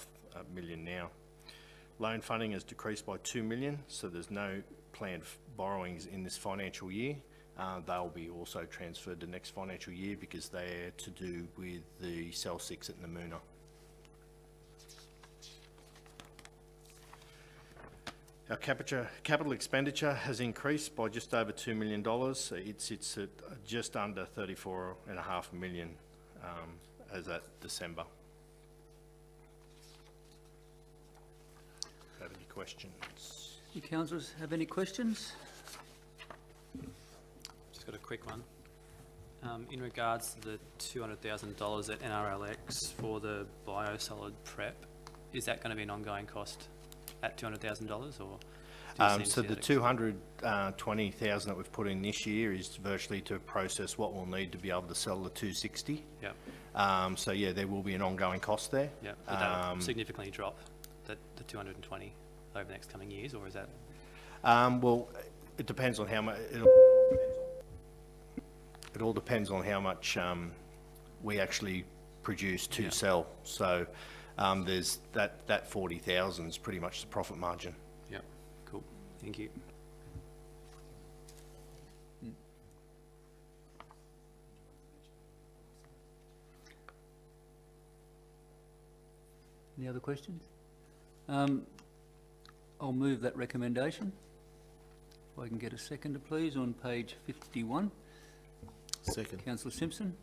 million now. Loan funding has decreased by 2 million, so there's no planned borrowings in this financial year. They'll be also transferred to next financial year because they're to do with the Cell 6 at Namoona. Our capital expenditure has increased by just over $2 million. It sits at just under 34.5 million as at December. Have any questions? Do councillors have any questions? Just got a quick one. In regards to the $200,000 at NRLX for the biosolid prep, is that going to be an ongoing cost at $200,000 or? So the 220,000 that we've put in this year is virtually to process what we'll need to be able to sell the 260. Yeah. So yeah, there will be an ongoing cost there. Yeah. Would that significantly drop the 220 over the next coming years, or is that? Well, it depends on how much. It all depends on how much we actually produce to sell. So there's that 40,000 is pretty much the profit margin. Yeah. Cool. Thank you. Any other questions? I'll move that recommendation. If I can get a seconder, please, on page 51. Second. Councillor Simpson.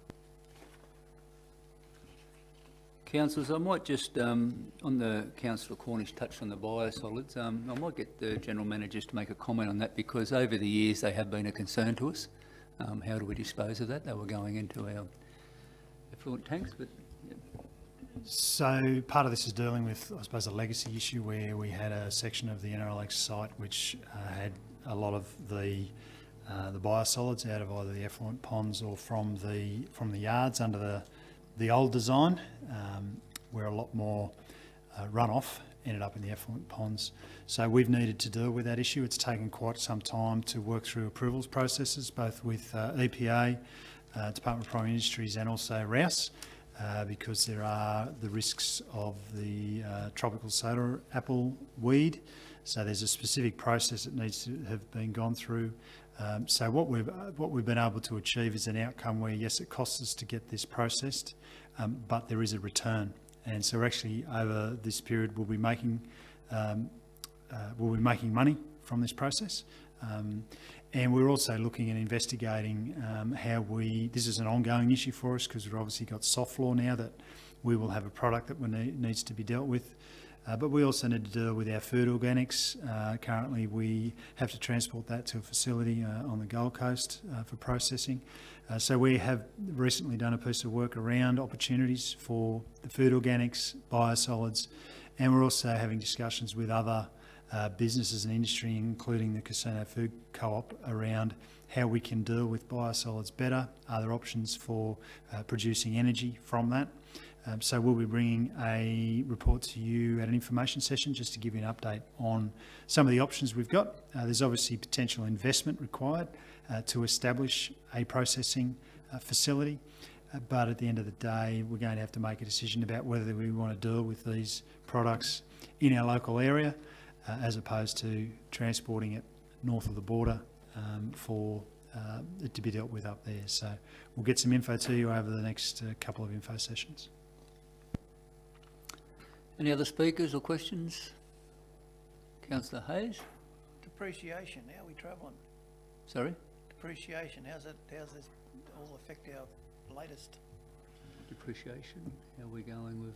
Councillors, I might just, on the Councillor Cornish touched on the biosolids, I might get the General Managers to make a comment on that because over the years they have been a concern to us. How do we dispose of that? They were going into our effluent tanks, but... Yeah. So part of this is dealing with, I suppose, a legacy issue where we had a section of the NRLX site which had a lot of the biosolids out of either the effluent ponds or from the yards under the old design, where a lot more runoff ended up in the effluent ponds. So we've needed to deal with that issue. It's taken quite some time to work through approvals processes, both with EPA, Department of Primary Industries and also RVC, because there are the risks of the tropical soda apple weed. So there's a specific process that needs to have been gone through. So what we've been able to achieve is an outcome where, yes, it costs us to get this processed, but there is a return. And so actually over this period we'll be making money from this process. And we're also looking at investigating how this is an ongoing issue for us because we've obviously got soft law now that we will have a product that needs to be dealt with. But we also need to deal with our food organics. Currently we have to transport that to a facility on the Gold Coast for processing. So we have recently done a piece of work around opportunities for the food organics, biosolids, and we're also having discussions with other businesses and industry, including the Casino Food Co-op, around how we can deal with biosolids better, other options for producing energy from that. So we'll be bringing a report to you at an information session just to give you an update on some of the options we've got. There's obviously potential investment required to establish a processing facility, but at the end of the day we're going to have to make a decision about whether we want to deal with these products in our local area as opposed to transporting it north of the border for it to be dealt with up there. So we'll get some info to you over the next couple of info sessions. Any other speakers or questions? Councillor Hayes? Depreciation, how are we travelling? Sorry? Depreciation, how's this all affect our latest? Depreciation, how are we going with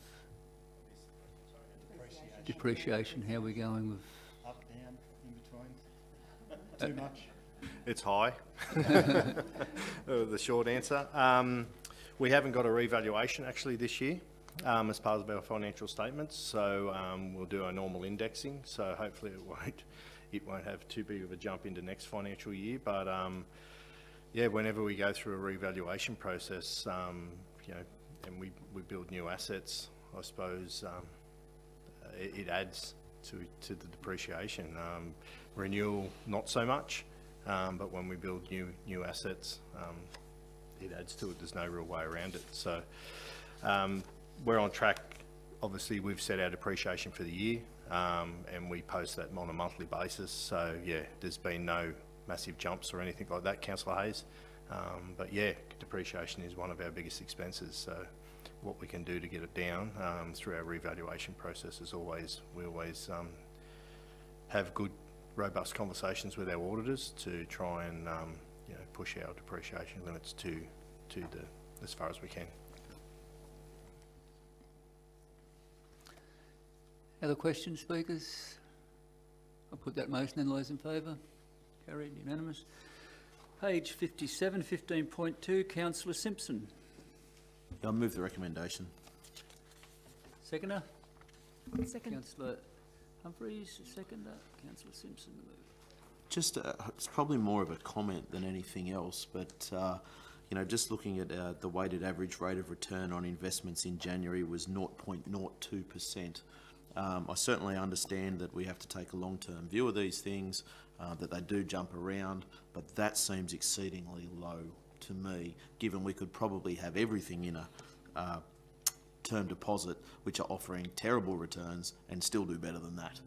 Depreciation, how are we going with? Up, down, in between? Too much? It's high. The short answer. We haven't got a revaluation actually this year as part of our financial statements, so we'll do our normal indexing. So hopefully it won't have too big of a jump into next financial year. But yeah, whenever we go through a revaluation process, you know, and we build new assets, I suppose it adds to the depreciation. Renewal, not so much. But when we build new assets, it adds to it. There's no real way around it. So we're on track. Obviously, we've set our depreciation for the year, and we post that on a monthly basis. So yeah, there's been no massive jumps or anything like that, Councillor Hayes. But yeah, depreciation is one of our biggest expenses. So what we can do to get it down through our revaluation process is we always have good, robust conversations with our auditors to try and you know, push our depreciation limits to as far as we can. Other questions, speakers? I'll put that motion in. Those in favour? Carried, unanimous. Page 57, 15.2, Councillor Simpson. I'll move the recommendation. Seconder? Second. Councillor Humphreys, seconder. Councillor Simpson, the move. Just, it's probably more of a comment than anything else, but you know, just looking at the weighted average rate of return on investments in January was 0.02%. I certainly understand that we have to take a long-term view of these things, that they do jump around, but that seems exceedingly low to me, given we could probably have everything in a term deposit, which are offering terrible returns, and still do better than that.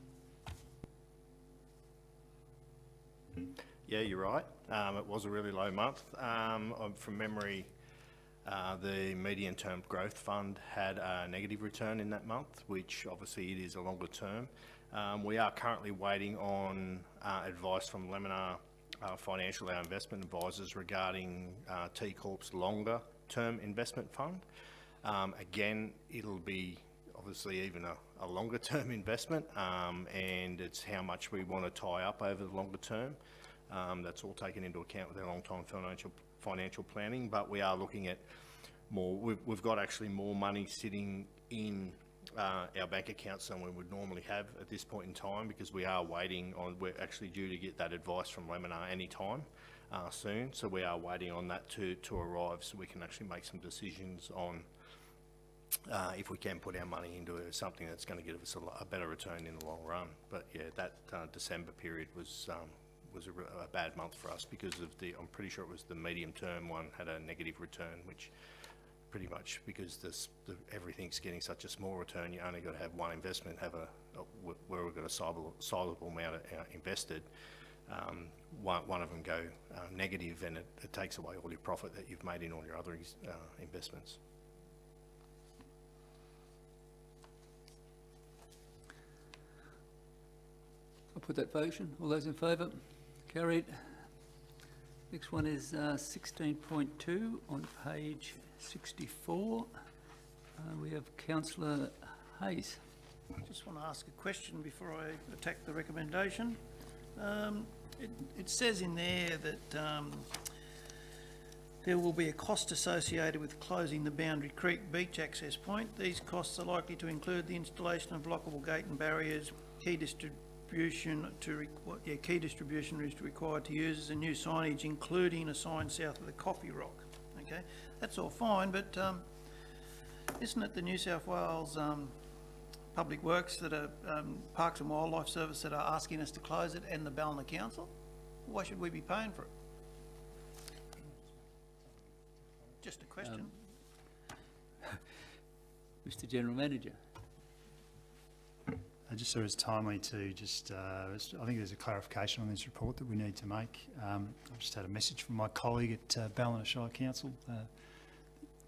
Yeah, you're right. It was a really low month. From memory, the medium-term growth fund had a negative return in that month, which obviously it is a longer term. We are currently waiting on advice from Laminar Financial, our investment advisors, regarding T Corp's longer-term investment fund. Again, it'll be obviously even a longer-term investment, and it's how much we want to tie up over the longer term. That's all taken into account with our long-term financial planning, but we are looking at more. We've got actually more money sitting in our bank accounts than we would normally have at this point in time, because we are waiting on, we're actually due to get that advice from Laminar any time soon, so we are waiting on that to arrive so we can actually make some decisions on if we can put our money into something that's going to give us a better return in the long run. But yeah, that December period was a bad month for us because of I'm pretty sure it was the medium term one had a negative return, which pretty much because everything's getting such a small return, you only got to have one investment, where we've got a sizable amount invested. One of them go negative, and it takes away all your profit that you've made in all your other investments. I'll put that motion. All those in favour? Carried. Next one is 16.2 on page 64. We have Councillor Hayes. I just want to ask a question before I attack the recommendation. It says in there that there will be a cost associated with closing the Boundary Creek beach access point. These costs are likely to include the installation of blockable gate and barriers, key distribution is required to users, and new signage, including a sign south of the Coffee Rock. Okay, that's all fine, but isn't it the New South Wales Public Works that are Parks and Wildlife Service that are asking us to close it, and the Ballina Council? Why should we be paying for it? Just a question. Mr. General Manager. Just so it's timely to just, I think there's a clarification on this report that we need to make. I've just had a message from my colleague at Ballina Shire Council,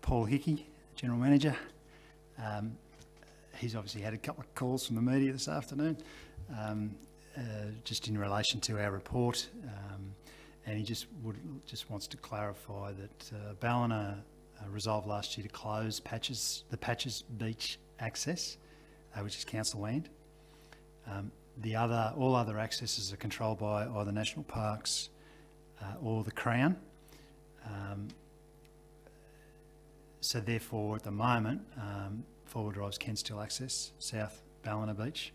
Paul Hickey, General Manager. He's obviously had a couple of calls from the media this afternoon, just in relation to our report, and he just wants to clarify that Ballina resolved last year to close the Patches Beach access. which is council land. All other accesses are controlled by either National Parks or the Crown. So therefore, at the moment, four-wheel drives can still access South Ballina Beach.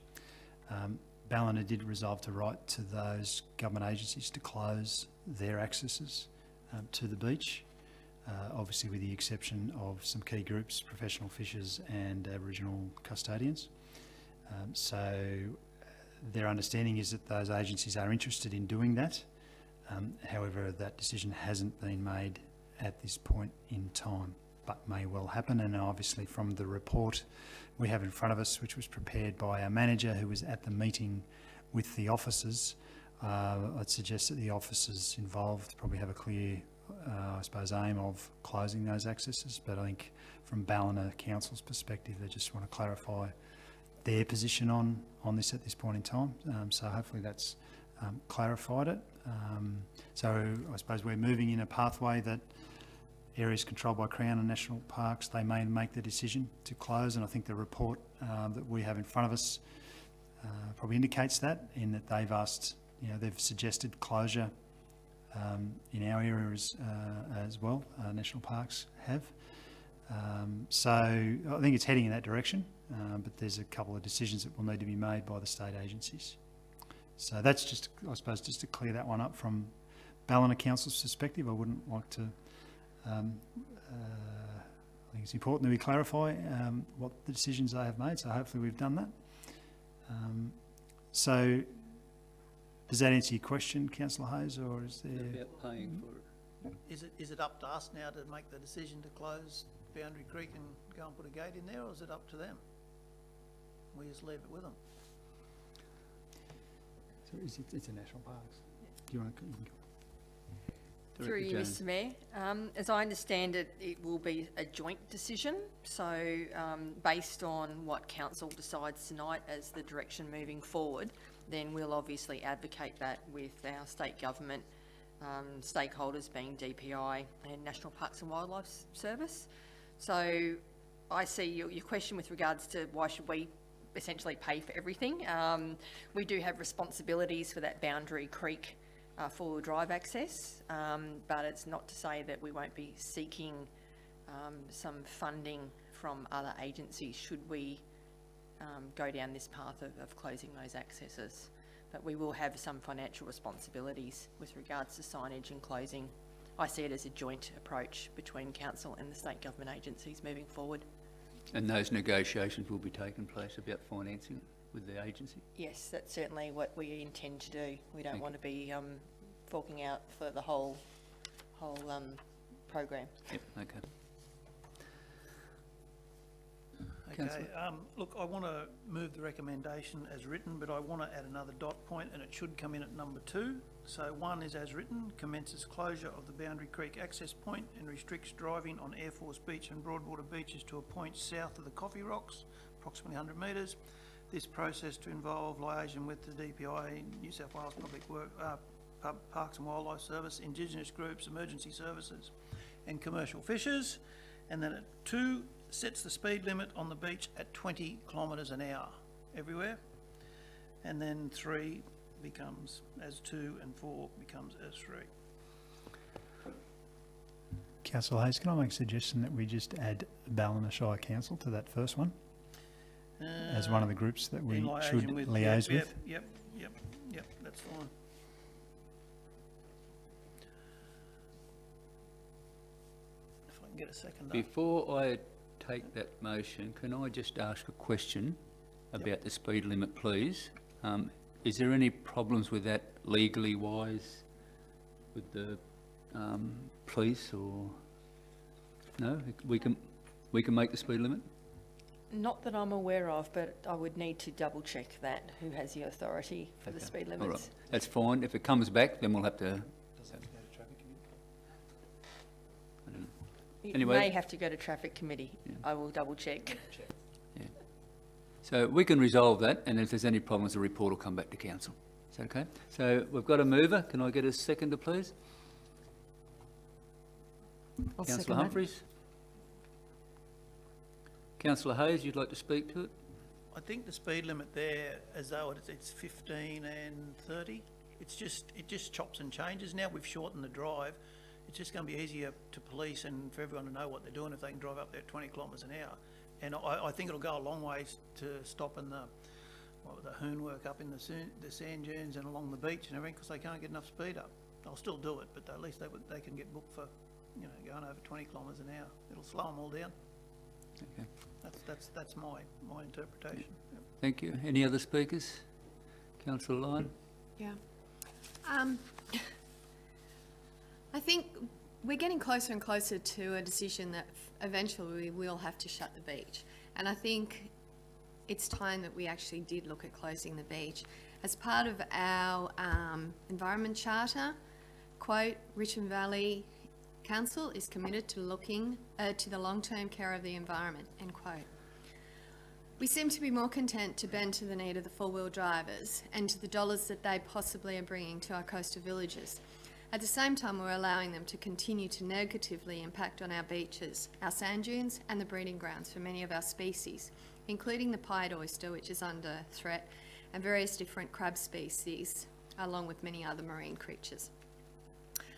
Ballina did resolve to write to those government agencies to close their accesses to the beach, obviously with the exception of some key groups, professional fishers and Aboriginal custodians. So their understanding is that those agencies are interested in doing that. However, that decision hasn't been made at this point in time, but may well happen. And obviously from the report we have in front of us, which was prepared by our manager who was at the meeting with the officers, I'd suggest that the officers involved probably have a clear, I suppose, aim of closing those accesses. But I think from Ballina Council's perspective, they just want to clarify their position on this at this point in time. So hopefully that's clarified it. So I suppose we're moving in a pathway that areas controlled by Crown and National Parks, they may make the decision to close, and I think the report that we have in front of us probably indicates that, in that they've asked, they've suggested closure in our area as well, National Parks have. So I think it's heading in that direction, but there's a couple of decisions that will need to be made by the state agencies. So that's just, I suppose, just to clear that one up from Ballina Council's perspective. I wouldn't like to, I think it's important that we clarify what the decisions they have made, so hopefully we've done that. So does that answer your question, Councillor Hayes, or is there... About paying for it. Is it up to us now to make the decision to close Boundary Creek and go and put a gate in there, or is it up to them? We just leave it with them. So it's a National Parks. Do you want to... Through you, Mr Mayor. As I understand it, it will be a joint decision. So based on what Council decides tonight as the direction moving forward, then we'll obviously advocate that with our state government stakeholders being DPI and National Parks and Wildlife Service. So I see your question with regards to why should we essentially pay for everything. We do have responsibilities for that Boundary Creek four-wheel drive access, but it's not to say that we won't be seeking some funding from other agencies should we go down this path of closing those accesses. But we will have some financial responsibilities with regards to signage and closing. I see it as a joint approach between Council and the state government agencies moving forward. And those negotiations will be taking place about financing with the agency? Yes, that's certainly what we intend to do. We don't Thank want to be forking out for the whole program. Yep, okay. Okay, look, I want to move the recommendation as written, but I want to add another dot point, and it should come in at number 2. So 1 is as written, commences closure of the Boundary Creek access point and restricts driving on Air Force Beach and Broadwater beaches to a point south of the Coffee Rocks, approximately 100 metres. This process to involve liaison with the DPI, New South Wales Public Work, Parks and Wildlife Service, Indigenous groups, emergency services and commercial fishers. And then at 2, sets the speed limit on the beach at 20 kilometres an hour everywhere. And then 3 becomes as 2 and 4 becomes as 3. Councillor Hayes, can I make a suggestion that we just add Ballina Shire Council to that first one? As one of the groups that we should liaise with? Yep, that's fine. If I can get a second. Before I take that motion, can I just ask a question about the speed limit, please? Is there any problems with that legally wise with the police, or no? We can make the speed limit? Not that I'm aware of, but I would need to double check that, who has the authority for the speed limits. All right, that's fine. If it comes back, then we'll have to... Does that go to traffic committee? I don't know. It Anyway. may have to go to traffic committee. Yeah. I will double check. Yeah. So we can resolve that, and if there's any problems, the report will come back to council. Is that okay? So we've got a mover. Can I get a seconder, please? I'll second Councillor that. Humphries? Councillor Hayes, you'd like to speak to it? I think the speed limit there, as though it's 15 and 30, it just chops and changes. Now we've shortened the drive, it's just going to be easier to police and for everyone to know what they're doing if they can drive up there at 20 kilometres an hour. And I think it'll go a long way to stopping the hoon work up in the sand dunes and along the beach and everything, because they can't get enough speed up. They'll still do it, but at least they can get booked for, you know, going over 20 kilometres an hour. It'll slow them all down. Okay. That's my interpretation. Yep. Thank you. Any other speakers? Councillor Lyon? Yeah. I think we're getting closer and closer to a decision that eventually we will have to shut the beach. And I think it's time that we actually did look at closing the beach. As part of our Environment Charter, quote, Richmond Valley Council is committed to looking to the long-term care of the environment, end quote. We seem to be more content to bend to the need of the four-wheel drivers and to the dollars that they possibly are bringing to our coastal villages. At the same time, we're allowing them to continue to negatively impact on our beaches, our sand dunes and the breeding grounds for many of our species, including the pied oyster, which is under threat, and various different crab species, along with many other marine creatures.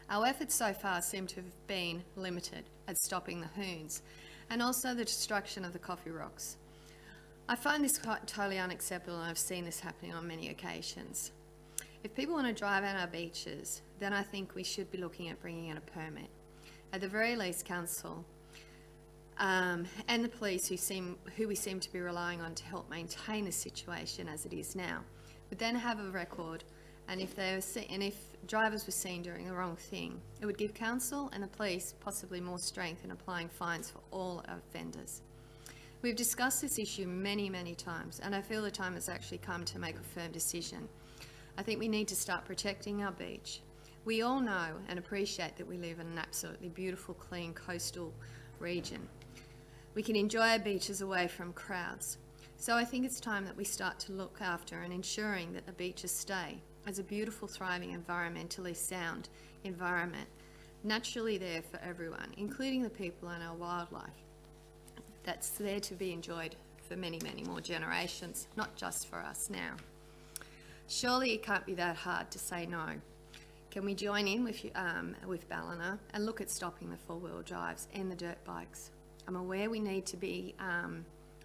Our efforts so far seem to have been limited at stopping the hoons and also the destruction of the coffee rocks. I find this totally unacceptable, and I've seen this happening on many occasions. If people want to drive on our beaches, then I think we should be looking at bringing in a permit. At the very least, council and the police, who we seem to be relying on to help maintain the situation as it is now, would then have a record, and if drivers were seen doing the wrong thing, it would give council and the police possibly more strength in applying fines for all offenders. We've discussed this issue many, many times, and I feel the time has actually come to make a firm decision. I think we need to start protecting our beach. We all know and appreciate that we live in an absolutely beautiful, clean coastal region. We can enjoy our beaches away from crowds. So I think it's time that we start to look after and ensuring that the beaches stay as a beautiful, thriving, environmentally sound environment, naturally there for everyone, including the people and our wildlife. That's there to be enjoyed for many, many more generations, not just for us now. Surely it can't be that hard to say no. Can we join in with Ballina and look at stopping the four-wheel drives and the dirt bikes? I'm aware we need to be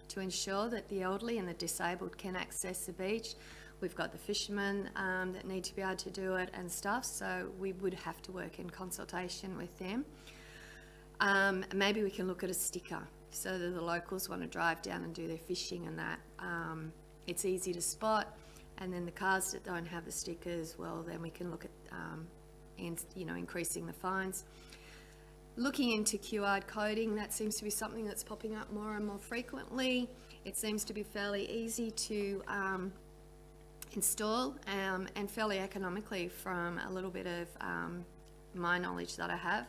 to ensure that the elderly and the disabled can access the beach. We've got the fishermen that need to be able to do it and stuff, so we would have to work in consultation with them. Maybe we can look at a sticker so that the locals want to drive down and do their fishing and that. It's easy to spot, and then the cars that don't have the stickers, well, then we can look at increasing the fines. Looking into QR coding, that seems to be something that's popping up more and more frequently. It seems to be fairly easy to install and fairly economically from a little bit of my knowledge that I have.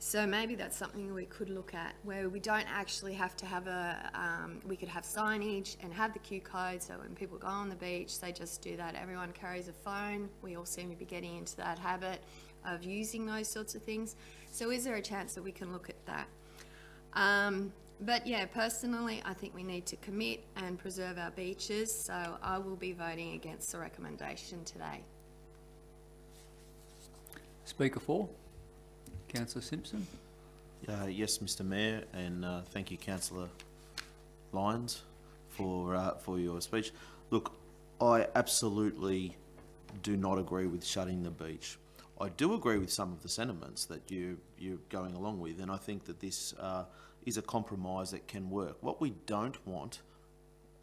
So maybe that's something we could look at, where we don't actually have to have we could have signage and have the Q code, so when people go on the beach, they just do that. Everyone carries a phone. We all seem to be getting into that habit of using those sorts of things. So is there a chance that we can look at that? But yeah, personally, I think we need to commit and preserve our beaches, so I will be voting against the recommendation today. Speaker 4, Councillor Simpson. Yes, Mr Mayor, and thank you, Councillor Lyons, for your speech. Look, I absolutely do not agree with shutting the beach. I do agree with some of the sentiments that you're going along with, and I think that this is a compromise that can work. What we don't want,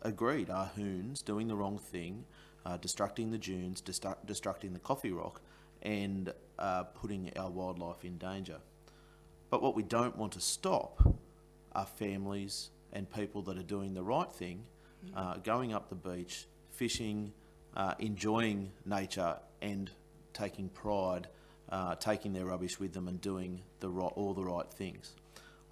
agreed, are hoons doing the wrong thing, destructing the dunes, destructing the coffee rock, and putting our wildlife in danger. But what we don't want to stop are families and people that are doing the right thing, going up the beach, fishing, enjoying nature, and taking pride, taking their rubbish with them and doing all the right things.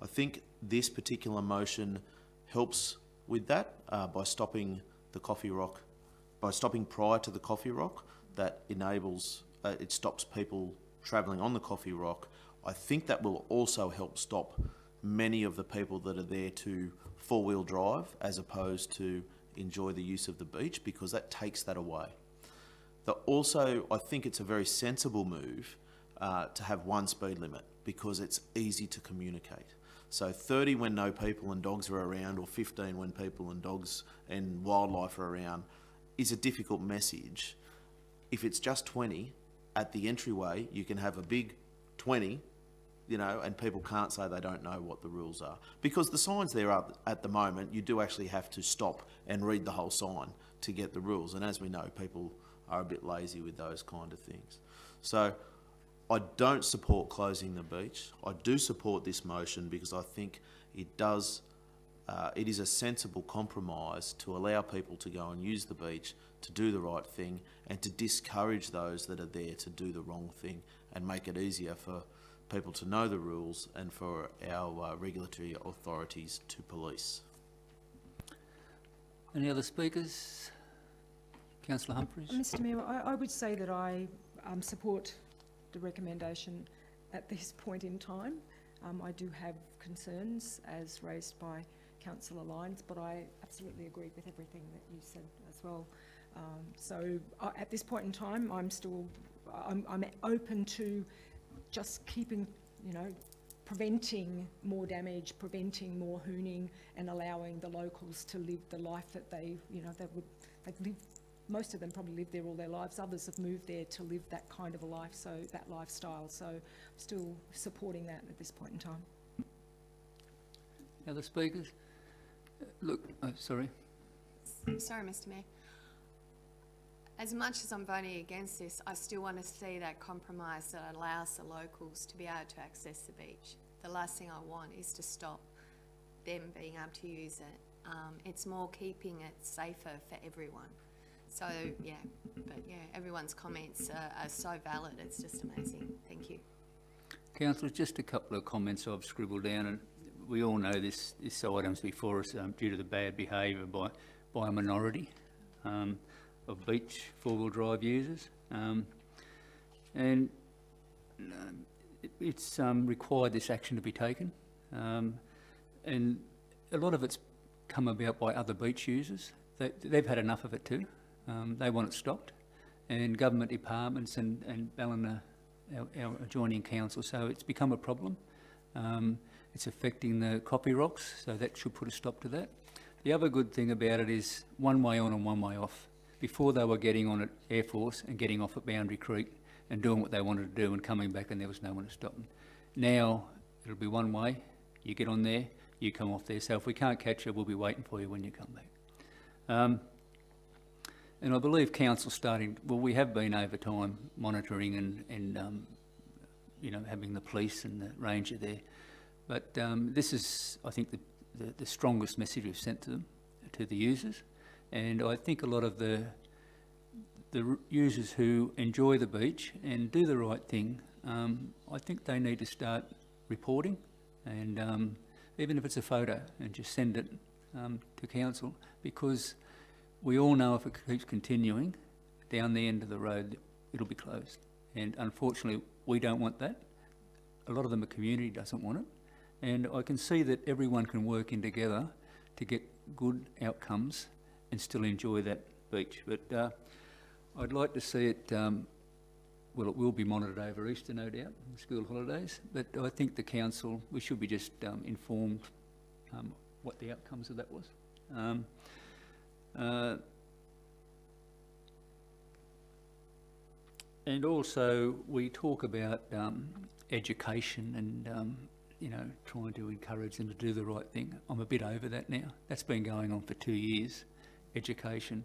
I think this particular motion helps with that by stopping the coffee rock, by stopping prior to the coffee rock. That enables, it stops people travelling on the coffee rock. I think that will also help stop many of the people that are there to four-wheel drive as opposed to enjoy the use of the beach, because that takes that away. Also, I think it's a very sensible move to have one speed limit, because it's easy to communicate. So 30 when no people and dogs are around, or 15 when people and dogs and wildlife are around, is a difficult message. If it's just 20 at the entryway, you can have a big 20, you know, and people can't say they don't know what the rules are. Because the signs there are at the moment, you do actually have to stop and read the whole sign to get the rules. And as we know, people are a bit lazy with those kind of things. So I don't support closing the beach. I do support this motion because I think it does, it is a sensible compromise to allow people to go and use the beach, to do the right thing, and to discourage those that are there to do the wrong thing, and make it easier for people to know the rules and for our regulatory authorities to police. Any other speakers? Councillor Humphries? Mr Mayor, I would say that I support the recommendation at this point in time. I do have concerns as raised by Councillor Lyons, but I absolutely agree with everything that you said as well. So at this point in time, I'm open to just keeping, you know, preventing more damage, preventing more hooning, and allowing the locals to live the life that they've lived. Most of them probably lived there all their lives. Others have moved there to live that kind of a life, so that lifestyle. So I'm still supporting that at this point in time. Other speakers? Look, sorry. Sorry, Mr Mayor. As much as I'm voting against this, I still want to see that compromise that allows the locals to be able to access the beach. The last thing I want is to stop them being able to use it. It's more keeping it safer for everyone. So, yeah, but yeah, everyone's comments are so valid, it's just amazing. Thank you. Councillors, just a couple of comments I've scribbled down, and we all know this item's before us due to the bad behaviour by a minority of beach four-wheel drive users. It's required this action to be taken, and a lot of it's come about by other beach users. They've had enough of it too. They want it stopped, and government departments and Ballina, our adjoining council, so it's become a problem. It's affecting the copy rocks, so that should put a stop to that. The other good thing about it is one way on and one way off. Before they were getting on at Air Force and getting off at Boundary Creek and doing what they wanted to do and coming back, and there was no one to stop them. Now it'll be one way, you get on there, you come off there. So if we can't catch you, we'll be waiting for you when you come back. And I believe council we have been over time monitoring and you know, having the police and the ranger there. But this is, I think, the strongest message we've sent to them, to the users. And I think a lot of the users who enjoy the beach and do the right thing, I think they need to start reporting, and even if it's a photo, and just send it to council, because we all know if it keeps continuing down the end of the road, it'll be closed. And unfortunately, we don't want that. A lot of the community doesn't want it. And I can see that everyone can work in together to get good outcomes and still enjoy that beach. But I'd like to see it, well, it will be monitored over Easter, no doubt, in school holidays. But I think the council, we should be just informed what the outcomes of that was. And also we talk about education and you know, trying to encourage them to do the right thing. I'm a bit over that now. That's been going on for 2 years, education.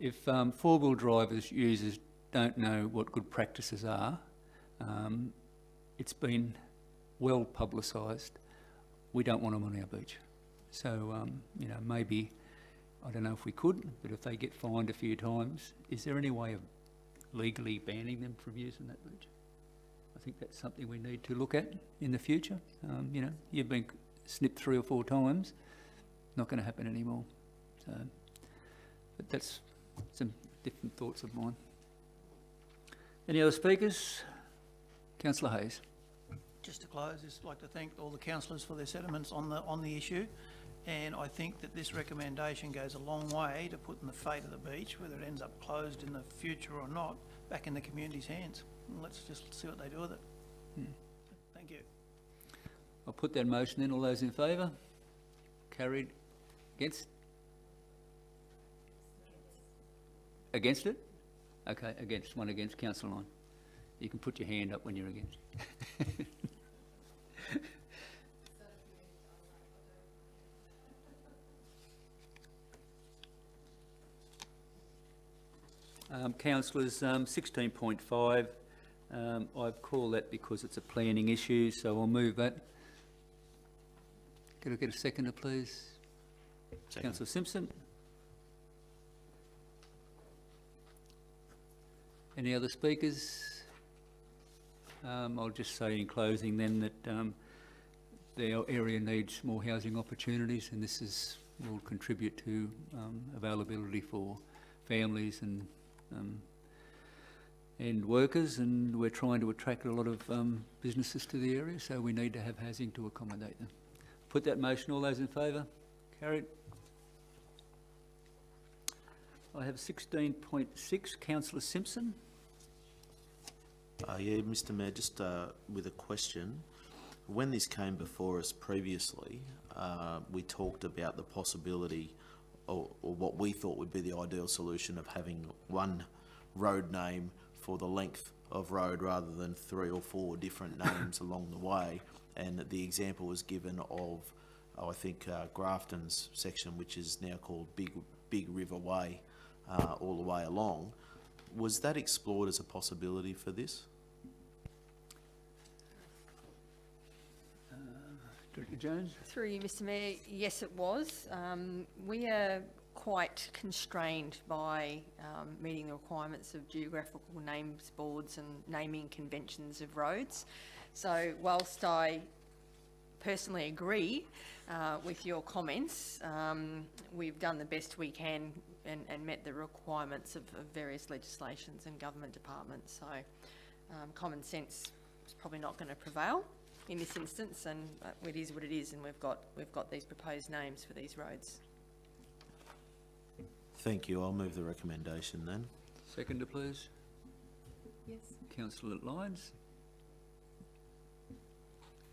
If four-wheel drivers users don't know what good practices are, it's been well publicised. We don't want them on our beach. So, you know, maybe, I don't know if we could, but if they get fined a few times, is there any way of legally banning them from using that beach? I think that's something we need to look at in the future. You know, you've been snipped 3 or 4 times, not going to happen anymore. So, but that's some different thoughts of mine. Any other speakers? Councillor Hayes. Just to close, just like to thank all the councillors for their sentiments on the issue, and I think that this recommendation goes a long way to putting the fate of the beach, whether it ends up closed in the future or not, back in the community's hands. And let's just see what they do with it. Thank you. I'll put that motion in. All those in favour? Carried. Against? Against it? Okay, against. One against. Councillor Lyon. You can put your hand up when you're against. Councillors, 16.5, I've called that because it's a planning issue, so I'll move that. Could I get a seconder, please? Second. Councillor Simpson. Any other speakers? I'll just say in closing then that the area needs more housing opportunities, and this will contribute to availability for families and workers, and we're trying to attract a lot of businesses to the area, so we need to have housing to accommodate them. Put that motion. All those in favour? Carried. I have 16.6. Councillor Simpson. Yeah, Mr Mayor, just with a question. When this came before us previously, we talked about the possibility or what we thought would be the ideal solution of having one road name for the length of road rather than 3 or 4 different names along the way. And the example was given of, I think, Grafton's section, which is now called Big River Way, all the way along. Was that explored as a possibility for this? Director Jones. Through you, Mr Mayor, yes it was. We are quite constrained by meeting the requirements of geographical names boards and naming conventions of roads. So whilst I personally agree with your comments, we've done the best we can and met the requirements of various legislations and government departments. So common sense is probably not going to prevail in this instance, and it is what it is, and we've got these proposed names for these roads. Thank you. I'll move the recommendation then. Seconder, please. Yes. Councillor Lyons.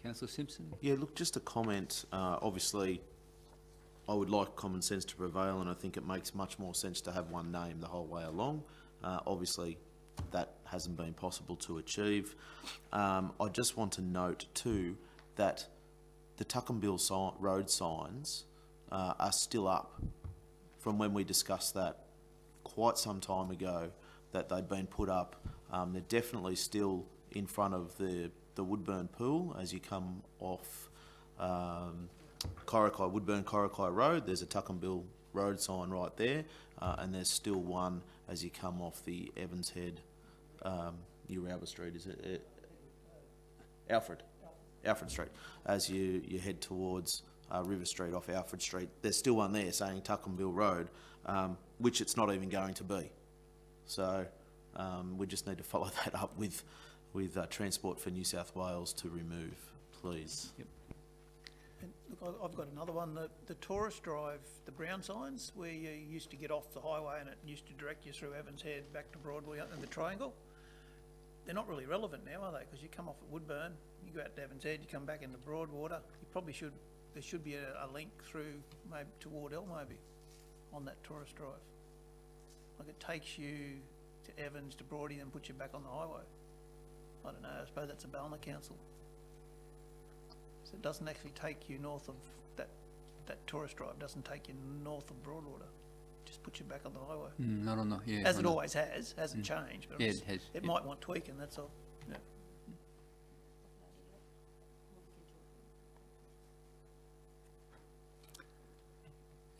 Councillor Simpson. Yeah, look, just a comment. Obviously, I would like common sense to prevail, and I think it makes much more sense to have one name the whole way along. Obviously, that hasn't been possible to achieve. I just want to note too that the Tuckambill road signs are still up from when we discussed that quite some time ago, that they'd been put up. They're definitely still in front of the Woodburn Pool as you come off Woodburn Corrocky Road. There's a Tuckambill road sign right there, and there's still one as you come off the Evans Head, New Albert Street, is it? Alfred Street. As you head towards River Street off Alfred Street, there's still one there saying Tuckambill Road, which it's not even going to be. So we just need to follow that up with Transport for New South Wales to remove, please. Yep. And look, I've got another one. The tourist drive, the brown signs, where you used to get off the highway and it used to direct you through Evans Head back to Broadway and the Triangle. They're not really relevant now, are they? Because you come off at Woodburn, you go out to Evans Head, you come back into Broadwater. There should be a link through maybe to Wardell maybe on that tourist drive. Like it takes you to Evans, to Broadie, and puts you back on the highway. I don't know, I suppose that's a Balna Council. So it doesn't actually take you north of that tourist drive, doesn't take you north of Broadwater. Just puts you back on the highway. Not on the, yeah. As it always has, hasn't changed. But Yeah, it's- it has. It yeah. might want tweaking, that's all. Yeah.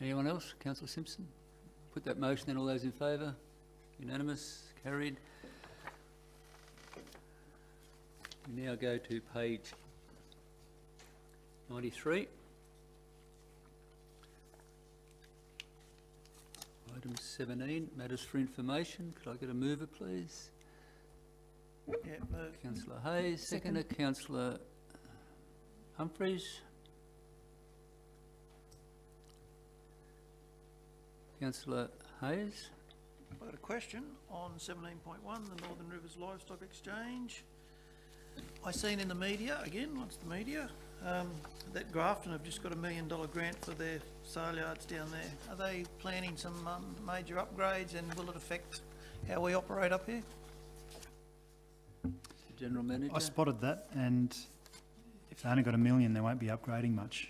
Anyone else? Councillor Simpson? Put that motion in. All those in favour? Unanimous? Carried. We now go to page 93. Item 17, matters for information. Could I get a mover, please? Yeah, move. Councillor Hayes, seconder. Councillor Humphreys? Councillor Hayes? I've got a question on 17.1, the Northern Rivers Livestock Exchange. I seen in the media, again, what's the media, that Grafton have just got $1 million grant for their sale yards down there. Are they planning some major upgrades, and will it affect how we operate up here? General Manager? I spotted that, and if they only got $1 million, they won't be upgrading much.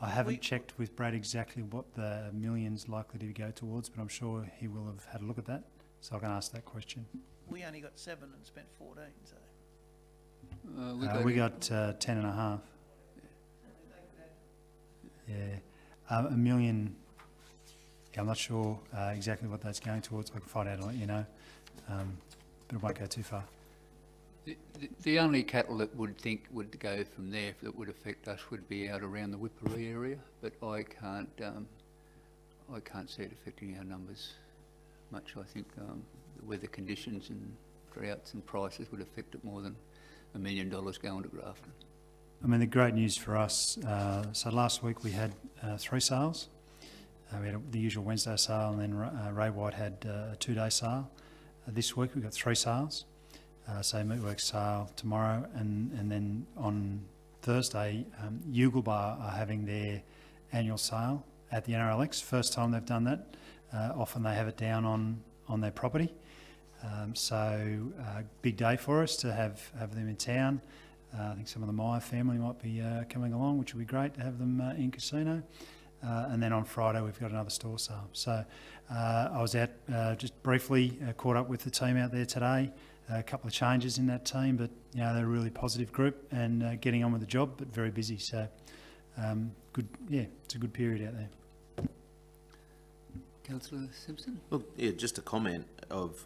I haven't checked with Brad exactly what the million's likely to go towards, but I'm sure he will have had a look at that, so I can ask that question. We only got 7 and spent 14, so. We got 10.5. Yeah, $1 million. Yeah, I'm not sure exactly what that's going towards. I can find out and let you know, but it won't go too far. The only cattle that would go from there that would affect us would be out around the Whipperee area, but I can't see it affecting our numbers much. I think the weather conditions and droughts and prices would affect it more than $1 million going to Grafton. I mean, the great news for us, so last week we had 3 sales. We had the usual Wednesday sale, and then Ray White had a 2-day sale. This week we've got 3 sales. So Meatworks sale tomorrow, and then on Thursday, Yugelbar are having their annual sale at the NRLX. First time they've done that. Often they have it down on their property. So big day for us to have them in town. I think some of the Meyer family might be coming along, which would be great to have them in casino. And then on Friday we've got another store sale. So I was out just briefly, caught up with the team out there today. A couple of changes in that team, but you know, they're a really positive group and getting on with the job, but very busy. So good, yeah, it's a good period out there. Councillor Simpson? Look, yeah, just a comment of,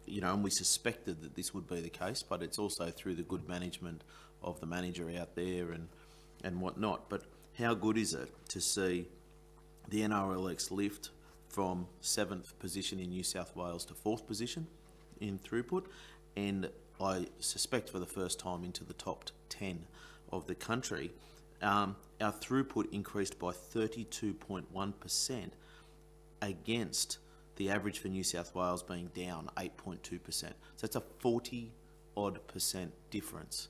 you know, and we suspected that this would be the case, but it's also through the good management of the manager out there and whatnot. But how good is it to see the NRLX lift from 7th position in New South Wales to 4th position in throughput, and I suspect for the first time into the top 10 of the country. Our throughput increased by 32.1% against the average for New South Wales being down 8.2%. So that's a 40-odd% difference,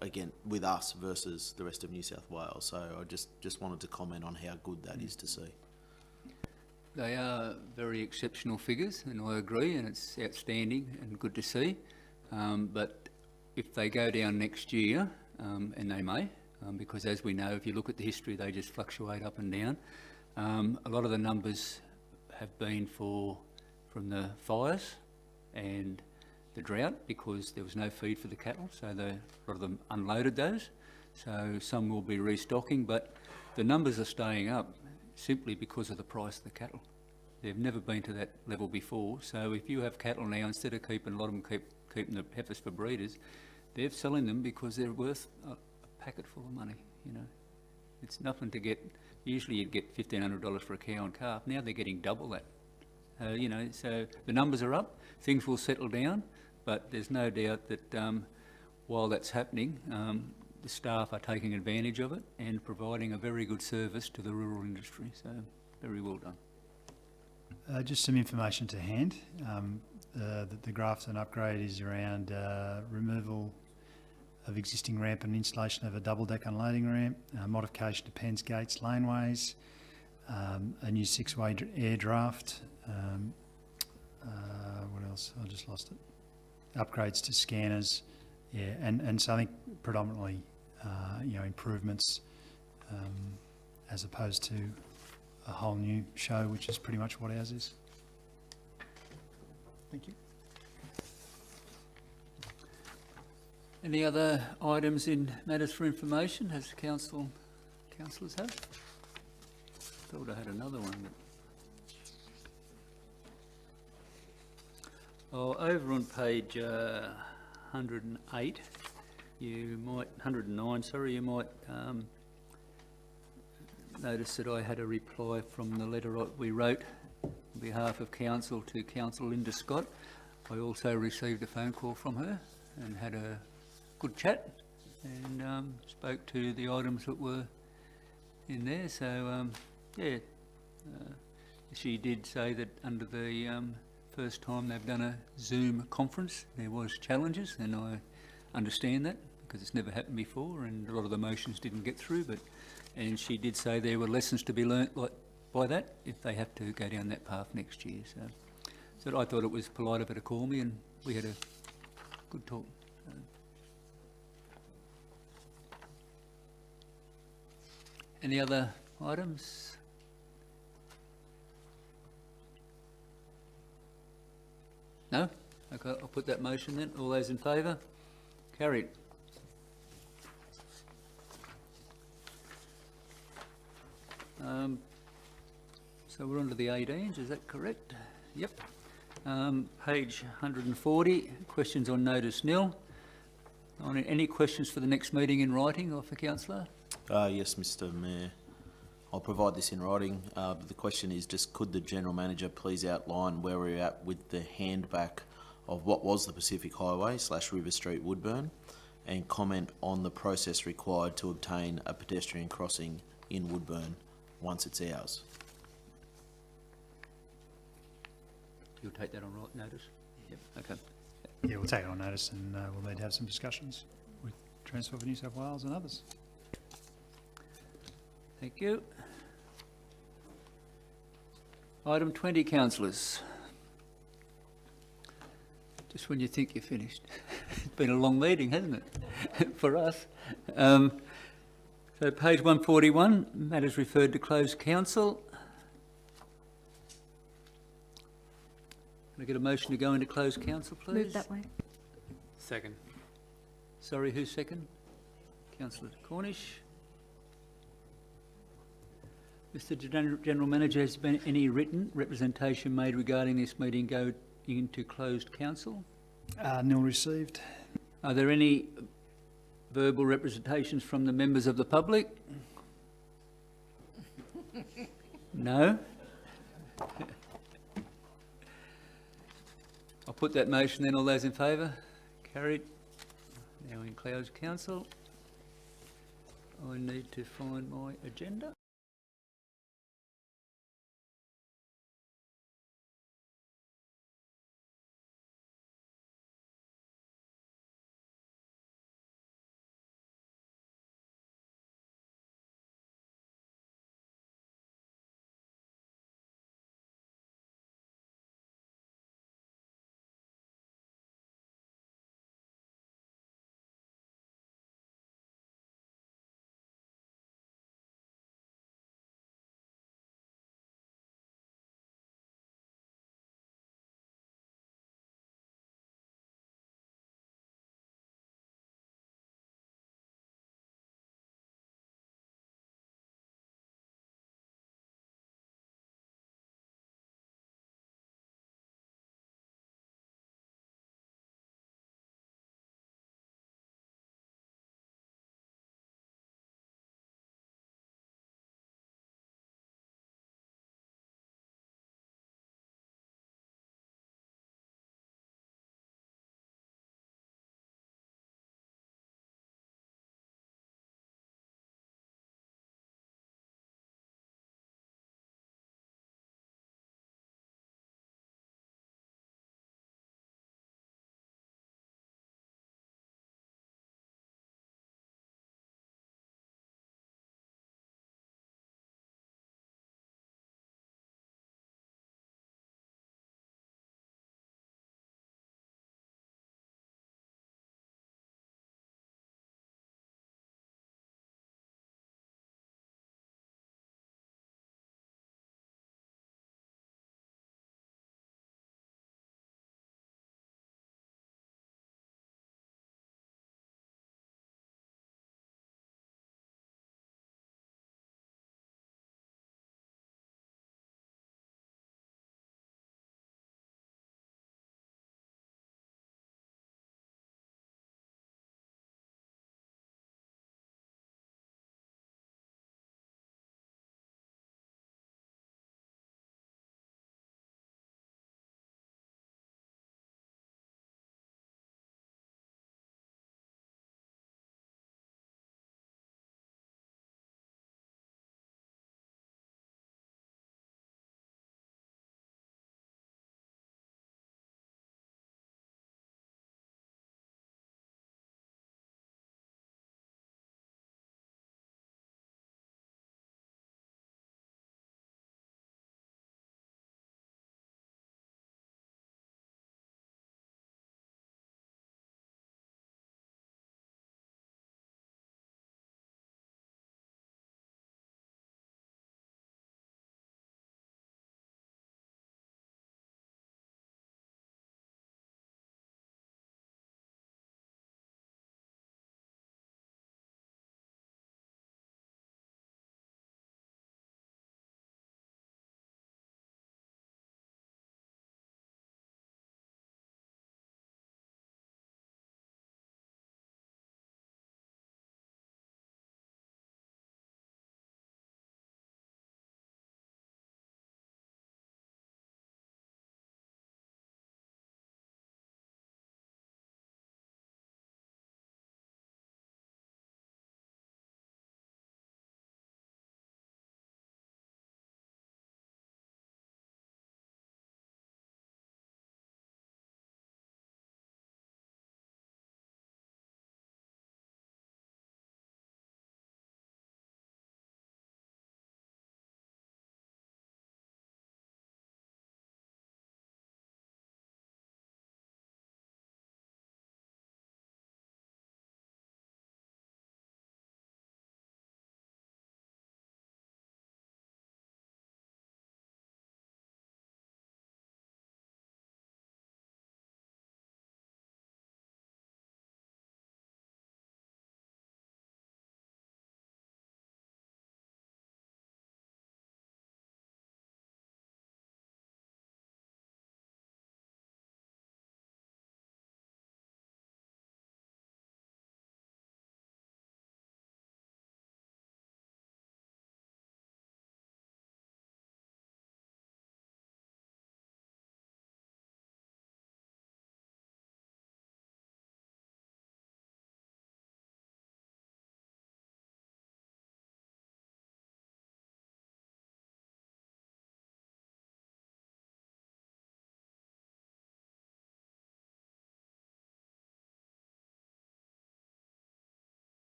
again, with us versus the rest of New South Wales. So I just wanted to comment on how good that is to see. They are very exceptional figures, and I agree, and it's outstanding and good to see. But if they go down next year, and they may, because as we know, if you look at the history, they just fluctuate up and down. A lot of the numbers have been from the fires and the drought, because there was no feed for the cattle, so a lot of them unloaded those. So some will be restocking, but the numbers are staying up simply because of the price of the cattle. They've never been to that level before. So if you have cattle now, instead of keeping a lot of them keeping the heifers for breeders, they're selling them because they're worth a packet full of money. You know, it's nothing to get. Usually you'd get $1,500 for a cow and calf. Now they're getting double that. You know, so the numbers are up. Things will settle down, but there's no doubt that while that's happening, the staff are taking advantage of it and providing a very good service to the rural industry. So very well done. Just some information to hand. The Grafton upgrade is around removal of existing ramp and installation of a double-deck unloading ramp, modification to pens, gates, laneways, a new 6-way air draft. What else? I just lost it. Upgrades to scanners. Yeah, and so I think predominantly, you know, improvements as opposed to a whole new show, which is pretty much what ours is. Thank you. Any other items in matters for information as councillors have? Thought I had another one. Over on page 108, 109, sorry, you might notice that I had a reply from the letter we wrote on behalf of Council to Councillor Linda Scott. I also received a phone call from her and had a good chat, and spoke to the items that were in there. So, yeah, she did say that under the first time they've done a Zoom conference, there was challenges, and I understand that because it's never happened before, and a lot of the motions didn't get through. And she did say there were lessons to be learnt by that if they have to go down that path next year. So I thought it was polite of her to call me, and we had a good talk. Any other items? No? Okay, I'll put that motion then. All those in favour? Carried. So we're on to the 18s, is that correct? Yep. Page 140, questions on notice nil. Any questions for the next meeting in writing or for councillor? Yes, Mr Mayor. I'll provide this in writing, but the question is just could the General Manager please outline where we're at with the handback of what was the Pacific Highway / River Street Woodburn, and comment on the process required to obtain a pedestrian crossing in Woodburn once it's ours. You'll take that on notice? Yep, okay. Yeah, we'll take it on notice, and we'll need to have some discussions with Transport for New South Wales and others. Thank you. Item 20, councillors. Just when you think you're finished. It's been a long meeting, hasn't it, for us? So page 141, matters referred to closed council. Can I get a motion to go into closed council, please? Move that way. Second. Sorry, who's second? Councillor Cornish. Mr General Manager, has been any written representation made regarding this meeting going into closed council? Nil received. Are there any verbal representations from the members of the public? No? I'll put that motion then. All those in favour? Carried. Now in closed council. I need to find my agenda.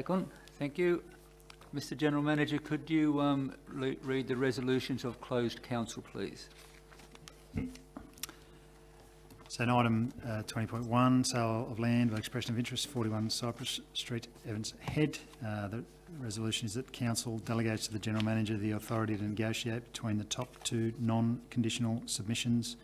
Second, thank you. Mr General Manager, could you read the resolutions of closed council, please? So in item 20.1, sale of land by expression of interest, 41 Cypress Street, Evans Head. The resolution is that council delegates to the General Manager the authority to negotiate between the top two non-conditional submissions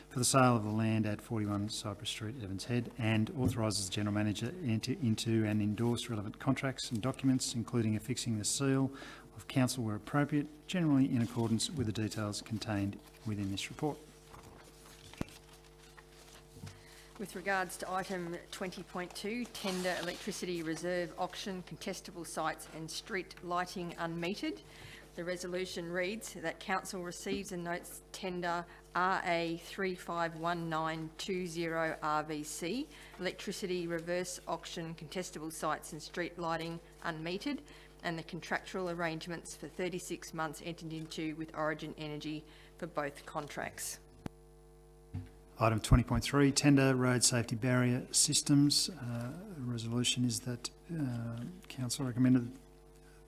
for the sale of the land at 41 Cypress Street, Evans Head, and authorises the General Manager to enter into and endorse relevant contracts and documents, including affixing the seal of council where appropriate, generally in accordance with the details contained within this report. With regards to item 20.2, tender electricity reserve auction, contestable sites and street lighting unmetered, the resolution reads that council receives and notes tender RA 351920 RVC, electricity reverse auction, contestable sites and street lighting unmetered, and the contractual arrangements for 36 months entered into with Origin Energy for both contracts. Item 20.3, tender road safety barrier systems. The resolution is that council recommended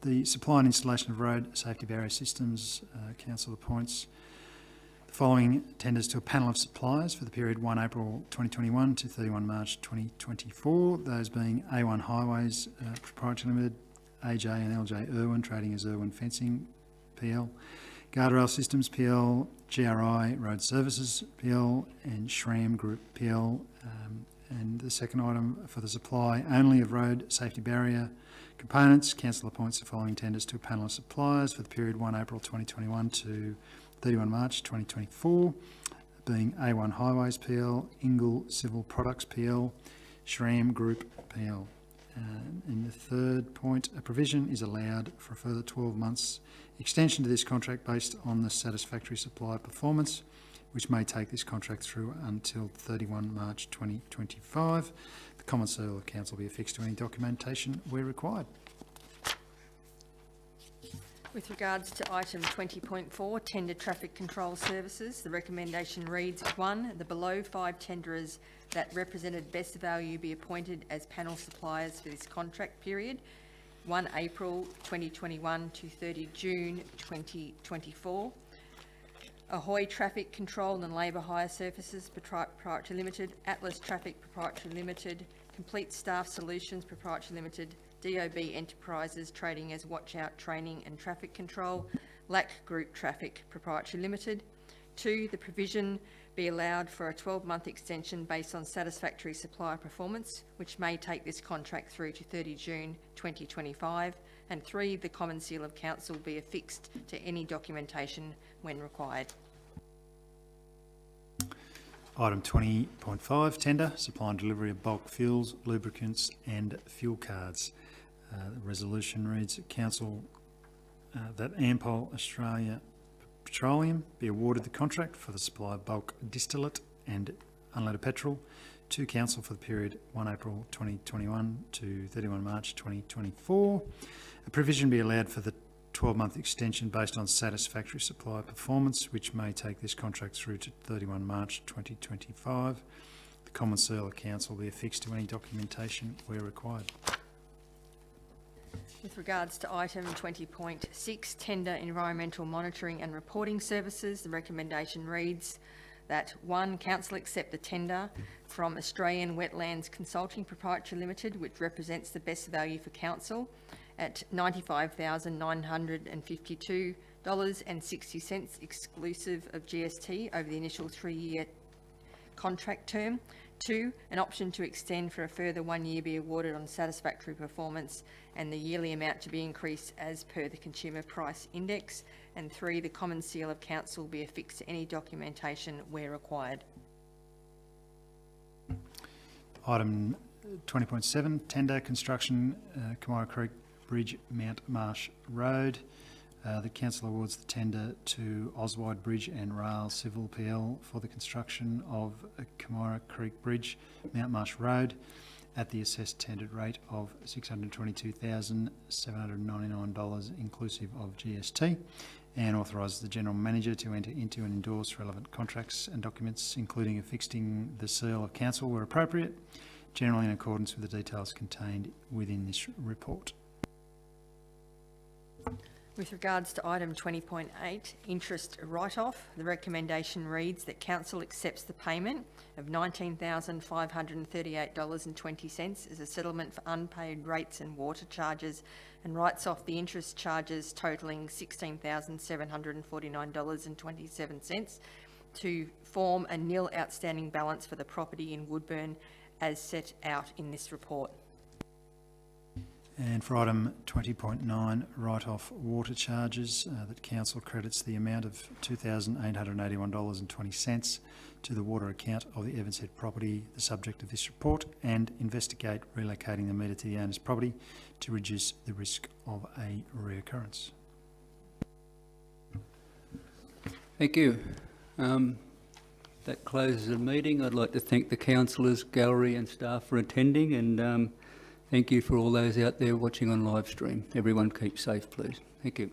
the supply and installation of road safety barrier systems. Council appoints the following tenders to a panel of suppliers for the period 1 April 2021 to 31 March 2024, those being A1 Highways Proprietary Limited, AJ and LJ Irwin, trading as Irwin Fencing PL, Guardrail Systems PL, GRI Road Services PL, and Schramm Group PL. And the second item, for the supply only of road safety barrier components, council appoints the following tenders to a panel of suppliers for the period 1 April 2021 to 31 March 2024, being A1 Highways PL, Ingle Civil Products PL, Schramm Group PL. In the third point, a provision is allowed for a further 12 months extension to this contract based on the satisfactory supply performance, which may take this contract through until 31 March 2025. The common seal of council will be affixed to any documentation where required. With regards to item 20.4, tender traffic control services, the recommendation reads: 1, the below 5 tenderers that represented best value be appointed as panel suppliers for this contract period, 1 April 2021 to 30 June 2024. Ahoy Traffic Control and Labour Hire Services Proprietary Limited, Atlas Traffic Proprietary Limited, Complete Staff Solutions Proprietary Limited, DOB Enterprises trading as Watch Out Training and Traffic Control, LAC Group Traffic Proprietary Limited. 2, the provision be allowed for a 12-month extension based on satisfactory supplier performance, which may take this contract through to 30 June 2025. And 3, the common seal of council be affixed to any documentation when required. Item 20.5, tender, supply and delivery of bulk fuels, lubricants and fuel cards. The resolution reads that council that Ampol Australia Petroleum be awarded the contract for the supply of bulk distillate and unleaded petrol to council for the period 1 April 2021 to 31 March 2024. A provision be allowed for the 12-month extension based on satisfactory supply performance, which may take this contract through to 31 March 2025. The common seal of council will be affixed to any documentation where required. With regards to item 20.6, tender environmental monitoring and reporting services, the recommendation reads that 1, council accept the tender from Australian Wetlands Consulting Proprietary Limited, which represents the best value for council at $95,952.60 exclusive of GST over the initial 3-year contract term. 2, an option to extend for a further 1 year be awarded on satisfactory performance and the yearly amount to be increased as per the Consumer Price Index. And 3, the common seal of council be affixed to any documentation where required. Item 20.7, tender construction, Kamara Creek Bridge, Mount Marsh Road. The council awards the tender to Oswide Bridge and Rail Civil PL for the construction of Kamara Creek Bridge, Mount Marsh Road, at the assessed tendered rate of $622,799 inclusive of GST, and authorises the General Manager to enter into and endorse relevant contracts and documents, including affixing the seal of council where appropriate, generally in accordance with the details contained within this report. With regards to item 20.8, interest write-off, the recommendation reads that council accepts the payment of $19,538.20 as a settlement for unpaid rates and water charges, and writes off the interest charges totalling $16,749.27 to form a nil outstanding balance for the property in Woodburn as set out in this report. And for item 20.9, write-off water charges, that council credits the amount of $2,881.20 to the water account of the Evanshead property, the subject of this report, and investigate relocating the meter to the owner's property to reduce the risk of a reoccurrence. Thank you. That closes the meeting. I'd like to thank the councillors, gallery and staff for attending, and thank you for all those out there watching on live stream. Everyone keep safe, please. Thank you.